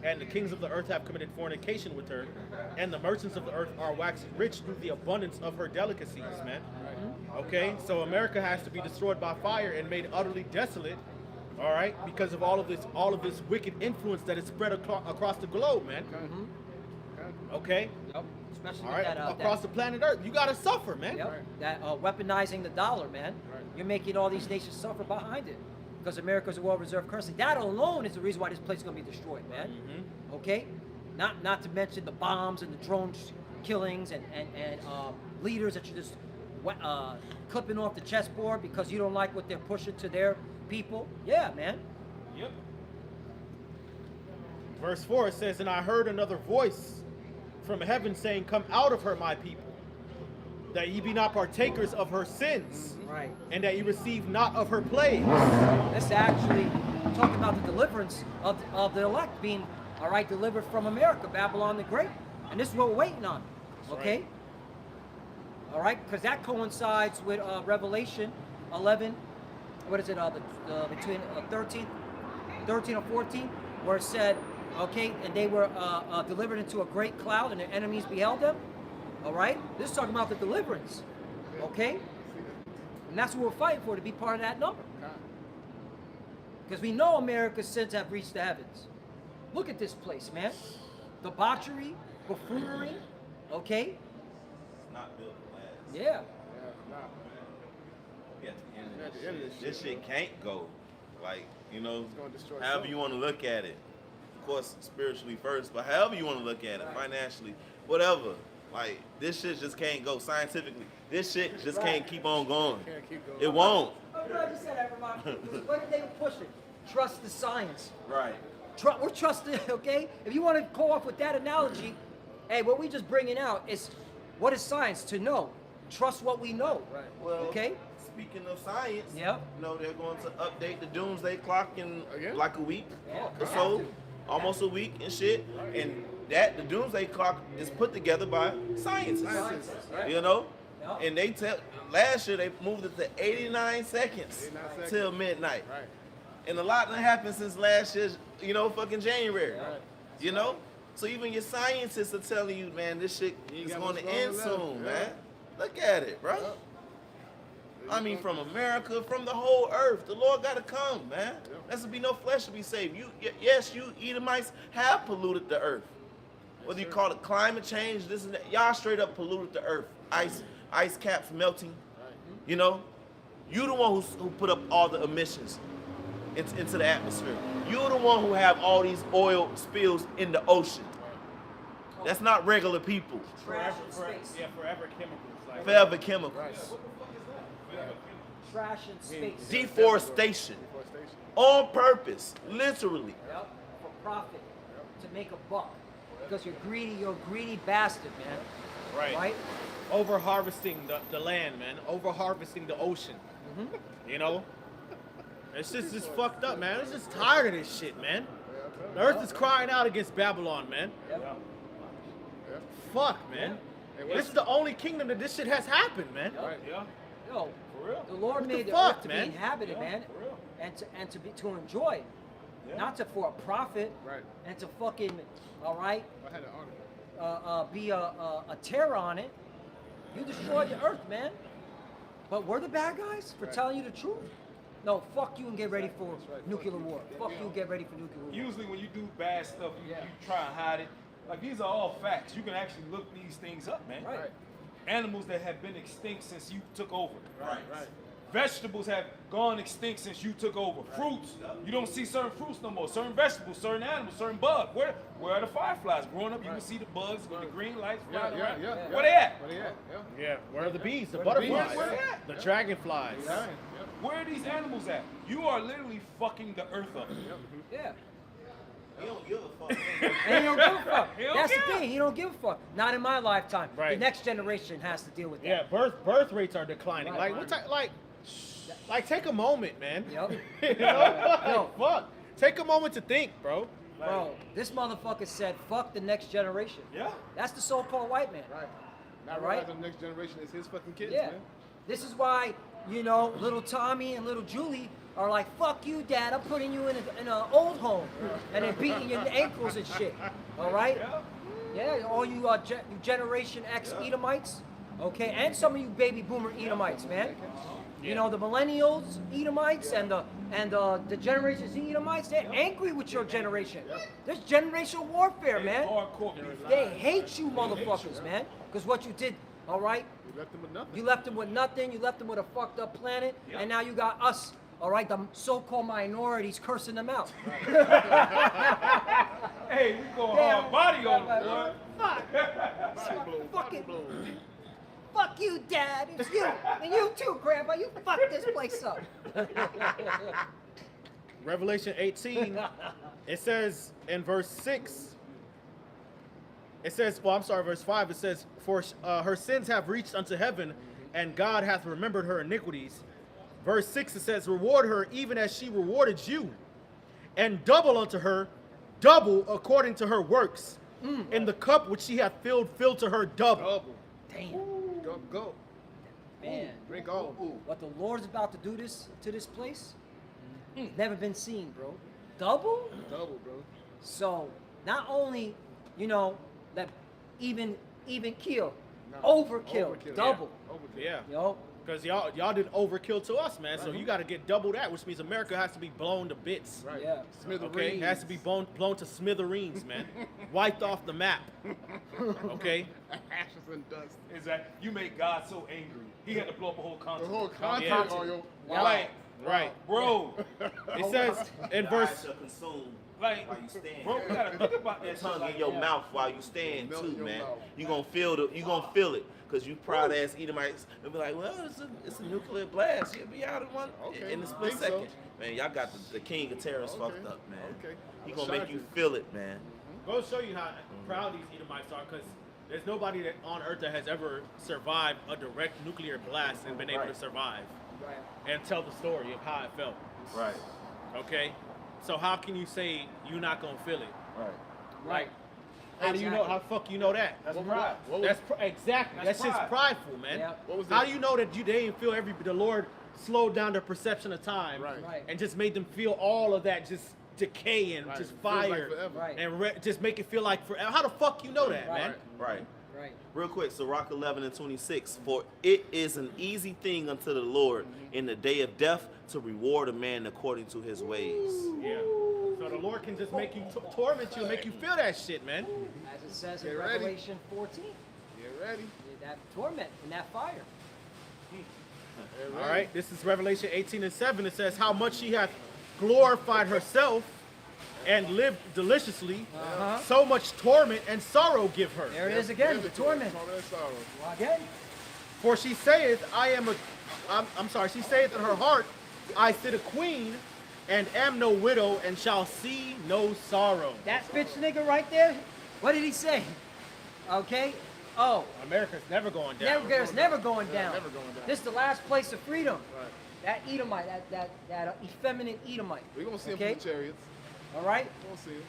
and the kings of the earth have committed fornication with her, and the merchants of the earth are waxed rich through the abundance of her delicacies, man. Okay, so America has to be destroyed by fire and made utterly desolate All right, because of all of this wicked influence that is spread across the globe, man. Okay. Yep. Especially All with right, that, across the planet Earth, you gotta suffer, man. Yep. That weaponizing the dollar, man. You're making all these nations suffer behind it because America's a well-reserved currency. That alone is the reason why this place is gonna be destroyed, man. Okay. Not to mention the bombs and the drone killings and leaders that you just clipping off the chessboard because you don't like what they're pushing to their people. Yeah, man. Yep. Verse 4 says, "And I heard another voice from heaven saying, Come out of her, my people, that ye be not partakers of her sins, Right. and that ye receive not of her plagues." That's actually talking about the deliverance of the elect being, all right, delivered from America, Babylon the Great. And this is what we're waiting on, okay? right. All right, because that coincides with Revelation 11, what is it, between 13 or 14, where it said, okay, and they were delivered into a great cloud and their enemies beheld them. All right, this is talking about the deliverance, okay? And that's what we're fighting for, to be part of that number. Because we know America's sins have reached the heavens. Look at this place, man. Debauchery, buffoonery, okay? It's not built to last. Yeah. We at the end At of the this end of shit. this This shit, shit can't go. Like, you know, It's gonna destroy however something. you want to look at it. Of course, spiritually first, but however you want to look at it, financially, whatever. Like, this shit just can't go scientifically. This shit just can't keep on going. Can't keep going. It won't. I'm glad you said that, Ramon. What did they push it? Trust the science. Right. We're trusting, okay? If you want to go off with that analogy, hey, what we just bringing out is what is science? To know. Trust what we know. Right. Well, Okay? speaking of science, Yep. you know, they're going to update the doomsday clock in Again? like a week Yeah, or they so, have to. almost a week and shit. And the doomsday clock is put together by scientists. Scientists, right. You know? Yep. And they last year they moved it to 89 seconds 89 seconds. till midnight. Right. And a lot done happened since last year's, you know, fucking January. Right. You know? So even your scientists are telling you, man, this shit You ain't is got going much to longer end left. soon, Yeah. man. Look at it, bro. Yep. I mean, from America, from the whole earth, the Lord got to come, man. Yep. There's to be no flesh to be saved. Yes, you Edomites have polluted the earth. Whether you call it climate change, this and that, y'all straight up polluted the earth. Ice caps melting. You know, you the one who put up all the emissions into the atmosphere. You're the one who have all these oil spills in the ocean. That's not regular people. Trash in space. Yeah, forever chemicals. Like, Forever chemicals. Right. Trash in space. Deforestation. Deforestation. On purpose. Literally. Yep. For profit. To make a buck. Because you're a greedy bastard, man. right. Right? Over harvesting the land, man. Over harvesting the ocean. You know? It's just fucked up, man. I'm just tired of this shit, man. The earth is crying out against Babylon, man. Yep. Fuck, man. This is the only kingdom that this shit has happened, man. Right. Yeah. Yo, For real. the Lord What made the the fuck, earth to man? be inhabited, Yeah, man. for real. And to enjoy. Yeah. Not for a profit. Right. And to fucking, all right, I had an article. be a terror on it. You destroyed the earth, man. But we're the bad guys for telling you the truth? No, fuck you and get ready for nuclear war. Fuck you and get ready for nuclear war. Usually when you do bad stuff, you Yeah. try and hide it. Like these are all facts. You can actually look these things up, man. Right. Animals that have been extinct since you took over. Right. Right. Vegetables have gone extinct since you took over. Fruits, you don't see certain fruits no more. Certain vegetables, certain animals, certain bugs. Where are the fireflies? Growing up, you can see the bugs with the green lights flying around. Where they at? Where they at? Yeah. Yeah, where are the bees, the Where the bees? butterflies, Where they at? the dragonflies? Yeah. Where are these animals at? You are literally fucking the earth up. Yeah. You don't give a fuck. And he don't give a fuck. He don't That's the care. thing. He don't give a fuck. Not in my lifetime. The Right. next generation has to deal with that. Yeah, birth rates are declining. Right. Like what type? Like take a moment, man. Yep. You know? Yo. Fuck. Take a moment to think, bro. Bro, this motherfucker said, fuck the next generation. Yeah. That's the so-called white man. Right. Not Right. realizing the next generation is his fucking kids, Yeah. man. This is why, little Tommy and little Julie are like, fuck you, Dad. I'm putting you in an old home. And they're beating your ankles and shit. All right? Yeah, all you you Generation X Edomites. Okay? And some of you baby boomer Edomites, man. You know, the millennials, Edomites, and the Generation Z Edomites, they're angry with your generation. There's generational warfare, man. Hardcore. They hate you motherfuckers, man. Because what you did, all right? You left them with nothing. You left them with nothing. You left them with a fucked up planet. And now you got us, all right, the so-called minorities cursing them out. Hey, we go hard body on them, boy. Fuck you, Dad. It's you. And you too, Grandpa. You fucked this place up. Revelation 18, it says in verse 6, it says, well, I'm sorry, verse 5, it says, for her sins have reached unto heaven, and God hath remembered her iniquities. Verse 6, it says, reward her even as she rewarded you, and double unto her, double according to her works. In the cup which she hath filled, fill to her double. Double. Damn. Go. Man. Drink all. What the Lord's about to do to this place, never been seen, bro. Double? Double, bro. So, not only, you know, that even kill, No. overkill, Overkill. double. Overkill. Yeah, You know? because y'all did overkill to us, man. So you got to get double that, which means America has to be blown to bits. Right. Yeah. Smithereens. Okay, it has to be blown to smithereens, man. Wiped off the map. Okay. Ashes and dust. Exactly. You make God so angry. He had to blow up a whole The continent. whole content Yeah. on your. Like, Right. bro. It says in The verse eye shall consume Like, while you stand. bro, we gotta think about that. Tongue shit like in your that. mouth while you stand Melt too, in your man. mouth. You gonna feel it, cause you proud ass Edomites. They'll be like, well, it's a nuclear blast. You'll be out Okay, in a split think so. second. Man, y'all got the king of terrors fucked up, man. Okay. He I'm gonna make shocked. you feel it, man. Go show you how proud these Edomites are, because there's nobody that on earth that has ever survived a direct nuclear blast and been able to Right. survive Right. and tell the story of how it felt. Right. Okay, so how can you say you're not gonna feel it? Right. Like, how do you know? How the fuck you know that? That's What- pride. what was- That's exactly. That's That's just pride. prideful, man. Yeah. What was How the- do you know that they didn't feel the Lord slowed down their perception of time, Right. Right. and just made them feel all of that just decay and Right. just Feels like fire, forever. Right. and just make it feel like forever. How the fuck you know that, Right. man? Right. Right. Real quick, Sirach 11:26. For it is an easy thing unto the Lord in the day of death to reward a man according to his ways. Yeah. So the Lord can just make you torment you and make you feel that shit, man. As it says in Get ready. Revelation 14, Get ready. that torment and that fire. Get All ready. right. This is Revelation 18:7. It says, "How much she hath glorified herself and lived deliciously, so much torment and sorrow give her. There it is again, the Torment. torment. Torment and sorrow. Again. For she saith, I'm sorry, she saith in her heart, I sit a queen, and am no widow, and shall see no sorrow." That bitch nigga right there, what did he say? Okay? Oh, America's never going down. it's never going down. never going down. This is the last place of freedom. Right. That Edomite, that effeminate Edomite. We're going to see Okay? him from the chariots. All right? We're going to see him.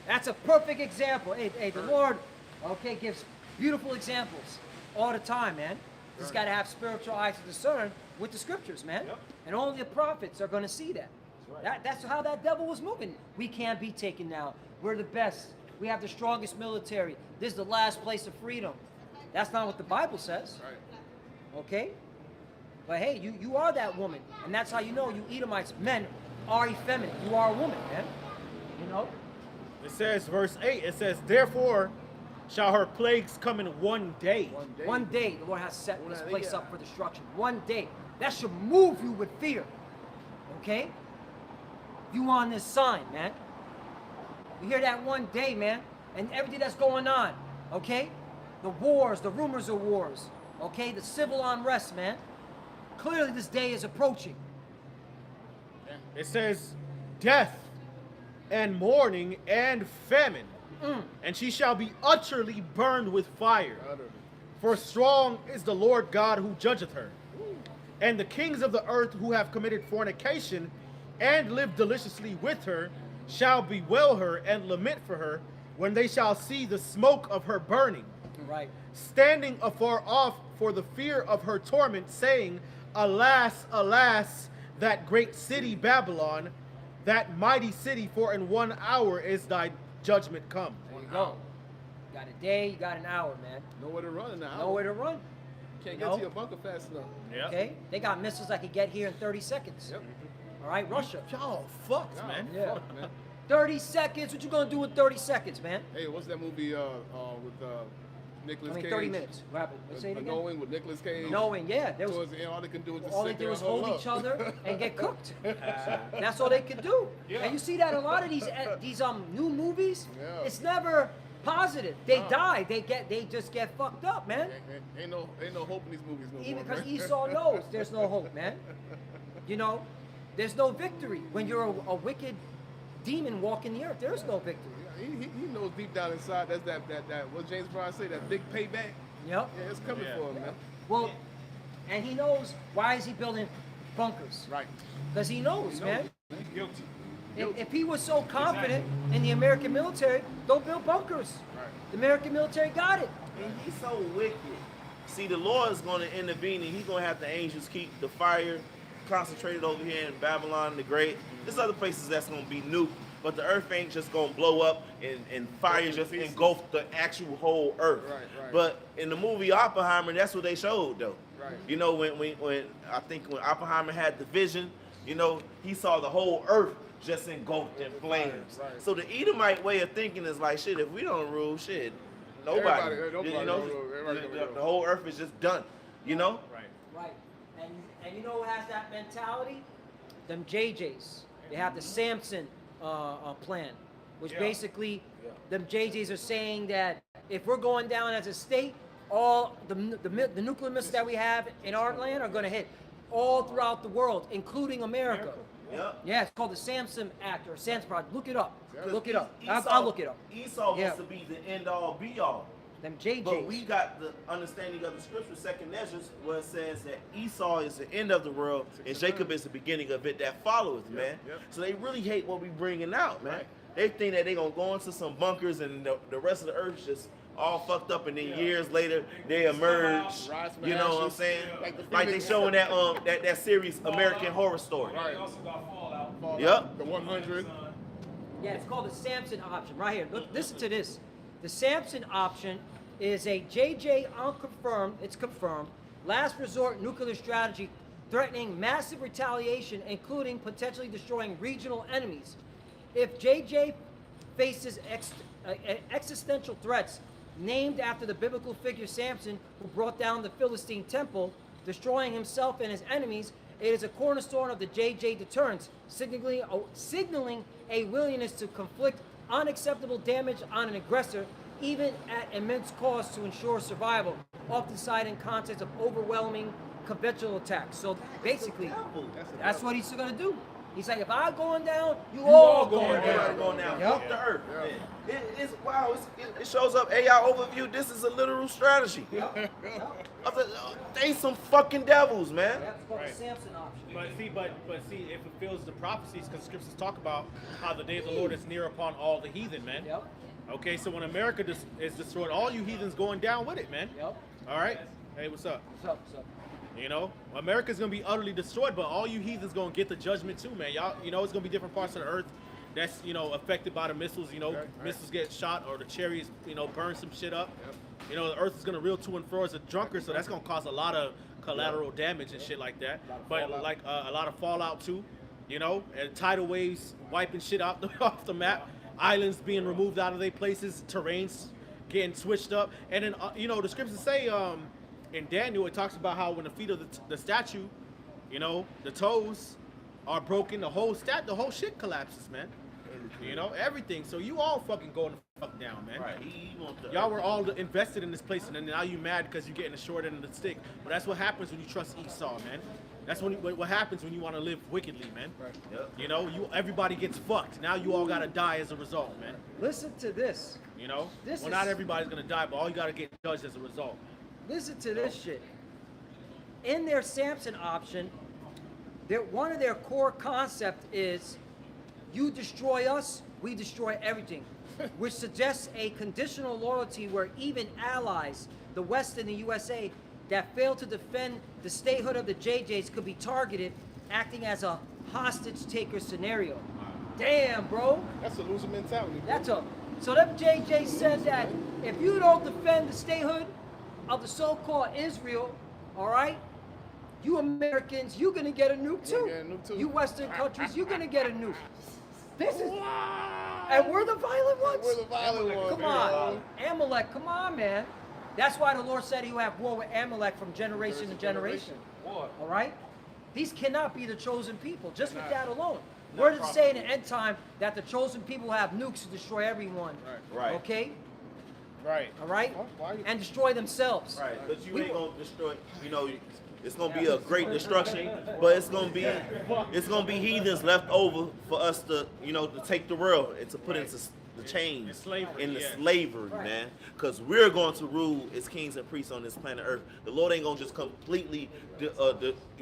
That's a perfect example. Hey, the Lord, okay, gives beautiful examples all the time, man. Just got to have spiritual eyes to discern with the scriptures, man. Yep. And only the prophets are going to see that. That's how that devil was moving. We can't be taken now. We're the best. We have the strongest military. This is the last place of freedom. That's not what the Bible says. Right. Okay? But hey, you are that woman. And that's how you know you Edomites, men, are effeminate. You are a woman, man. You know? It says, verse 8, it says, "Therefore shall her plagues come in one day." One day the Lord has set One this day, place yeah. up for destruction. One day. That should move you with fear. Okay? You on this sign, man. You hear that one day, man, and everything that's going on, okay? The wars, the rumors of wars, okay? The civil unrest, man. Clearly this day is approaching. It says, "Death and mourning and famine, and she shall be utterly burned with fire. Utterly. For strong is the Lord God who judgeth her. And the kings of the earth who have committed fornication and lived deliciously with her shall bewail her and lament for her when they shall see the smoke of her burning, Right. standing afar off for the fear of her torment, saying, Alas, alas, that great city Babylon, that mighty city, for in 1 hour is thy judgment come." There you go. You got a day, you got an hour, man. Nowhere to run now. Nowhere to run. Can't You get know? to your bunker fast enough. Yeah. Okay, they got missiles that could get here in 30 seconds. Yep. All right, Russia. Y'all fucked, Y'all man. Yeah. fuck, man. 30 seconds. What you gonna do in 30 seconds, man? Hey, what's that movie with Nicolas I mean, Cage? 30 minutes. What happened? Let's say it again. Knowing with Nicolas Cage. Knowing, yeah. There was Towards the end, all they can do is just all they sit do there is and hold up. each other and get cooked. That's all they can do. Yeah. And you see that a lot of these new movies. Yeah. It's never positive. They No. die. They just get fucked up, man. Ain't no hope in these movies no Even more. because man. Esau knows there's no hope, man. You know, there's no victory when you're a wicked demon walking the earth. There is no victory. He knows deep down inside that's that what James Brown say, that big payback. Yep. Yeah, it's coming Yeah. for him, man. Well, and he knows why is he building bunkers? Right. Because he knows, man. He's guilty. If he was so confident in the American military, don't build bunkers. Right. The American military got it. And he's so wicked. See, the Lord is going to intervene, and he's going to have the angels keep the fire concentrated over here in Babylon the Great. There's other places that's going to be nuked, but the earth ain't just going to blow up and fire just engulf the actual whole earth. Right. But in the movie Oppenheimer, that's what they showed, though. Right. You know, when I think when Oppenheimer had the vision, you know, he saw the whole earth just engulfed in flames. Right. So the Edomite way of thinking is like, shit, if we don't rule, shit, nobody. Everybody You know, gonna rule. Everybody gonna rule. the whole earth is just done. You know? Right. Right. And you know who has that mentality? Them JJs. They have the Samson plan, which basically them JJs are saying that if we're going down as a state, all the nuclear missiles that we have in our land are going to hit all throughout the world, including America. Yep. Yeah, it's called the Samson Act or Samson Project. Look it up. Yeah. Look it up. Esau- I'll look it up. Esau Yeah. wants to be the end all be all. Them JJs. But we got the understanding of the scripture, second Ezra, where it says that Esau is the end of the world and Jacob is the beginning of it that followeth, man. yep. So they really hate what we bringing out, man. Right. They think that they going to go into some bunkers and the rest of the earth just all fucked up, and then years later they emerge. Rise from You know what I'm ashes. saying? Like the Like they Phoenix. showing that series American Horror Story. Right. They also got Fallout. Fallout, Yep. The 100. Yeah, it's called the Samson option. Right here. Look, listen to this. The Samson option is a JJ unconfirmed, it's confirmed, last resort nuclear strategy threatening massive retaliation, including potentially destroying regional enemies. If JJ faces existential threats named after the biblical figure Samson, who brought down the Philistine temple, destroying himself and his enemies, it is a cornerstone of the JJ deterrence, signaling a willingness to inflict unacceptable damage on an aggressor, even at immense cost to ensure survival, often cited in context of overwhelming conventional attacks. So basically, that's what he's going to do. He's like, if I'm going down, you all going Everybody down. going down. Yep. Fuck the earth. Yeah. It's wow. It shows up AI overview. This is a literal strategy. They some fucking devils, man. That's called Right. the Samson option. But see, it fulfills the prophecies because scriptures talk about how the day of the Lord is near upon all the heathen, man. Yep. Okay, so when America is destroyed, all you heathens going down with it, man. Yep. All right. Hey, what's up? What's up? What's up? You know, America's gonna be utterly destroyed, but all you heathens gonna get the judgment too, man. Y'all, you know, it's gonna be different parts of the earth that's, you know, affected by the missiles. You know, Right. missiles get shot or the chariots, you know, burn some shit up. Yep. You know, the earth is gonna reel to and fro as a drunkard, so that's gonna cause a lot of collateral damage and shit like that. But like a lot of fallout too. You know, and tidal waves wiping shit out off the map, islands being removed out of their places, terrains getting switched up, and then you know the scriptures say in Daniel it talks about how when the feet of the statue, you know, the toes are broken, the whole shit collapses, man. You know, everything. So you all fucking going the fuck down, man. Right. He want the Y'all were all invested in this place, and then now you mad because you're getting the short end of the stick. But that's what happens when you trust Esau, man. That's what happens when you want to live wickedly, man. Right. Yep. You know, everybody gets fucked. Now you all gotta die as a result, man. Listen to this. You know, This well, is- not everybody's gonna die, but all you gotta get judged as a result. Listen to this shit. In their Samson option, one of their core concept is you destroy us, we destroy everything, which suggests a conditional loyalty where even allies, the West and the USA, that fail to defend the statehood of the JJs could be targeted, acting as a hostage taker scenario. Damn, bro. That's a loser mentality. Bro. So that JJ said that if you don't defend the statehood of the so-called Israel, All right? You Americans, you're gonna get a nuke too. get a nuke too. You Western countries, you're gonna get a nuke. This is, and we're the violent ones. We're the violent ones. Come on, Amalek, come on, man. That's why the Lord said He will have war with Amalek from generation to generation. War. All right? These cannot be the chosen people, just with that alone. Where does it say in the end time that the chosen people have nukes to destroy everyone? Right. Okay? Right. All right? Why you- And destroy themselves. Right, but you ain't gonna destroy. You know, it's gonna be a great destruction, but it's gonna be heathens left over for us to, you know, to take the world and to put into the chains, In slavery, in the yeah. slavery, Right. man. Because we're going to rule as kings and priests on this planet Earth. The Lord ain't gonna just completely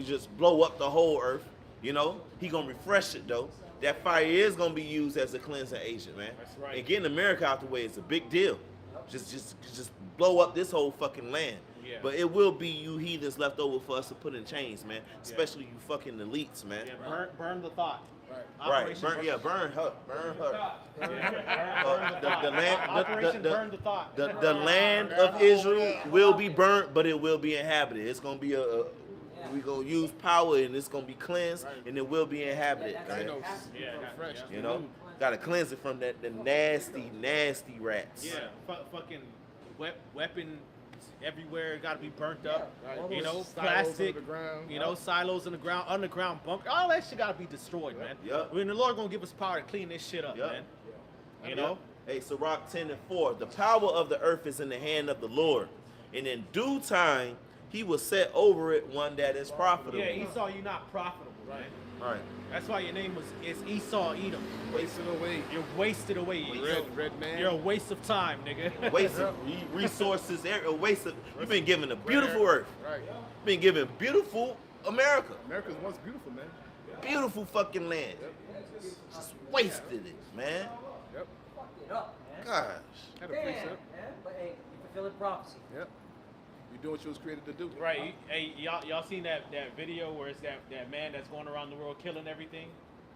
just blow up the whole earth. You know, He gonna refresh it though. That fire is gonna be used as a cleansing agent, man. That's right. And getting America out the way is a big deal. Just blow up this whole fucking land. Yeah. But it will be you heathens left over for us to put in chains, man. Especially you fucking elites, man. Yeah, burn the thought. Right, Operation burn her. the land. Operation burn the thought. The land of Israel will be burnt, but it will be inhabited. It's gonna be we gonna use power and it's gonna be cleansed and it will be inhabited. Yeah, man. Yeah, fresh. You know, gotta cleanse it from the nasty rats. Yeah, fucking weapon everywhere. Got to be burnt up. Right. You know, Silos plastic. under the ground. You know, silos in the ground, underground bunker. All that shit got to be destroyed, man. Yep. I mean, the Lord gonna give us power to clean this shit up, Yep. man. You know. Hey, Sirach 10:4. The power of the earth is in the hand of the Lord, and in due time He will set over it one that is profitable. Yeah, Esau, you're not profitable, man. Right. That's why your name is Esau Edom. Wasting away. You're wasted away. Red man. You're a waste of time, nigga. Waste of resources, a waste of. You've been given a beautiful earth. Right. Been given beautiful America, America's once beautiful, man. beautiful fucking land. Just wasted it, man. Yep. Fucked it up, man. Gosh. Had a Damn, precept. man. But hey, you're fulfilling prophecy. Yep. You do what you was created to do. Right. Hey, y'all seen that video where it's that man that's going around the world killing everything?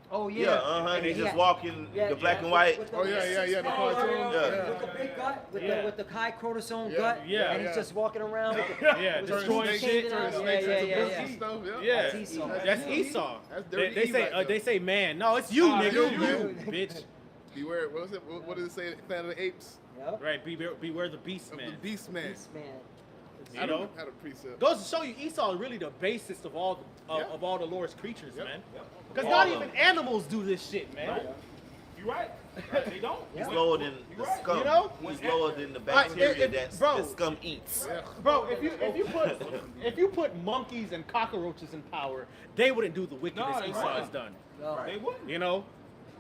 Oh, yeah. Yeah, And He's he just had- walking the black and white. with the Oh, yeah, the six-pack, cartoon. Yeah. With the big gut, Yeah. with the high cortisone Yeah. gut, Yeah. and he's Yeah. just walking around with the, Yeah, with his destroying teeth shit, hanging Turn out. snakes into Yeah. books and stuff. Yeah, That's Esau. That's Esau. That's They, dirty they say Evite, though. they say man. No, it's you, Ah, nigga. you, You, man. bitch. Beware. What is it? What does it say? Planet of the Apes. Yep. Right. Beware the beast Of man. the Beast Man. Beast man. You know. Had a precept. Goes to show you, Esau is really the basest of all Yeah. of all the Lord's creatures, Yep. man. Because All not of even them. animals do this shit, man. You right. They don't. He's Yeah. lower than the right. scum. You know? He's lower than the Like, bacteria bro. that scum eats. Yeah. Bro, if you put monkeys and cockroaches in power, they wouldn't do the wickedness No, they Esau wouldn't. has done. No. They wouldn't. You know?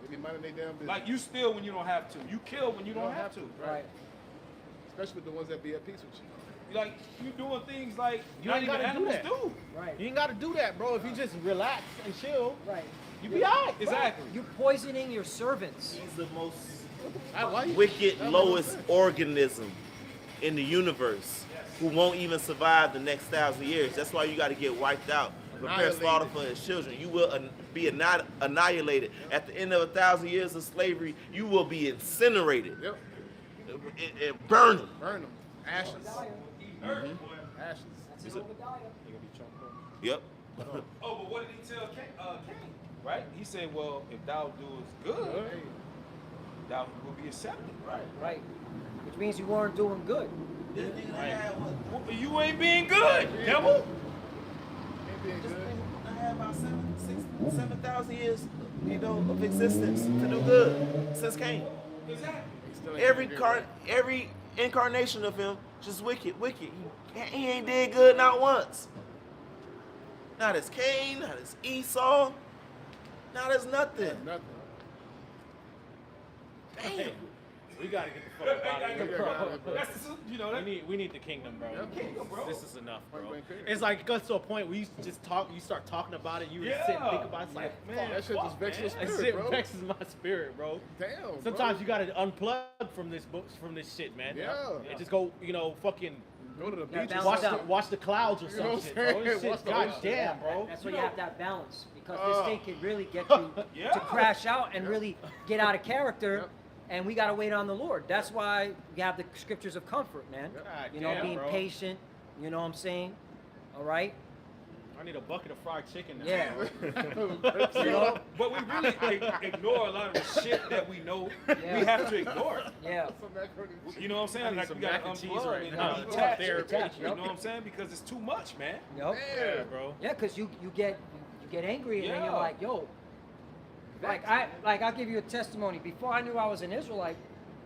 They be minding their damn business. Like you steal when you don't have to. You kill when you don't have to. Right. Especially with the ones that be at peace with you. Like you doing things like You not ain't even gotta do animals that. do. Right. You ain't got to do that, bro. If you just relax and chill, Right. you be alright. Exactly. You're poisoning your servants. He's the most I like wicked, lowest organism in the universe who won't even survive the next 1,000 years. That's why you got to get wiped out. Prepare slaughter for his children. You will be annihilated. At the end of 1,000 years of slavery, you will be incinerated Yep. and burned. Burn them. Ashes. Ashes. That's it. Obadiah. Yep. Oh, but what did he tell Cain? Right? He said, well, if thou doest good, thou will be accepted. Right. Right. Which means you weren't doing good. Well, you ain't being good, devil. Ain't being good. I had about 7,000 years, of existence to do good since Cain. Exactly. Still ain't Every being good. every incarnation of him just wicked. He ain't did good not once. Not as Cain, not as Esau, not as nothing. Nothing. Damn. We gotta get the fuck out of here, bro. That's We need the kingdom, bro. Kingdom, bro. This is enough, bro. Point blank period. It's like it goes to a point where you just talk, you start talking about it, you just sit and think about it. It's like, man, That shit just vexes your that spirit, shit bro. vexes my spirit, bro. Damn. Sometimes bro. you gotta unplug from this shit, man. Yeah. And just go, fucking Go to the Yeah, beach. balance watch out. watch the clouds or You know some what shit, I'm bro. saying? This shit, Watch the ocean. goddamn, bro. That's why you have that balance, because this thing can really get you Yeah. to crash out and really get out of character. Yep. And we gotta wait on the Lord. That's why we have the scriptures of comfort, man. God You know, damn, being bro. patient. You know what I'm saying? All right. I need a bucket of fried chicken now. Yeah. You know? But we really ignore a lot of the shit that we know Yeah. we have to ignore. Yeah. You know what I'm saying? I need Like some we gotta mac and cheese unplug right and now. detach. Therapy. You know what I'm saying? Because it's too much, man. Yep. Yeah, bro. Yeah, because you get angry and then you're Yeah. like, yo, I'll give you a testimony. Before I knew I was an Israelite,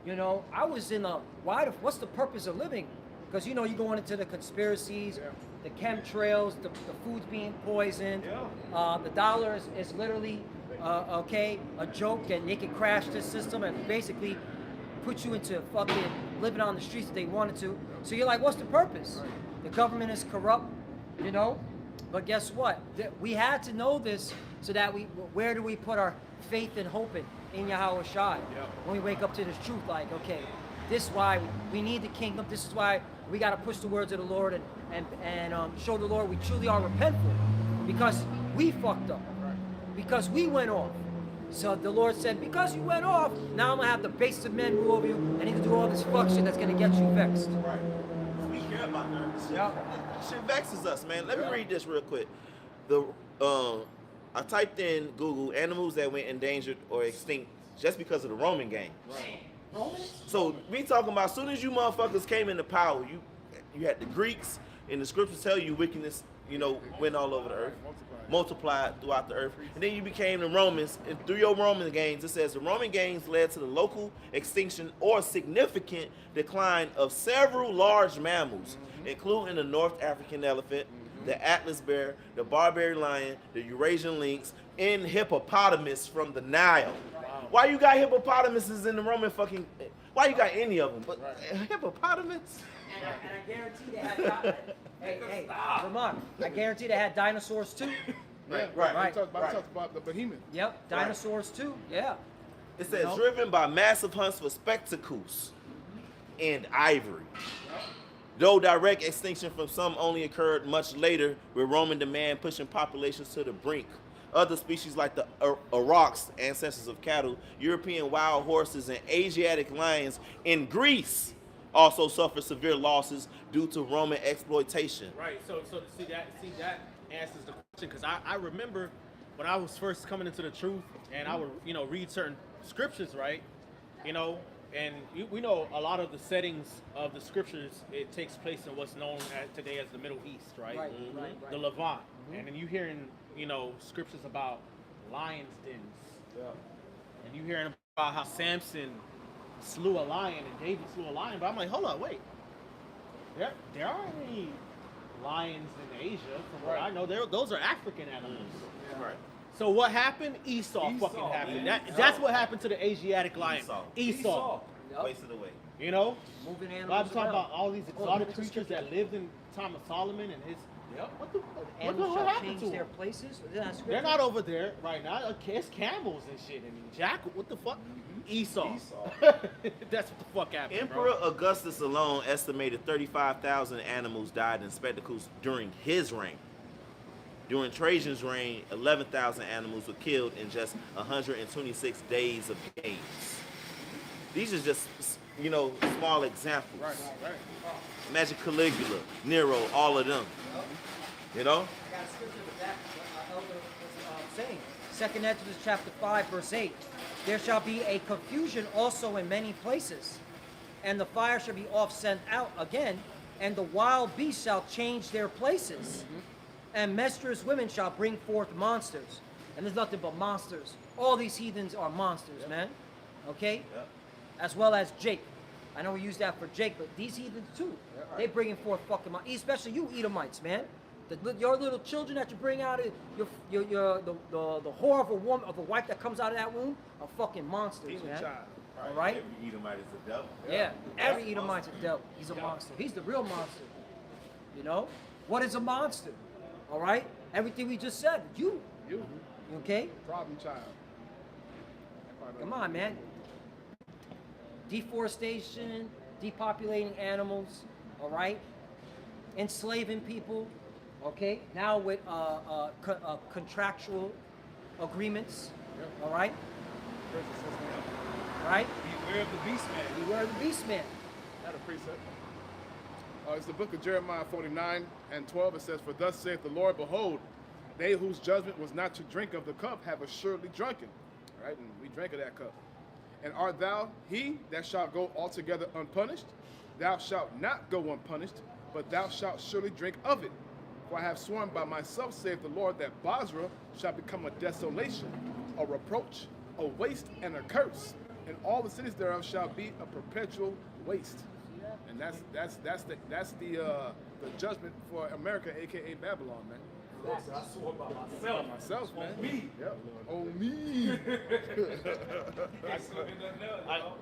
you know, I was in a what's the purpose of living? Because you know you're going into the conspiracies, the chemtrails, the food's being poisoned. Yeah. The dollar is literally a joke, and they can crash this system and basically put you into fucking living on the streets if they wanted to. So you're like, what's the purpose? The government is corrupt, you know. But guess what? We had to know this so that where do we put our faith and hope in Yahweh Shai? When we wake up to this truth, like, okay, this is why we need the kingdom. This is why we got to push the words of the Lord and show the Lord we truly are repentful, because we fucked up, because we went off. So the Lord said, because you went off, now I'm gonna have the base of men rule over you. I need to do all this fuck shit that's gonna get you vexed. Right. We care about that. Yeah. Shit vexes us, man. Let me read this real quick. I typed in Google animals that went endangered or extinct just because of the Roman game. So we talking about as soon as you motherfuckers came into power, you had the Greeks, and the scriptures tell you wickedness, you know, went all over the earth, multiplied throughout the earth, and then you became the Romans, and through your Roman gains, it says the Roman gains led to the local extinction or significant decline of several large mammals, including the North African elephant, the Atlas bear, the Barbary lion, the Eurasian lynx, and hippopotamus from the Nile. Wow. Why you got hippopotamuses in the Roman fucking? Why you got any of them? But hippopotamus? And I guarantee they had. hey, Vermont. I guarantee they had dinosaurs too. Right. Right. We talked about the behemoth. Yep, dinosaurs too. Yeah. It says know? driven by massive hunts for spectacles and ivory. Though direct extinction from some only occurred much later, with Roman demand pushing populations to the brink. Other species like the aurochs, ancestors of cattle, European wild horses, and Asiatic lions in Greece also suffered severe losses due to Roman exploitation. Right. So see that answers the question, because I remember when I was first coming into the truth, and I would read certain scriptures, right, and we know a lot of the settings of the scriptures, it takes place in what's known today as the Middle East, right? Right. The Levant, and then you hearing scriptures about lions' dens, and you hearing about how Samson slew a lion and David slew a lion, but I'm like, hold on, wait, there aren't any lions in Asia, from what I know. Those are African animals. Right. So what happened? Esau fucking happened. That's what happened to the Asiatic lion. Esau. Wasted away. Moving animals. I'm talking around. about all these exotic creatures that lived in the time of Solomon and his. Animals what shall happened change to their them? places. Isn't that They're not over there right now. Okay, it's camels and shit and jackal. What the fuck? Esau. That's what the fuck happened. Emperor Augustus alone estimated 35,000 animals died in spectacles during his reign. During Trajan's reign, 11,000 animals were killed in just 126 days of games. These are just, small examples. Right. Imagine Caligula, Nero, all of them. You know? I got a scripture with that. Elder was saying. 2nd Exodus chapter 5, verse 8. There shall be a confusion also in many places, and the fire shall be oft sent out again, and the wild beasts shall change their places, and menstruous women shall bring forth monsters. And there's nothing but monsters. All these heathens are monsters, man. Okay? As well as Jake. I know we use that for Jake, but these heathens too. They bringing forth fucking monsters. Especially you Edomites, man. Your little children that you bring out, the whore of a woman, of a wife that comes out of that womb, are fucking monsters, man. Child. All right? Every Edomite is a devil. Yeah. Every Edomite's a devil. He's a monster. He's the real monster. What is a monster? All right? Everything we just said. You. Okay? Problem child. Come on, man. Deforestation, depopulating animals, all right? Enslaving people, okay? Now with contractual agreements, all right? Right? Beware of the beast man. Beware of the beast man. Not a precept. It's the book of Jeremiah 49:12. It says, "For thus saith the Lord, behold, they whose judgment was not to drink of the cup have assuredly drunken." All right, and we drank of that cup. "And art thou he that shalt go altogether unpunished? Thou shalt not go unpunished, but thou shalt surely drink of it. For I have sworn by myself, saith the Lord, that Basra shall become a desolation, a reproach, a waste, and a curse, and all the cities thereof shall be a perpetual waste." And that's the judgment for America, aka Babylon, man. I swore by myself. Myself, man. On me. Yep. On me.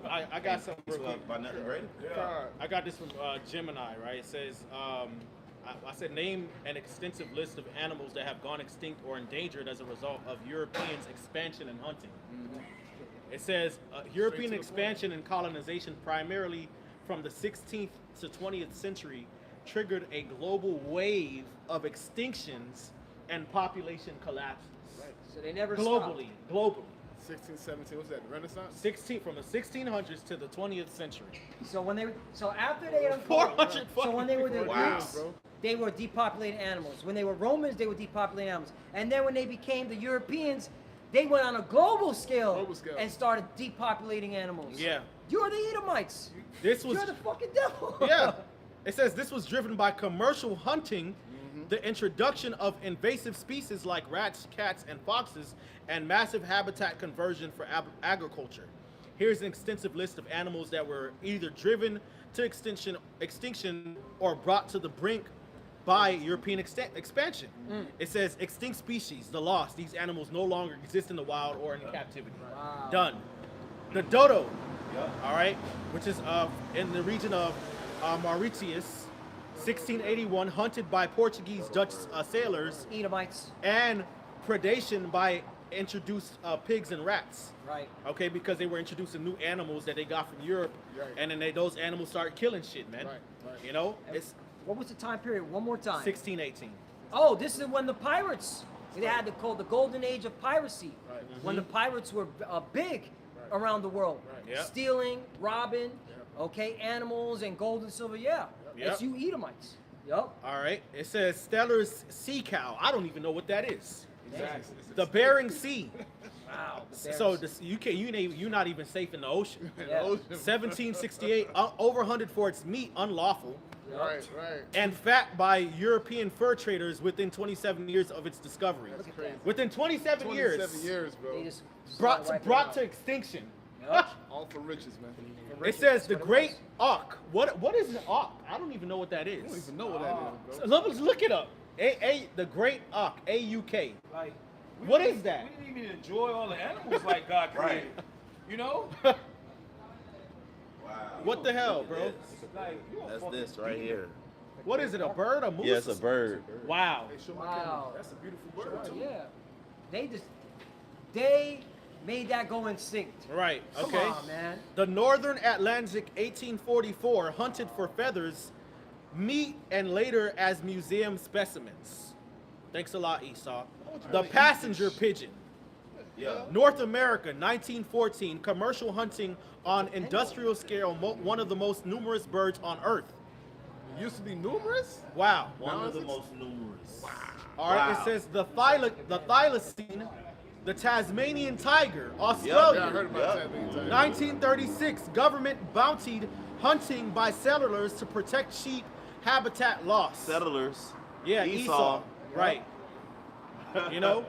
I got something real quick. By nothing greater. I got this from Gemini, right? It says, I said, name an extensive list of animals that have gone extinct or endangered as a result of Europeans' expansion and hunting. It says, European expansion and colonization, primarily from the 16th to 20th century, triggered a global wave of extinctions and population collapses. So they never Globally. 16, 17, what's that, the Renaissance? From the 1600s to the 20th century. stopped. So after they had 400 so when they were the Wow, Greeks, bro. they were depopulating animals. When they were Romans, they were depopulating animals. And then when they became the Europeans, they went on a global scale, and started depopulating animals. Yeah. You're the Edomites. This was You're the fucking devil. yeah. It says this was driven by commercial hunting, the introduction of invasive species like rats, cats, and foxes, and massive habitat conversion for agriculture. Here's an extensive list of animals that were either driven to extinction or brought to the brink by European expansion. It says extinct species, the lost. These animals no longer exist in the wild or in captivity. Wow. Done. The dodo, all right, which is in the region of Mauritius, 1681, hunted by Portuguese Dutch sailors, Edomites. and predation by introduced pigs and rats. Right. Okay, because they were introducing new animals that they got from Europe, Right. and then those animals started killing shit, man. Right. You know, it's What was the time period? One more time. 1618. Oh, this is when the pirates. They had the golden age of piracy. Right. When the pirates were big around the world, Right. Yep. stealing, robbing, okay, animals and gold and silver. Yeah, Yep. it's you Edomites. Yup. All right, it says Stellar's sea cow. I don't even know what that is. Exactly. The Bering Sea. Wow. So you're not even safe in the ocean. Yeah. 1768, overhunted for its meat, unlawful, Right, right. and fat by European fur traders within 27 years of its discovery. That's crazy. Within 27 years, 27 years, bro. They just brought to extinction. Yup. All for riches, man. It says the That's what it Great was. Auk. What is an auk? I don't even know what that I don't is. even know what that is, So bro. let's look it up. The Great Auk. AUK. Like, What is that? We didn't even enjoy all the animals like God created. You know? Wow. What the hell, bro? Yes. Like, you a That's fucking this right here. What is it? A bird? A moose? Yeah, it's a bird. Wow. Hey, show my Wow. camera. That's a beautiful bird, too. Yeah. They made that go extinct. Right. Come Okay. on, man. The Northern Atlantic, 1844, hunted for feathers, meat, and later as museum specimens. Thanks a lot, Esau. The passenger pigeon. Yeah. North America, 1914, commercial hunting on industrial scale, one of the most numerous birds on Earth. It used to be numerous? Wow. One of the most numerous. All right, Wow. it says the thylacine, the Tasmanian tiger, Yeah, Australia. I heard about that many times. 1936, government bountied hunting by settlers to protect sheep habitat loss. Settlers. Yeah, Esau. Right. You know?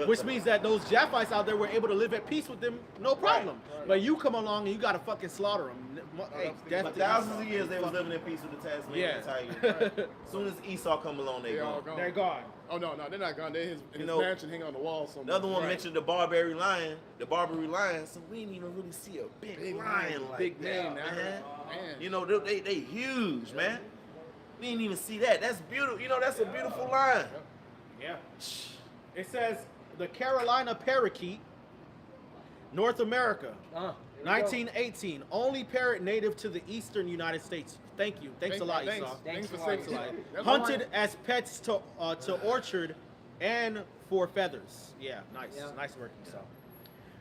Which means that those Japhites out there were able to live at peace with them, no problem. But you come along and you gotta fucking slaughter them. Hey, For thousands of years, they was living in peace with the Tasmanian tiger. As soon as Esau come along, they They all gone. gone. They're gone. Oh, no, they're not gone. They're in his know, mansion hanging on the wall somewhere. The other one Right. mentioned the Barbary lion, so we didn't even really see a big lion like big that, name, man. man. You know, they huge, man. We didn't even see that. That's beautiful. You know, that's a beautiful lion. Yeah. It says the Carolina parakeet, North America, Here we go. 1918, only parrot native to the eastern United States. Thank you. Thanks a lot, Esau. Thanks for Thanks saying a lot. that. Hunted as pets to orchard and for feathers. Yeah, nice. Yeah. Nice work, Esau.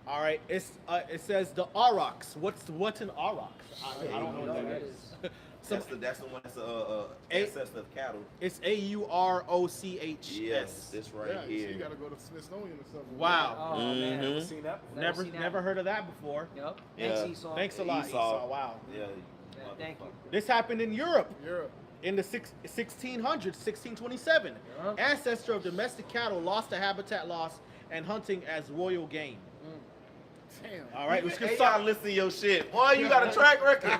All right, it says the aurochs. What's an auroch? I don't know what that is. That's the one that's A- ancestor of cattle. It's AUROCHS. Yes, this right Yeah, here. so you gotta go to Smithsonian or something. Wow. Oh man. Mhm. Seen that before? Never seen that. never heard of that before. Yep. Yeah. Thanks, Esau. Thanks a lot, Esau. Wow. Yeah. Yeah, thank you. This happened in Europe Europe. in the 1600s, 1627. Yeah. Ancestor of domestic cattle lost to habitat loss and hunting as royal game. Damn. All right, let's Hey, get y'all started. listen to your shit. Boy, you got a track record.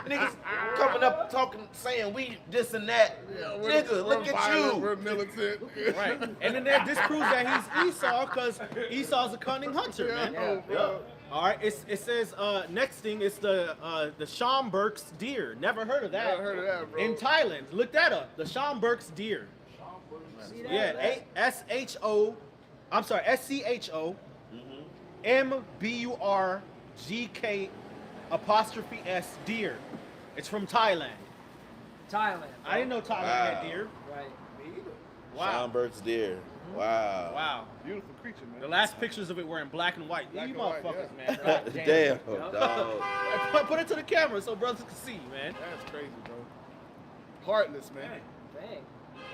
Niggas coming up talking, saying we this and that. Nigga, look at violent, you. We're militant. Right, and then that disproves that he's Esau because Esau's a cunning hunter, man. Oh, bro. All right, it says next thing is the Schomburgk's deer. Never heard of that. Never heard of that, bro. In Thailand, look that up. The Schomburgk's deer. See that? Yeah, SCHO MBURGK''S deer. It's from Thailand. Thailand. I didn't know Thailand had Wow. deer. Right. Wow. Schomburgk's deer. Wow. Wow. Beautiful creature, man. The last pictures of it were in black and white. Black You and white, motherfuckers, yeah. man. God Damn, Yup. dog. Put it to the camera so brothers can see, man. That's crazy, bro. Heartless, man. Dang.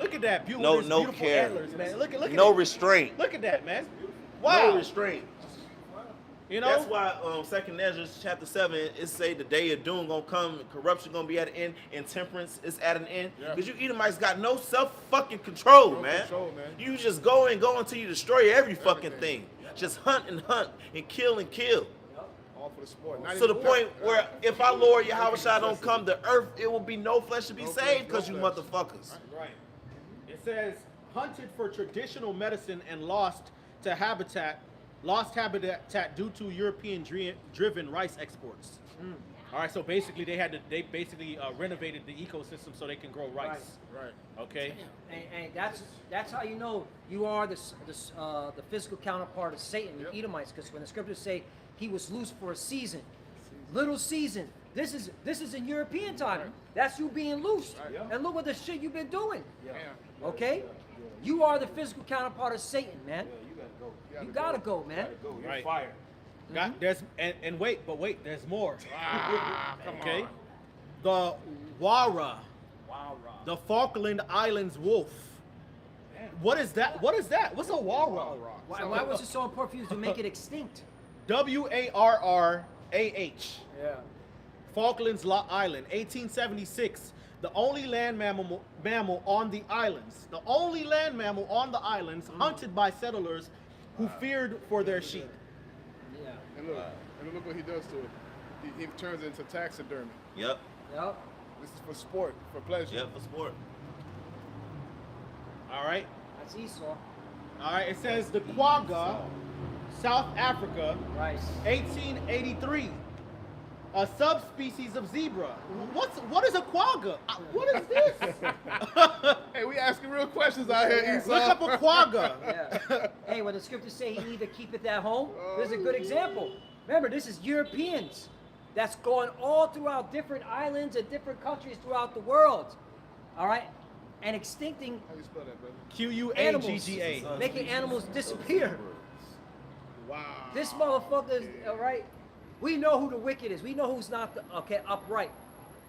Look at that No beautiful care. antlers, man. Look at No it. restraint. Look at that, man. No Wow. restraint. You know? That's why Second Ezra chapter 7 it say the day of doom gonna come, corruption gonna be at an end, and temperance is at an end. Yeah. Because you Edomites got no self fucking control, No man. control, man. You just go until you destroy every fucking thing. Just hunt and kill and kill. All for the sport. Not To the even- point where if our Lord Yahweh Shai don't come, the earth it will be no flesh to be No saved flesh, because no you flesh. motherfuckers. Right. It says hunted for traditional medicine and lost habitat due to European driven rice exports. All right, so basically they basically renovated the ecosystem so they can grow rice. Right. Okay. And that's how you know you are the physical counterpart of Satan, the Yep. Edomites, because when the scriptures say he was loose for a season, little season. This is in European time. That's you being loose. Right. And look what the shit you've been doing. Damn. Okay? You are the physical counterpart of Satan, man. You gotta go. You gotta go, man. Go. You're Right. fired. There's wait, there's more. Come Okay. on. The Wara, the Falkland Islands wolf. What is that? What's a Wara? Why was it so important for you to make it extinct? WARRAH. Yeah. Falklands Island, 1876. The only land mammal on the islands. The only land mammal on the islands hunted by settlers who feared for their sheep. Yeah. And look what he does to it. He turns it into taxidermy. Yep. Yep. This is for sport, for pleasure. Yep, for sport. All right. That's Esau. All right. It says the quagga, South Africa, Right. 1883. A subspecies of zebra. What is a quagga? What is this? Hey, we asking real questions out here, Esau. Look up a quagga. Yeah. Hey, when the scriptures say he either keepeth at home, this is a good example. Remember, this is Europeans that's going all throughout different islands and different countries throughout the world. All right? And extincting How you spell that, brother? animals. QUAGGA. Making animals disappear. Wow. This motherfucker, all right? We know who the wicked is. We know who's not upright.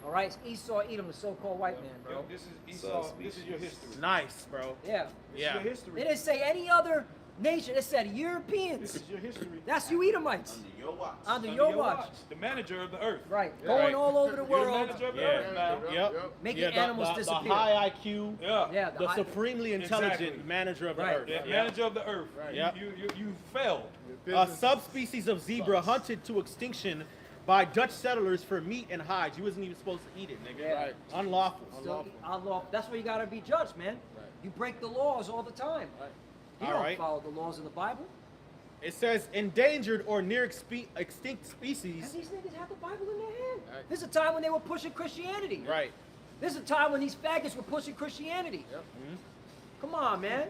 All right? It's Esau, Edom, the so-called white man, bro. This is Esau. This is your history. Nice, bro. Yeah. This Yeah. is your history. They didn't say any other nation. It said Europeans. This is your history. That's you Edomites. Under your watch. Under Under your watch. The manager of the earth. Right. Yeah. Going Right. all over the You're the world. manager of the Yeah. earth now. Yep. Making Yeah, animals the disappear. high IQ, Yeah. Yeah. the high- supremely intelligent Exactly. manager of the Right. earth. The Yeah. manager of the earth. Right. Yep. You failed. A subspecies of zebra hunted to extinction by Dutch settlers for meat and hides. You wasn't even supposed to eat it, nigga. Yeah. Right. Unlawful. Still, unlawful. That's where you gotta be judged, man. Right. You break the laws all the time. You All don't right. follow the laws of the Bible. It says endangered or near extinct And species. these niggas have the Bible in their hand. Right. This is a time when they were pushing Christianity. Right. This is a time when these faggots were pushing Christianity. Yep. Come on, man.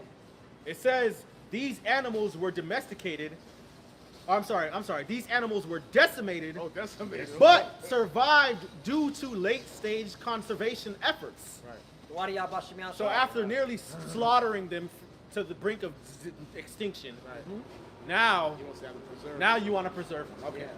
It says these animals were domesticated. I'm sorry. These animals were decimated, Oh, that's amazing. but survived due to late-stage conservation efforts. Right. So after nearly slaughtering them to the brink of extinction, Right. now He wants to have to preserve. you want to preserve them. Okay.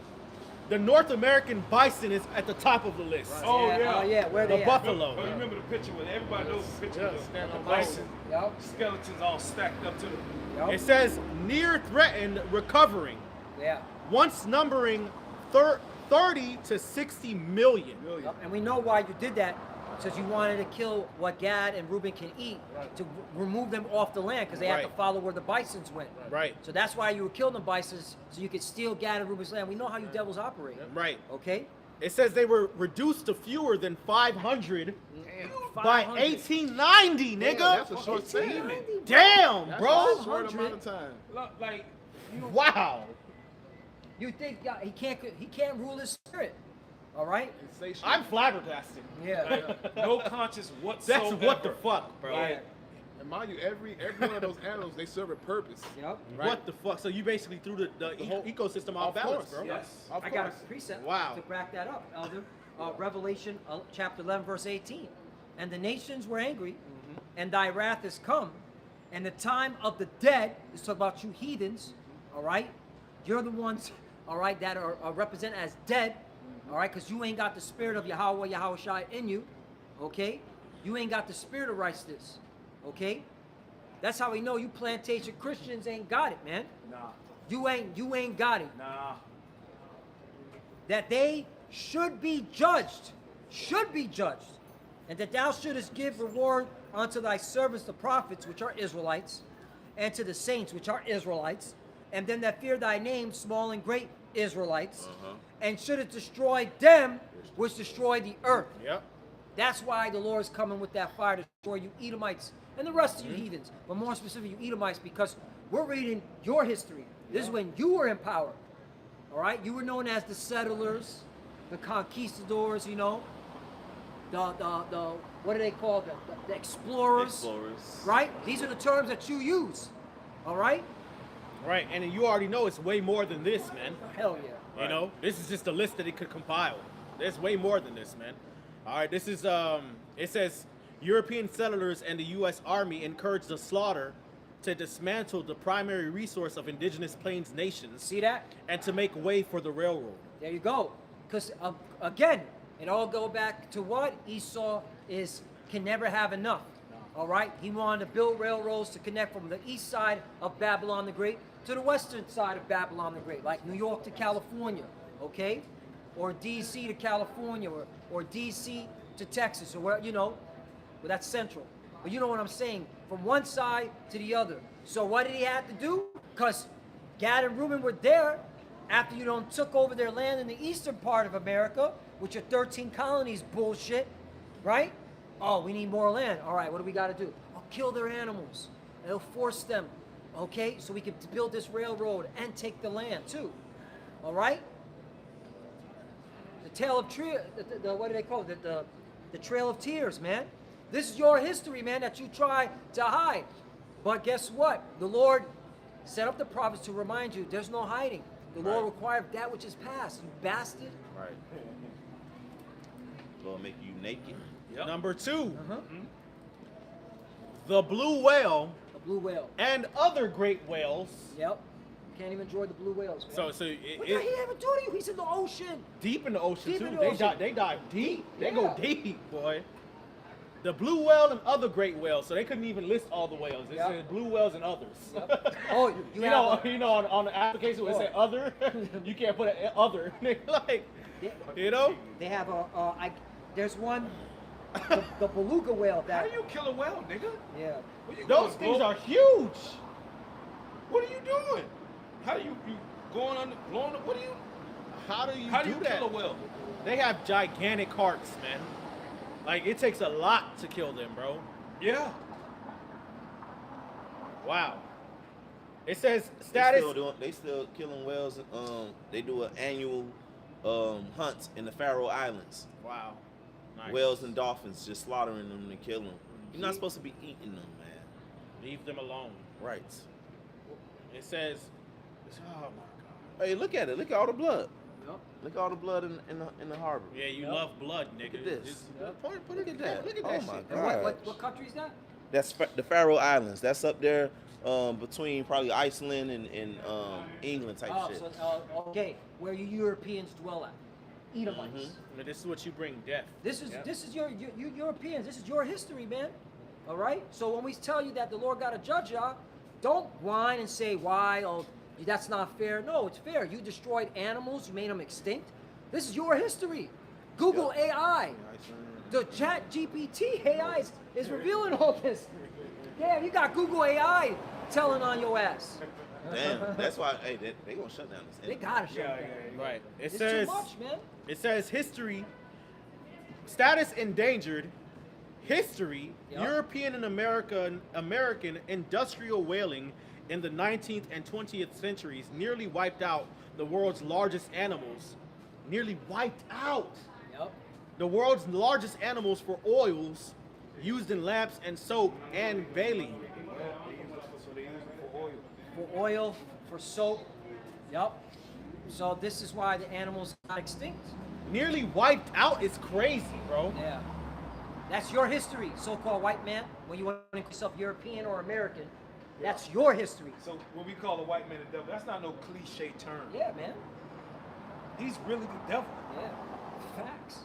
the North American bison is at the top of the list. Oh, yeah. yeah. Oh, yeah. Where The they at? buffalo. Oh, you remember the picture with everybody knows the picture Yeah, with stand the on bison Yep. skeletons all stacked up to the. Yep. It says near threatened, recovering, Yeah. once numbering 30 to 60 million. Yep. And we know why you did that. Since you wanted to kill what Gad and Reuben can eat to remove them off the land because they have to Right. follow where the bisons went. Right. So that's why you were killing the bisons so you could steal Gad and Reuben's land. We know how you devils operate. Right. Okay? It says they were reduced to fewer than 500 by 500. 1890, nigga. That's a short statement. Damn, That's bro. a short amount of time. Like, Wow. You think he can't rule his spirit. All right? Insatiable. I'm flabbergasted. Yeah. no conscience whatsoever. That's what the fuck, bro. Yeah. And mind you, every one of those animals, they serve a purpose. Yep. Right. What the fuck? So you basically threw the whole- ecosystem off Of balance, course, bro. Yes. Of I got a course. precept Wow. to back that up, Elder. Revelation chapter 11, verse 18. And the nations were angry, and thy wrath is come, and the time of the dead, is talking about you heathens, all right? You're the ones, all right, that are represented as dead, all right, because you ain't got the spirit of Yahweh Yahushua in you, okay? You ain't got the spirit of righteousness, okay? That's how we know you plantation Christians ain't got it, man. Nah. You ain't got it. Nah. That they should be judged, and that thou shouldest give reward unto thy servants the prophets, which are Israelites, and to the saints, which are Israelites, and them that fear thy name, small and great Israelites, and shouldest destroy them which destroy the earth. Yep. That's why the Lord is coming with that fire to destroy you Edomites and the rest of you heathens, but more specifically you Edomites, because we're reading your history. This is when you were in power. All right, you were known as the settlers, the conquistadors, you know, the what do they call them? The explorers. Explorers. Right? These are the terms that you use. All right? Right, and you already know it's way more than this, man. Hell yeah. You know, this is just a list that it could compile. There's way more than this, man. All right, this is it says European settlers and the U.S. Army encouraged the slaughter to dismantle the primary resource of indigenous plains nations See that? and to make way for the railroad. There you go. Because again, it all go back to what Esau can never have enough. All right, he wanted to build railroads to connect from the east side of Babylon the Great to the western side of Babylon the Great, like New York to California, okay, or D.C. to California, or D.C. to Texas, or where, you know, well, that's central. But you know what I'm saying, from one side to the other. So what did he have to do? Because Gad and Reuben were there after you don't took over their land in the eastern part of America, with your 13 colonies bullshit, right? Oh, we need more land. All right, what do we got to do? I'll kill their animals. They'll force them, okay? So we can build this railroad and take the land too. All right? The tale of what do they call it? The Trail of Tears, man. This is your history, man, that you try to hide. But guess what? The Lord set up the prophets to remind you there's no hiding. The Lord required that which is past, you bastard. Right. Lord make you naked. Yep. Number 2, Uh-huh. the blue whale A blue whale. and other great whales. Yep. Can't even enjoy the blue whales, man. So What did he ever do to you? He's in the ocean. deep in the ocean Deep too. in the They ocean. dive deep. They Yeah. go deep, boy. The blue whale and other great whales. So they couldn't even list all the whales. It Yep. said blue whales and others. Yep. Oh, you You have know, on the application where it said other, you can't put an other. Like, you know? They have there's one, the beluga whale How that, do you kill a whale, nigga? yeah. What you Those going, things blow- are huge. What are you doing? How do you going under blowing up? What do you? How do you How do you that? kill a whale? They have gigantic hearts, man. Like, it takes a lot to kill them, bro. Yeah. Wow. It says status. They still killing whales. They do an annual hunts in the Faroe Islands. Wow. Nice. Whales and dolphins, just slaughtering them to kill them. You're not supposed to be eating them, man. Leave them alone. Right. It says, oh my God. Hey, look at it. Look at all the blood. Yep. Look at all the blood in the harbor. Yeah, you Yep. love blood, nigga. Look at this. Just- Look at that. Look at oh that my shit. And God. what country is that? That's the Faroe Islands. That's up there between probably Iceland and England type Oh, shit. so, okay, where you Europeans dwell at, Edomites. But this is what you bring death. This is Yeah. this is your you Europeans. This is your history, man. All right. So when we tell you that the Lord got to judge y'all, don't whine and say why. Oh, that's not fair. No, it's fair. You destroyed animals. You made them extinct. This is your history. Google AI. The Chat GPT AI is revealing all this. Damn, you got Google AI telling on your ass. Damn, that's why. Hey, they gonna shut down this. They gotta shut down. Right. It It's says too much, man. it says history status endangered. History, Yep. European and American industrial whaling in the 19th and 20th centuries nearly wiped out the world's largest animals. Nearly wiped out Yep. the world's largest animals for oils used in lamps and soap and baling. So they use it for oil. For oil, for soap. Yep. So this is why the animals got extinct. Nearly wiped out is crazy, bro. Yeah. That's your history, so-called white man. When you want to call yourself European or American, that's your history. So when we call the white man the devil, that's not no cliche term. Yeah, man. He's really the devil. Yeah. Facts.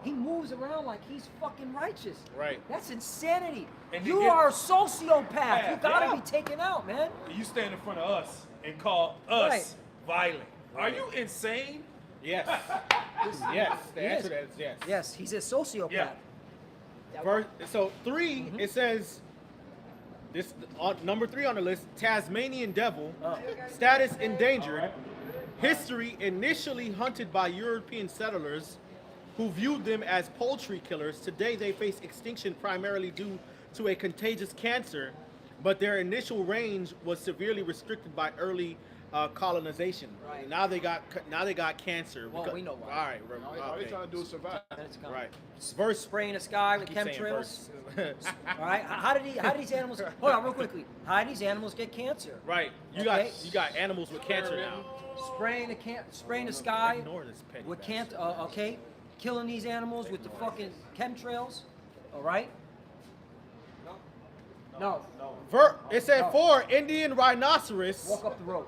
He moves around like he's fucking righteous. Right. That's insanity. And You they get- are a sociopath. You gotta Yeah. be taken out, man. You stand in front of us and call us Right. violent. Are you insane? Yes. Yes. The He answer is. to that is yes. Yes, he's a sociopath. Yeah. Verse, so 3, it says this number 3 on the list: Tasmanian devil, Oh. status endangered. History initially hunted by European settlers who viewed them as poultry killers. Today they face extinction primarily due to a contagious cancer, but their initial range was severely restricted by early colonization. Right. Now they got cancer. Well, we know why. All right. All they okay. trying to do is survive. That's coming. Right. Verse. Spraying the sky with Keep saying chemtrails. verse. All right. How did these animals? Hold on, real quickly. How do these animals get cancer? Right. You Okay. got animals with cancer now. Spraying the sky Ignore this petty with bastard. okay, killing these animals with the fucking chemtrails. All right. No. It said No. 4, Indian rhinoceros, Walk up the road.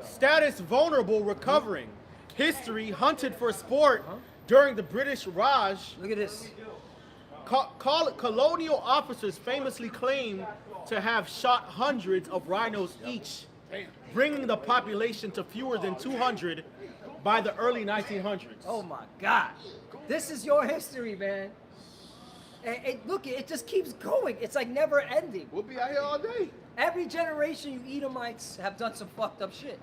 status vulnerable, recovering. History, hunted for sport during the British Raj. Look at this. Colonial officers famously claim to have shot hundreds of rhinos each, bringing the population to fewer than 200 by the early 1900s. Oh my God. This is your history, man. And look, it just keeps going. It's like never ending. We'll be out here all day. Every generation, you Edomites have done some fucked up shit.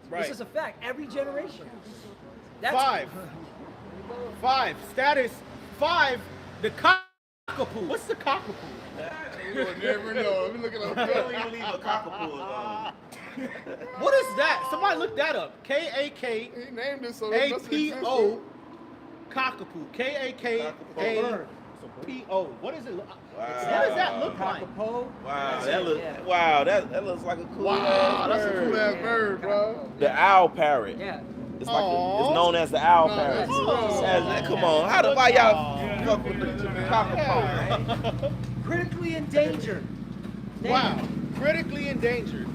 Right. This is a fact. Every generation. 5, status 5, the cockapoo. What's the cockapoo? You will never know. Let me look it I up. don't even leave a cockapoo alone. What is that? Somebody look that up. K-A-K. He named it so it must exist. A-P-O, cockapoo. K-A-K-A-P-O. What is it? What does that look like? Cockapoo. Wow, Yeah. that looks like a cool Wow, ass that's a bird. cool ass bird, bro. The owl parrot. Yeah. It's like Aw. it's known as the owl No, parrot. that's Come on, how do why y'all fuck with the cockapoo? Critically endangered. Wow. Critically endangered.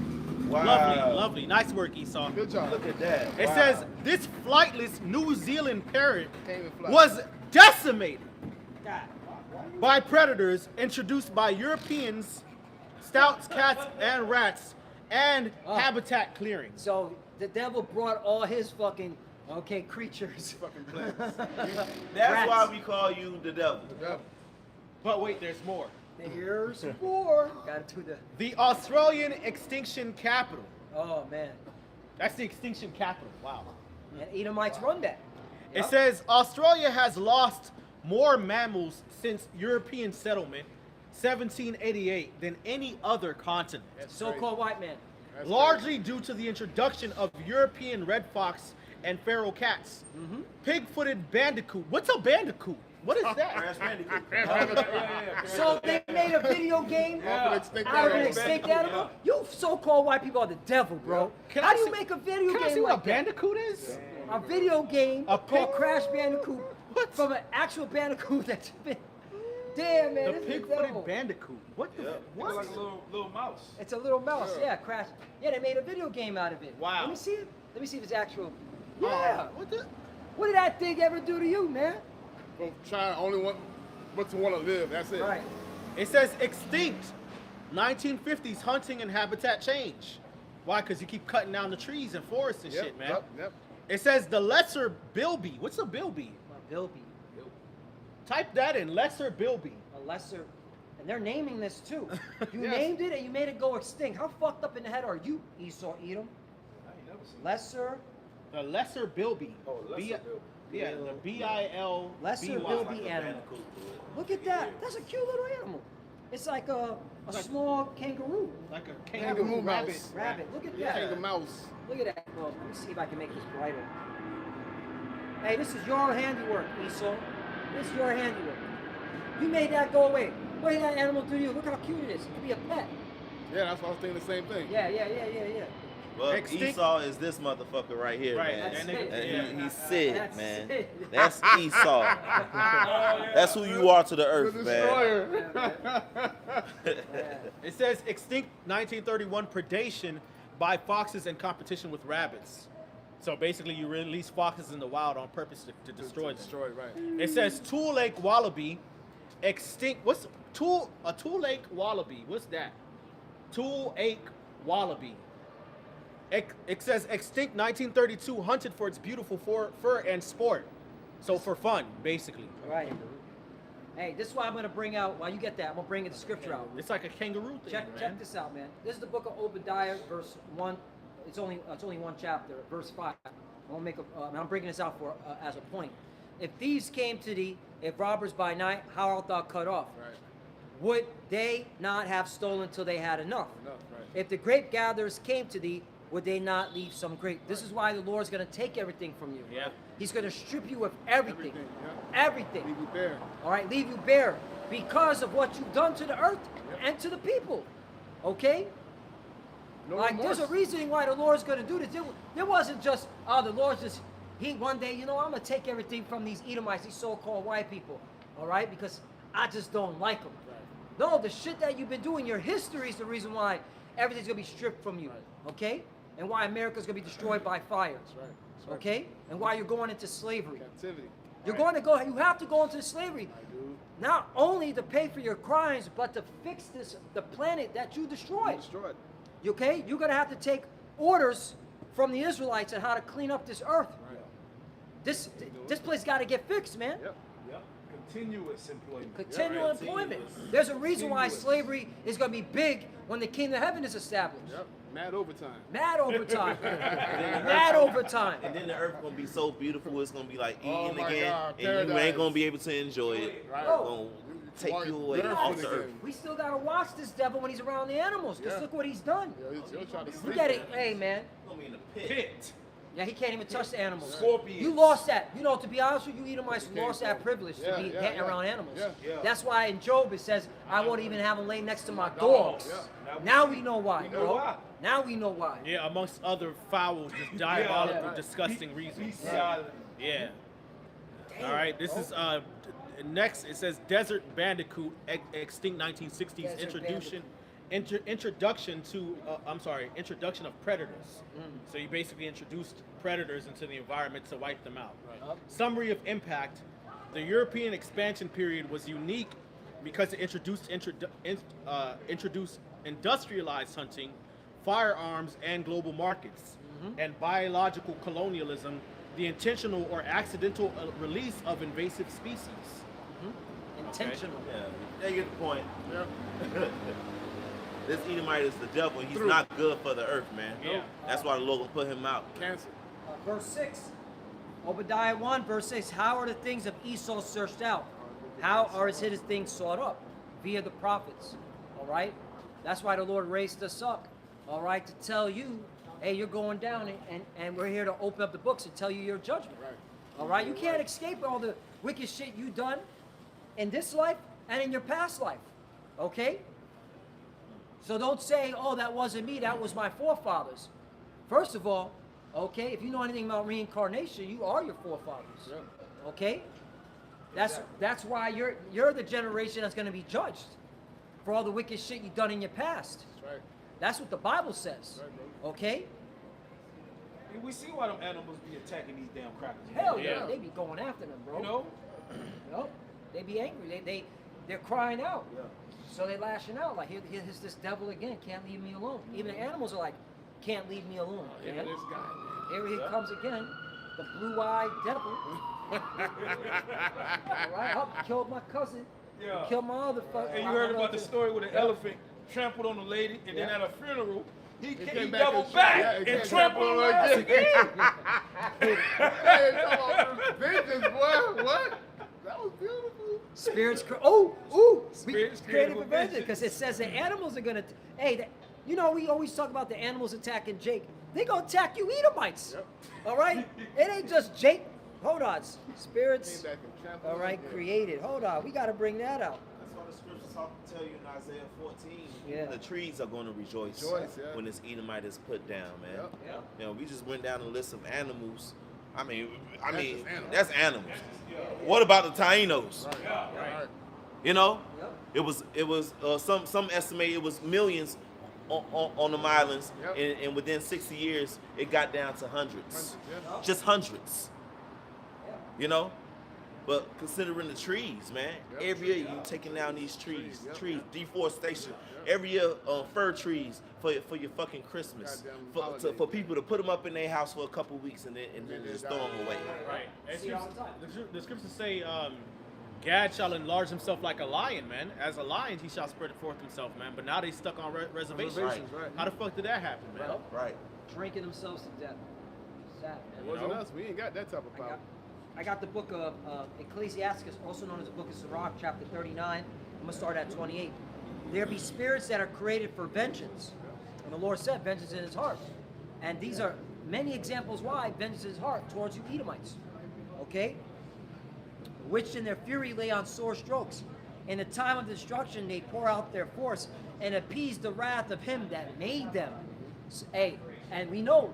Wow. Lovely, lovely. Nice work, Esau. Good job. Look at that. It Wow. says this flightless New Zealand parrot Can't even fly. was decimated God. by predators introduced by Europeans, stouts, cats, and rats, and Oh. habitat clearings. So the devil brought all his fucking creatures. fucking plants. That's Rats. why we call you the devil. Yeah. But wait, there's more. Here's more. Got to the. The Australian extinction capital. Oh man. That's the extinction capital. Wow. And Edomites run that. It says Australia has lost more mammals since European settlement, 1788, than any other continent. So-called white man. That's Largely due to the introduction of European red fox and feral cats. Pig-footed bandicoot. What's a bandicoot? What is that? Crash Bandicoot. So they made a video game Off an extinct out of an animal. extinct animal? You so-called white people are the devil, bro. Can How I do you see- make a video Can I see game what a like that? bandicoot is? A video game A called pig- Crash Bandicoot What? from an actual bandicoot that's been damn, man. The this is pig-footed dope. bandicoot. What the? Yeah. What? Like a little mouse. It's a little mouse. Yeah, Crash. Yeah, they made a video game out of it. Wow. Let me see it. Let me see if it's actual. Yeah. What the? What did that thing ever do to you, man? Go try only want but to want to live. That's it. Right. It says extinct. 1950s hunting and habitat change. Why? Because you keep cutting down the trees and forests and Yep, shit, man. Yep. It says the lesser bilby. What's a bilby? Bilby. Type that in. Lesser bilby. A lesser. And they're naming this too. You Yes. named it and you made it go extinct. How fucked up in the head are you, Esau Edom? I ain't never seen Lesser. The lesser bilby. Oh, lesser B- bilby. Yeah, the B-I-L. Lesser bilby animal. Look at that. That's a cute little animal. It's like a small kangaroo. Like a Kangaroo kangaroo rabbit. mouse. Rabbit. Look at Yeah. that. Kangaroo mouse. Look at that. Well, let me see if I can make this brighter. Hey, this is your handiwork, Esau. This is your handiwork. You made that go away. What did that animal do to you? Look how cute it is. It could be a pet. Yeah, that's why I was thinking the same thing. Yeah. Well, Extinct- Esau is this motherfucker right here, Right, man. That's that nigga- it. And he's Sid, That's man. it. That's Esau. That's who you are to the The earth, man. destroyer. It says extinct 1931 predation by foxes in competition with rabbits. So basically, you release foxes in the wild on purpose to destroy them. Destroy, right. It says Tool Lake wallaby extinct. What's a Tool Lake wallaby? What's that? Tool Lake wallaby. It says extinct 1932, hunted for its beautiful fur and sport. So for fun, basically. Right. Hey, this is why I'm gonna bring out. While you get that, I'm gonna bring the scripture out. It's like a kangaroo thing, Check man. this out, man. This is the book of Obadiah, verse 1. It's only one chapter, verse 5. I'm bringing this out for as a point. If thieves came to thee, if robbers by night, how art thou cut off? Right. Would they not have stolen till they had enough? Enough, right. If the grape gatherers came to thee, would they not leave some grape? This is why the Lord's going to take everything from you. Yeah. He's going to strip you of everything. Yeah. Everything. Leave you bare. All right, leave you bare because of what you've done to the earth and to the people. Okay? No Like, remorse. there's a reasoning why the Lord's going to do this. There wasn't just, the Lord's just, one day, I'm going to take everything from these Edomites, these so-called white people, all right? Because I just don't like them. No, the shit that you've been doing, your history is the reason why everything's going to be stripped from you, okay? And why America's going to be destroyed by fire, That's right. That's right. okay? And why you're going into slavery. Captivity. You're going to go, you have to go into slavery. I do. Not only to pay for your crimes, but to fix the planet that you destroyed. Destroyed. Okay? You're going to have to take orders from the Israelites on how to clean up this earth. Right. This place got to get fixed, man. Yep. Yep. Continuous employment. Continual Yeah, employment. continuous. There's a reason why Continuous. slavery is going to be big when the kingdom of heaven is established. Yep. Mad overtime. Mad overtime. Mad overtime. And then the earth gonna be so beautiful, it's gonna be like Oh eating my again, God, and you ain't paradise. gonna be able to enjoy it. Right. Oh. It's gonna take you away Barefoot off the again. earth. We still got to watch this devil when he's around the animals, because Yeah. look what he's done. Yeah, he'll try to Look sleep. at it. Hey, man. It's gonna be in the pit. Pit. Yeah, he can't even touch the animals. Scorpions. You lost that. To be honest with you, Edomites You can't lost that privilege Yeah, to be yeah, getting yeah. around animals. Yeah. Yeah. That's why in Job it says, I won't even have them lay next to my dogs. Yeah. Now we know why, We know bro. why. Now we know why. Yeah, amongst other foul, just diabolical, Yeah. disgusting Be reasons. silent. Yeah. Damn, All right. This bro. is next. It says Desert Bandicoot, extinct 1960s. Desert Introduction of predators. So you basically introduced predators into the environment to wipe them out. Yup. Summary of impact: the European expansion period was unique because it introduced industrialized hunting, firearms, and global markets, and biological colonialism, the intentional or accidental release of invasive species. Intentional. Yeah, you get the point. Yep. This Edomite is the devil. He's True. not good for the earth, man. Yeah. That's why the Lord will put him out. Cancer. Verse 6. Obadiah 1, verse 6. How are the things of Esau searched out? How are his hidden things sought up? Via the prophets. All right? That's why the Lord raised us up. All right? To tell you, hey, you're going down, and we're here to open up the books and tell you your judgment. Right. All right? You can't escape all the wicked shit you done in this life and in your past life. Okay? So don't say, oh, that wasn't me, that was my forefathers. First of all, okay, if you know anything about reincarnation, you are your forefathers. Yeah. Okay? That's why you're the generation that's going to be judged for all the wicked shit you've done in your past. That's right. That's what the Bible says. Right, bro. Okay? And we see why them animals be attacking these damn crackers. Hell Yeah. yeah, they be going after them, bro. You know? Yup. They be angry. They're crying out. Yeah. So they lashing out like, here's this devil again. Can't leave me alone. Even the animals are like, can't leave me alone. Look Man. at this guy, man. Here he comes again, the blue-eyed devil. All right, killed my cousin. Yeah. Killed my other fucker. And you heard about the story where the elephant trampled on a lady, and then Yeah. at a funeral, he came back doubled and- back yeah, and exactly. trampled on her ass again. Hey, talking about vengeance, boy. What? That was beautiful. Spirits, Spirits we created created for for vengeance vengeance. because it says the animals are gonna. You know, we always talk about the animals attacking Jake. They gonna attack you, Edomites. Yep. All right, it ain't just Jake. Hold on, spirits. Came back and trampled All right, again. created. Hold on, we got to bring that out. That's why the scriptures tell you in Isaiah 14. Yeah. The trees are going to rejoice, Rejoice, yeah. when this Edomite is put down, man. Yep. Yeah. You know, we just went down a list of animals. I mean, just animals. that's animals. What about the Tainos? Right. Right. You know, Yep. it was some estimate it was millions on them islands, Yep. and within 60 years it got down to hundreds, Yeah. just hundreds. Yeah. You know, but considering the trees, man, Yep. every year you taking down these trees, Yep. deforestation. Yep. Every year, fir trees for your fucking Christmas, Goddamn for holiday. people to put them up in their house for a couple weeks and then just throw them away. Right. And See it all the time. the scriptures say, Gad shall enlarge himself like a lion, man. As a lion, he shall spread forth himself, man. But now they stuck on reservations. Reservations, right. How the fuck did that happen, man? Well, Right. drinking themselves to death. Sad, It man. wasn't know? us. We ain't got that type of power. I got the book of Ecclesiasticus, also known as the book of Sirach, chapter 39. I'm going to start at 28. There be spirits that are created for vengeance. And the Lord said, vengeance in his heart. And these are many examples why vengeance in his heart towards you Edomites. Okay? Which in their fury lay on sore strokes. In the time of destruction they pour out their force and appease the wrath of him that made them. Hey, and we know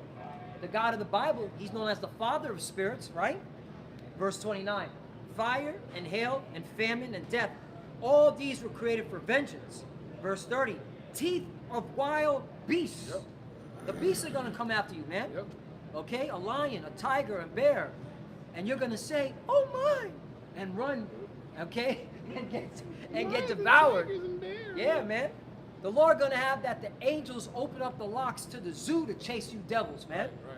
the God of the Bible, he's known as the Father of spirits, right? Verse 29, fire and hail and famine and death, all these were created for vengeance. Verse 30, teeth of wild beasts. Yep. The beasts are going to come after you, man. Yep. Okay, a lion, a tiger, a bear. And you're going to say, oh my, and run, okay, and get devoured. Tigers and bears. Yeah, man. The Lord going to have that the angels open up the locks to the zoo to chase you devils, man. Right.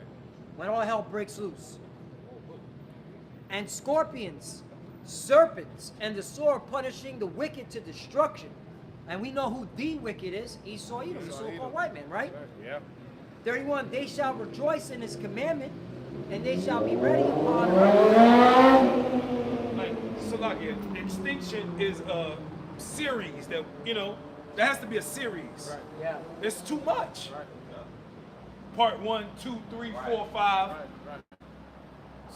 When all hell breaks loose. And scorpions, serpents, and the sword punishing the wicked to destruction. And we know who the wicked is, Esau, Edom, the Esau, so-called Edom. white man, right? Yeah. 31, they shall rejoice in his commandment, and they shall be ready upon Like, Salakia, extinction is a series that, there has to be a series. Right. Yeah. It's too much. Right. Part 1, 2, 3, 4, 5. Right.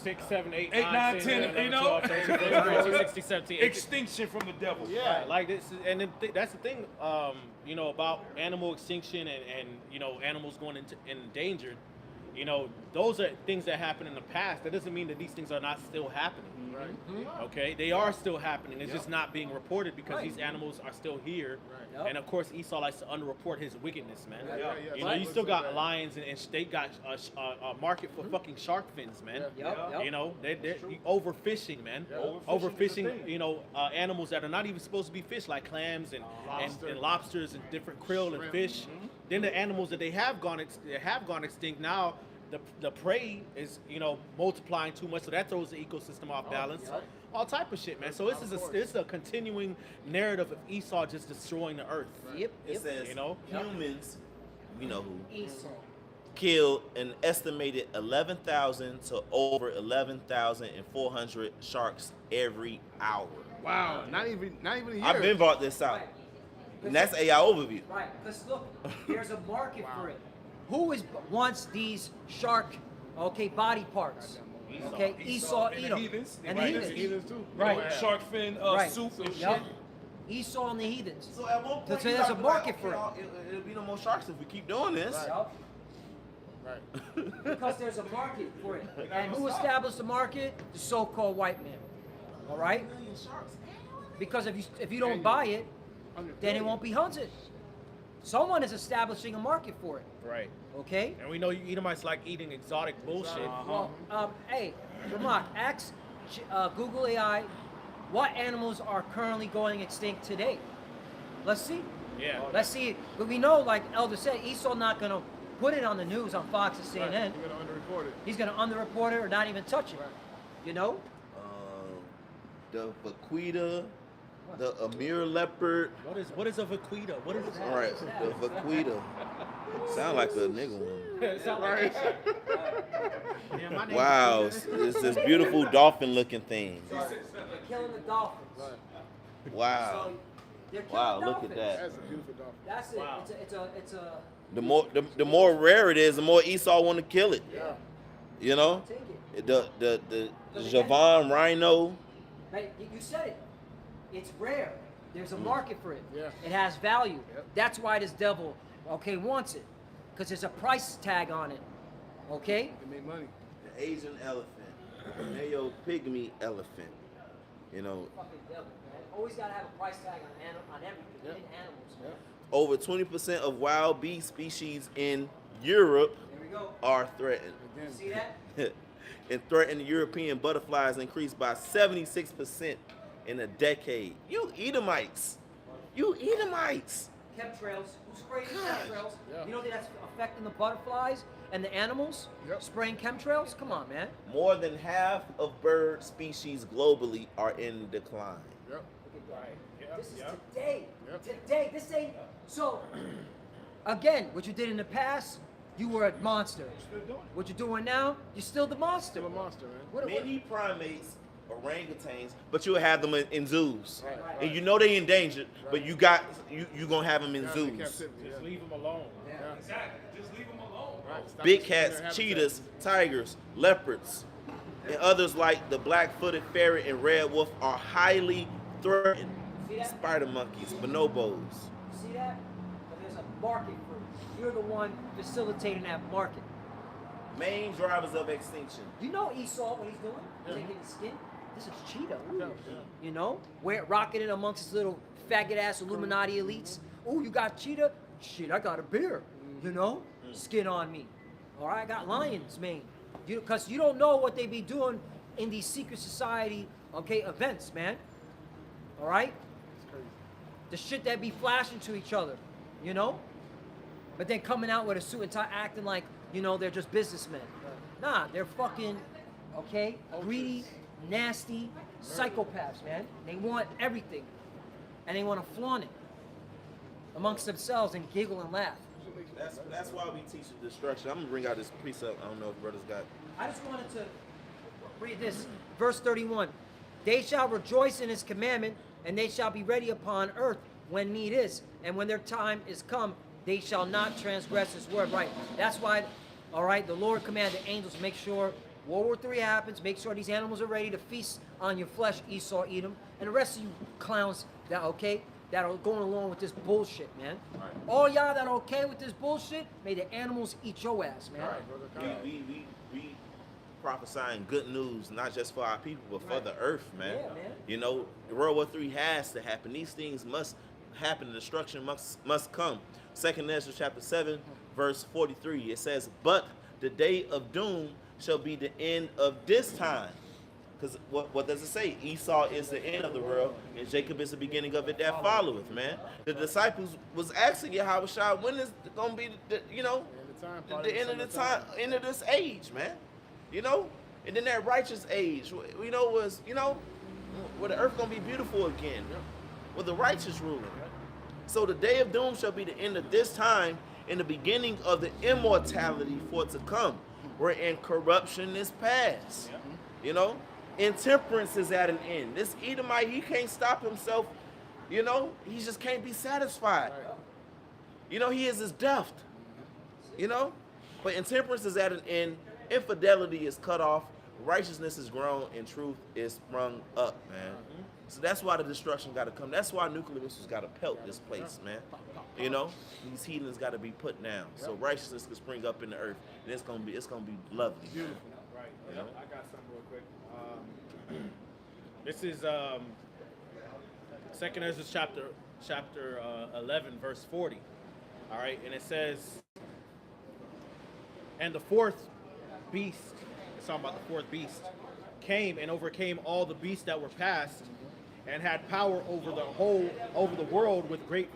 6, 7, 8, 8, 9, 9, 10, 10, 11, you know? 12, 13, 14, 15, 16, 17, 18. Extinction from the devil. Yeah, like this, and then that's the thing, about animal extinction and animals going into endangered. Those are things that happen in the past. That doesn't mean that these things are not still happening. Right. Okay, they are still happening. It's just not being reported because Right. these animals are still here. Right. Yep. And of course, Esau likes to underreport his wickedness, man. Yeah, yeah. You still got lions, and they got a market for fucking shark fins, man. Yep, yep. They're overfishing, man. Yeah. Overfishing is a Overfishing, animals that are not even supposed to be fish, like clams and lobsters and different krill and Shrimp. fish. Then the animals that have gone extinct now. The prey is multiplying too much, so that throws the ecosystem off balance. All type of shit, man. So this is a continuing narrative of Esau just destroying the earth. Yep, It yep. says humans, we know who, Esau. killed an estimated 11,000 to over 11,400 sharks every hour. Wow. Not even a year. I've been brought this out, Right. and that's AI overview. Right, because look, there's a market for it. Who wants these shark, body parts? Okay, Esau, and the Edom, heathens. and the Right. heathens. Heathens too. Right. Yeah. Shark fin Right. soup and shit. Yep. Esau and the heathens. So at one point, So you there's a gotta be like, market for okay, it'll be no more sharks if we keep doing this. Right. Yup. Right. Because there's a market for it. And who established the market? The so-called white man. All right? Because if you don't buy it, then it won't be hunted. Someone is establishing a market for it. Right. Okay? And we know you Edomites like eating exotic bullshit. Well, hey, Ramak, ask Google AI what animals are currently going extinct today. Let's see. Yeah. Let's see. But we know, like Elder said, Esau not going to put it on the news on Fox and CNN. You're gonna underreport it. He's going to underreport it or not even touch it. You know? The vaquita, the Amur leopard. What is a vaquita? What is that? All right, the vaquita. Sound like a nigga one. Wow, it's this beautiful dolphin-looking thing. They're killing the dolphins. Wow. So they're killing Wow, the look at dolphins. that. That's a beautiful dolphin. That's it. Wow. It's a The more rare it is, the more Esau want to kill it. Yeah. You know, take it. the Javon rhino. Right? You said it. It's rare. There's a market for it. Yeah. It has value. Yep. That's why this devil, okay, wants it. Because there's a price tag on it. Okay? They make money. The Asian elephant, the Mayo pygmy elephant. You know, Fucking devil, man. Always gotta have a price tag on everything, Yep. even animals. Yep. over 20% of wild bee species in Europe There we go. are threatened. Again. See that? And threatened European butterflies increased by 76% in a decade. You Edomites. You Edomites. Chemtrails. Who sprayed God. chemtrails? Yeah. You know that's affecting the butterflies and the animals? Yep. Spraying chemtrails? Come on, man. More than half of bird species globally are in decline. Yep. Look at that. Right. Yep, This is yep. today. Yep. Today. This ain't. So, again, what you did in the past, you were a monster. Still doing it. What you're doing now, you're still the monster. Still a monster, man. What, Many primates, orangutans, but you'll have them in zoos. Right, Right. And you know they endangered, but you gonna have them in Yeah, zoos. captivity, Just yeah. leave them alone. Yeah. Exactly. Just leave them alone. Right. Stop Big destroying their cats, habitat. cheetahs, tigers, leopards, and others like the black-footed ferret and red wolf are highly threatened. See that? Spider monkeys, bonobos. See that? But there's a market for it. You're the one facilitating that market. Main drivers of extinction. You know Esau, what he's doing? Taking his skin. This is cheetah. Ooh. Yeah. You know? Rocking it amongst his little faggot ass Illuminati elites. Ooh, you got cheetah? Shit, I got a bear. You know? Skin on me. All right, I got lion's mane. Because you don't know what they be doing in these secret society, okay, events, man. All right? It's crazy. The shit that be flashing to each other, you know? But then coming out with a suit and tie acting like, you know, they're just businessmen. Nah, they're fucking, okay, greedy, nasty psychopaths, man. They want everything. And they want to flaunt it amongst themselves and giggle and laugh. That's why we teach the destruction. I'm gonna bring out this precept. I don't know if brothers got. I just wanted to read this. Verse 31. They shall rejoice in his commandment, and they shall be ready upon earth when need is. And when their time is come, they shall not transgress his word. Right. That's why, all right, the Lord commanded the angels, make sure World War III happens, make sure these animals are ready to feast on your flesh, Esau, Edom, and the rest of you clowns that, okay, that are going along with this bullshit, man. Right. All y'all that are okay with this bullshit, may the animals eat your ass, man. All right, brother. Kyle. We prophesying good news, not just for our people, but for the earth, man. Yeah, man. You know, World War III has to happen. These things must happen. Destruction must come. 2nd Ezra chapter 7, verse 43. It says, "But the day of doom shall be the end of this time." Because what does it say? Esau is the end of the world, and Jacob is the beginning of it that followeth, man. The disciples was asking Yahushua, when is going to be, the end of the time, end of this age, man? You know? And then that righteous age, we know was, where the earth going to be beautiful again, with the righteous ruling. So the day of doom shall be the end of this time and the beginning of the immortality for to come, wherein corruption is past. You know? Intemperance is at an end. This Edomite, he can't stop himself. You know? He just can't be satisfied. You know, he is his deft. You know? But intemperance is at an end. Infidelity is cut off. Righteousness is grown and truth is sprung up, man. So that's why the destruction got to come. That's why nuclear missiles got to pelt this place, man. You know, these heathens got to be put down, so righteousness can spring up in the earth, and it's gonna be lovely. Beautiful. Right. You know? I got something real quick. This is Second Ezra chapter 11, verse 40. All right, and it says, and the fourth beast, it's talking about the fourth beast, came and overcame all the beasts that were past, and had power over the world with great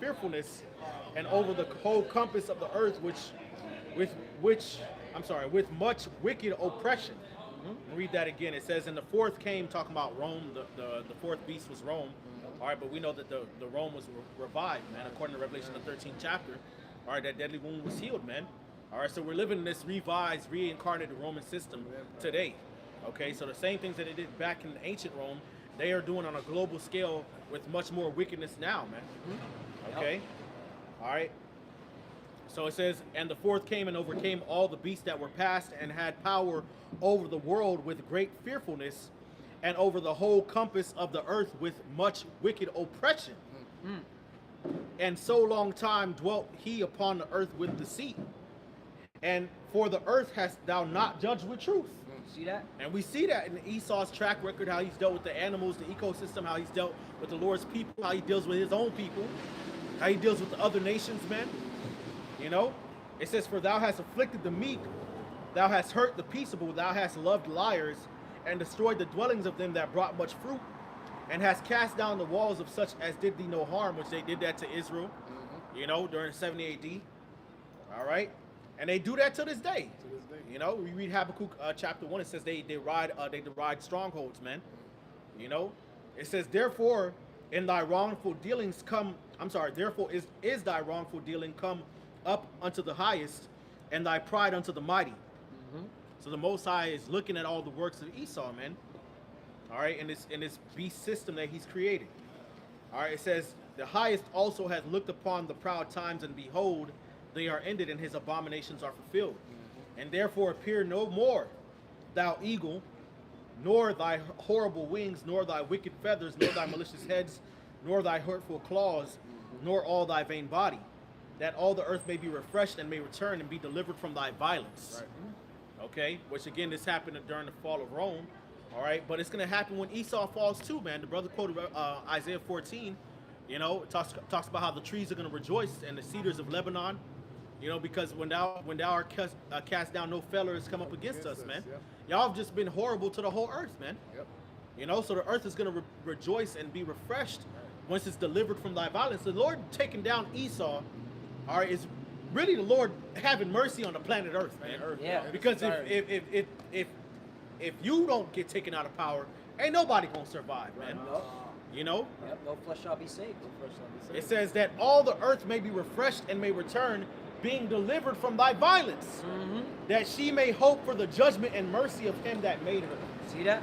fearfulness, and over the whole compass of the earth, with much wicked oppression. Read that again. It says, and the fourth came, talking about Rome. The fourth beast was Rome. All right, but we know that the Rome was revived, man, according to Revelation, the 13th chapter. All right, that deadly wound was healed, man. All right, so we're living in this revised, reincarnated Roman system today. Okay, so the same things that they did back in ancient Rome, they are doing on a global scale with much more wickedness now, man. Okay, all right. So it says, and the fourth came and overcame all the beasts that were past, and had power over the world with great fearfulness, and over the whole compass of the earth with much wicked oppression. And so long time dwelt he upon the earth with deceit. And for the earth hast thou not judged with truth. See that? And we see that in Esau's track record, how he's dealt with the animals, the ecosystem, how he's dealt with the Lord's people, how he deals with his own people, how he deals with the other nations, man. You know, it says, for thou hast afflicted the meek, thou hast hurt the peaceable, thou hast loved liars, and destroyed the dwellings of them that brought much fruit, and hast cast down the walls of such as did thee no harm, which they did that to Israel, you know, during 70 AD. All right, and they do that to this day. You know, we read Habakkuk chapter 1. It says they deride strongholds, man. You know, it says, therefore in thy wrongful dealings come. Therefore is thy wrongful dealing come up unto the highest, and thy pride unto the mighty. So the Most High is looking at all the works of Esau, man. All right, in this beast system that he's created. All right, it says, the highest also hath looked upon the proud times, and behold, they are ended, and his abominations are fulfilled. And therefore appear no more, thou eagle, nor thy horrible wings, nor thy wicked feathers, nor thy malicious heads, nor thy hurtful claws, nor all thy vain body, that all the earth may be refreshed and may return and be delivered from thy violence. Right. Okay, which again, this happened during the fall of Rome. All right, but it's going to happen when Esau falls too, man. The brother quoted Isaiah 14. You know, it talks about how the trees are going to rejoice, and the cedars of Lebanon. You know, because when thou art cast down, no feller has come up against us, man. Yep. Y'all have just been horrible to the whole earth, man. Yep. You know, so the earth is going to rejoice and be refreshed once it's delivered from thy violence. The Lord taking down Esau, all right, is really the Lord having mercy on the planet Earth, man. Yeah. Because if you don't get taken out of power, ain't nobody gonna survive, man. Nope. You know? Yep, no flesh shall be saved. It says that all the earth may be refreshed and may return, being delivered from thy violence, that she may hope for the judgment and mercy of him that made her. See that?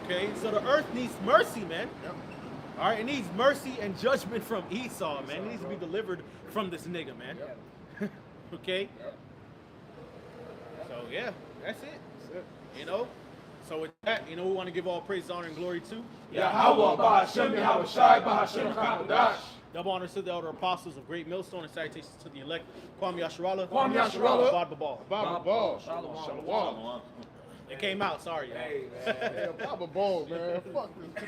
Okay, so the earth needs mercy, man. Yep. All right, it needs mercy and judgment from Esau, man. It needs to be delivered from this nigga, man. Okay? So, yeah, that's it. That's it. You know? So with that, you know, we want to give all praise, honor, and glory to Yahweh, Bahashem, Yahweh Shai, Bahashem, Kakadash. double honors to the elder apostles of Great Millstone, and salutations to the elect. Kwame Yasharallah. Kwame Yasharallah. Bob Babal. Baba Ball. Shalom. Shalom. It came out, sorry, y'all. Yeah, Baba Ball, man. Fuck this.